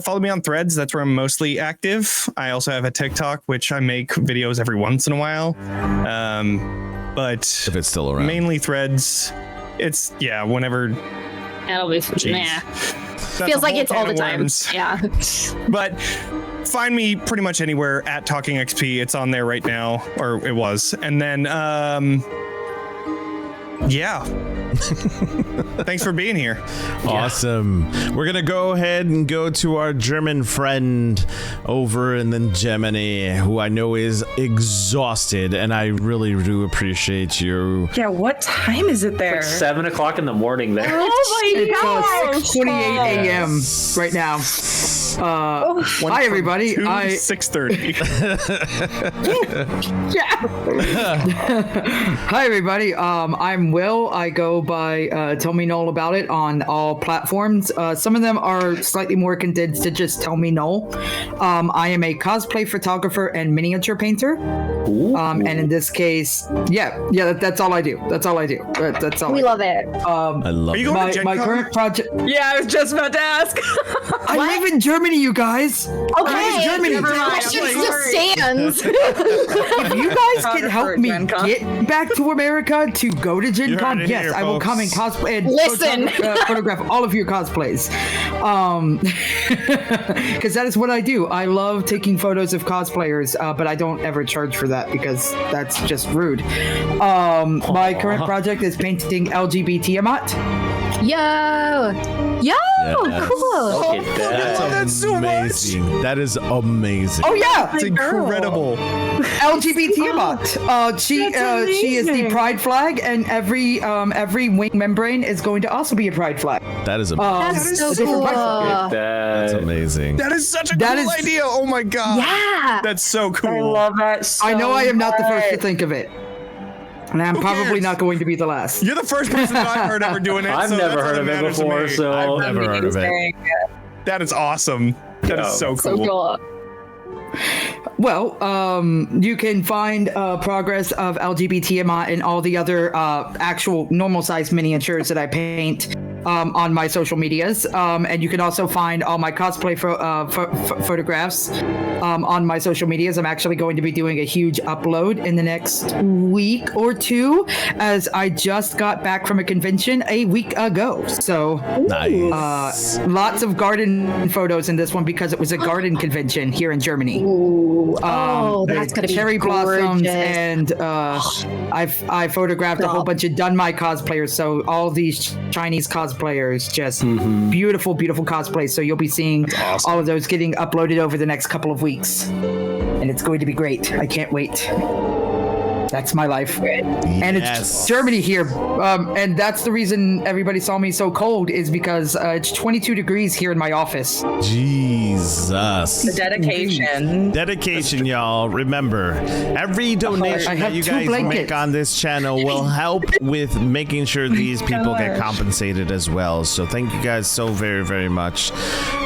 Follow me on Threads. That's where I'm mostly active. I also have a TikTok, which I make videos every once in a while. But If it's still around. mainly Threads. It's whenever. That'll be Jeez. Feels That's a like whole it's all can the of time. worms. Yeah. But find me pretty much anywhere at Talking XP. It's on there right now, or it was. And then, thanks for being here. Awesome. We're going to go ahead and go to our German friend over in the Germany, who I know is exhausted, and I really do appreciate you. Yeah, what time is it there? 7 o'clock in the morning there. Oh my It's 6:28 a.m. right now. Hi everybody. 6:30. Hi everybody. I'm Will. I go by Tell Me Noel About It on all platforms. Some of them are slightly more condensed to just Tell Me Noel. I am a cosplay photographer and miniature painter. And in this case, that's all I do. That's all I do. That's all. We love it. I love Are you it. going to Gen My Con? current project. Yeah, I was just about to ask. I live in Germany, you guys. Okay. Germany. The question still stands. If you guys can help me Gen Con. get back to America to go to Gen You Con, heard it yes, here, I will come and folks. cosplay and Listen. photograph all of your cosplays. Because that is what I do. I love taking photos of cosplayers, but I don't ever charge for that because that's just rude. My current project is painting LGBT Amat. Yo. Yes. Cool. Look at that. That's so amazing. That is amazing. Oh yeah, It's incredible. LGBT Amat. She is the pride flag, and every wing membrane is going to also be a pride flag. That is That's so different cool. price. That's amazing. That is such a That cool is- idea. Oh my god. Yeah. That's so cool. I love that so I know I am not the first to much. think of it. And I'm Who probably cares? not going to be the last. You're the first person that I've heard ever doing it. I've so never that's all heard that of it matters to before, me. so I've never heard of it. That is awesome. That is so cool. So cool. Well, you can find progress of LGBT Amat and all the other actual normal-sized miniatures that I paint on my social medias. And you can also find all my cosplay photographs on my social medias. I'm actually going to be doing a huge upload in the next week or two, as I just got back from a convention a week ago. So Nice. lots of garden photos in this one because it was a garden convention here in Germany. Ooh. The That's gonna be cherry blossoms, gorgeous. and I photographed a whole bunch of Dunmai cosplayers. So all these Chinese cosplayers, just beautiful, beautiful cosplays. So you'll be seeing all of those getting uploaded over the next couple of weeks, and it's going to be great. I can't wait. That's my life. And it's Yes. Germany here. And that's the reason everybody saw me so cold, is because it's 22 degrees here in my office. Jesus. The dedication. Dedication, y'all. Remember, every donation I that have you 2 guys blankets. make on this channel will help with making sure these people get compensated as well. So thank you guys so very, very much.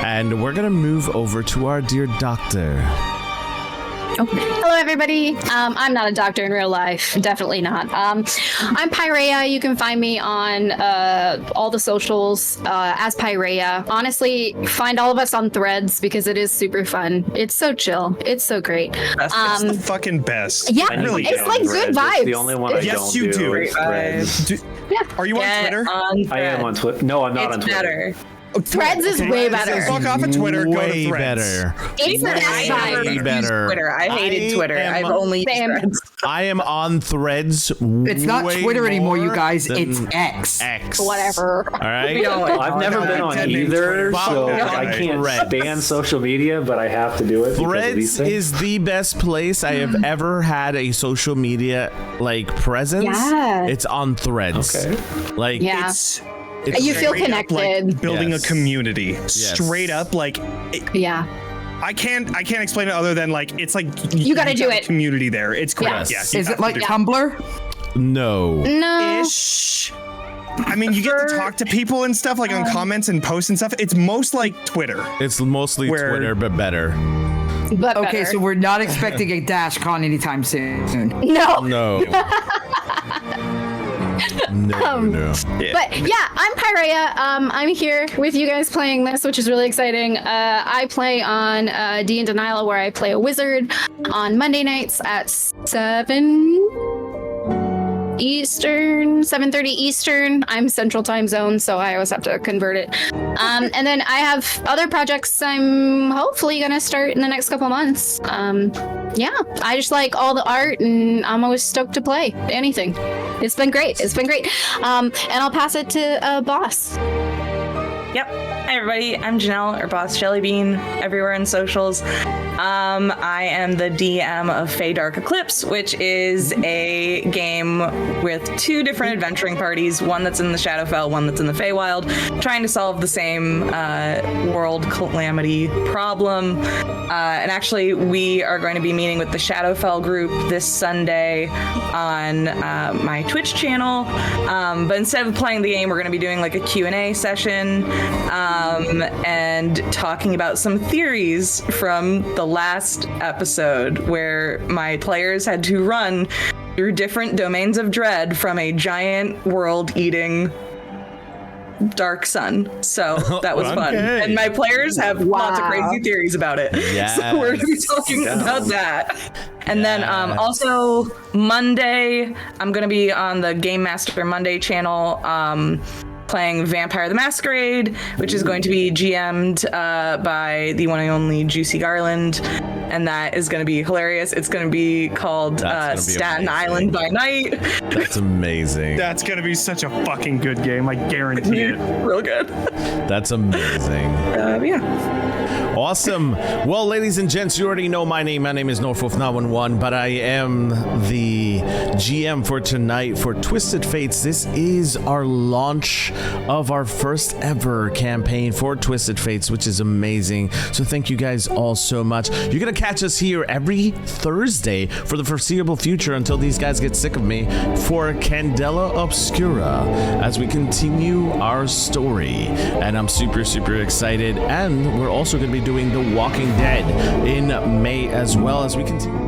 And we're going to move over to our dear doctor. Hello, everybody. I'm not a doctor in real life. Definitely not. I'm Pyreiia. You can find me on all the socials as Pyreiia. Honestly, find all of us on Threads because it is super fun. It's so chill. It's so great. It's the fucking best. Yeah, I need to really get it's on like Threads. good vibes. It's the only one I Yes, don't you do. do. is Threads. Are you on Twitter? On I am on Threads. Twitter. No, I'm not It's on Twitter. better. Threads is way better. Fuck off of Twitter. Go to Way Threads. better. It's the best I Way never better. used Twitter. I hated Twitter. I've only used Same. Threads. I am on Threads. It's not way Twitter anymore, you more guys. than It's X. X. Whatever. All right. We don't like I've never been on either, so I can't Threads. stand social media, but I have to do it. because of these Threads things. is the best place I have ever had a social media like presence. Yeah. It's on Threads. Okay. Like Yeah. it's You feel Straight up, connected. like building Yes. a community. Straight up, like Yeah. I can't explain it other than like it's like You gotta do have a it. community there. It's great. Yes. Yes. you Is have it to like do Tumblr? no. No. Ish. I mean, you get to talk to people and stuff like on comments and posts and stuff. It's most like Twitter. It's mostly Where- Twitter, but better. But Okay, better. so we're not expecting a DashCon anytime soon. No. No. No. But yeah, I'm Pyreiia. I'm here with you guys playing this, which is really exciting. I play on D and Denial, where I play a wizard on Monday nights at 7:30 Eastern. I'm Central Time Zone, so I always have to convert it. And then I have other projects I'm hopefully gonna start in the next couple months. Yeah, I just like all the art, and I'm always stoked to play anything. It's been great. And I'll pass it to Boss. Yep. Hi everybody, I'm Janelle, or BossJellyBean, everywhere in socials. I am the DM of Fey Dark Eclipse, which is a game with two different adventuring parties, one that's in the Shadowfell, one that's in the Feywild, trying to solve the same world calamity problem. And actually, we are going to be meeting with the Shadowfell group this Sunday on my Twitch channel. But instead of playing the game, we're going to be doing like a Q&A session and talking about some theories from the last episode where my players had to run through different domains of dread from a giant world-eating dark sun. So that was fun. Okay. And my players have lots of crazy theories about it. Yes. So we're going to be talking about that. And then also Monday, I'm going to be on the Gamemaster Monday channel playing Vampire the Masquerade, which is going to be GM'd by the one and only Juicy Garland. And that is going to be hilarious. It's going to be called That's gonna be Staten amazing. Island by Night. That's amazing. That's gonna be such a fucking good game. I guarantee it. Real good. That's amazing. Yeah. Awesome. Well, ladies and gents, you already know my name. My name is Norfolk911, but I am the GM for tonight for Twisted Fates. This is our launch of our first ever campaign for Twisted Fates, which is amazing. So thank you guys all so much. You're going to catch us here every Thursday for the foreseeable future until these guys get sick of me for Candela Obscura as we continue our story. And I'm super, super excited. And we're also going to be doing The Walking Dead in May as well as we continue.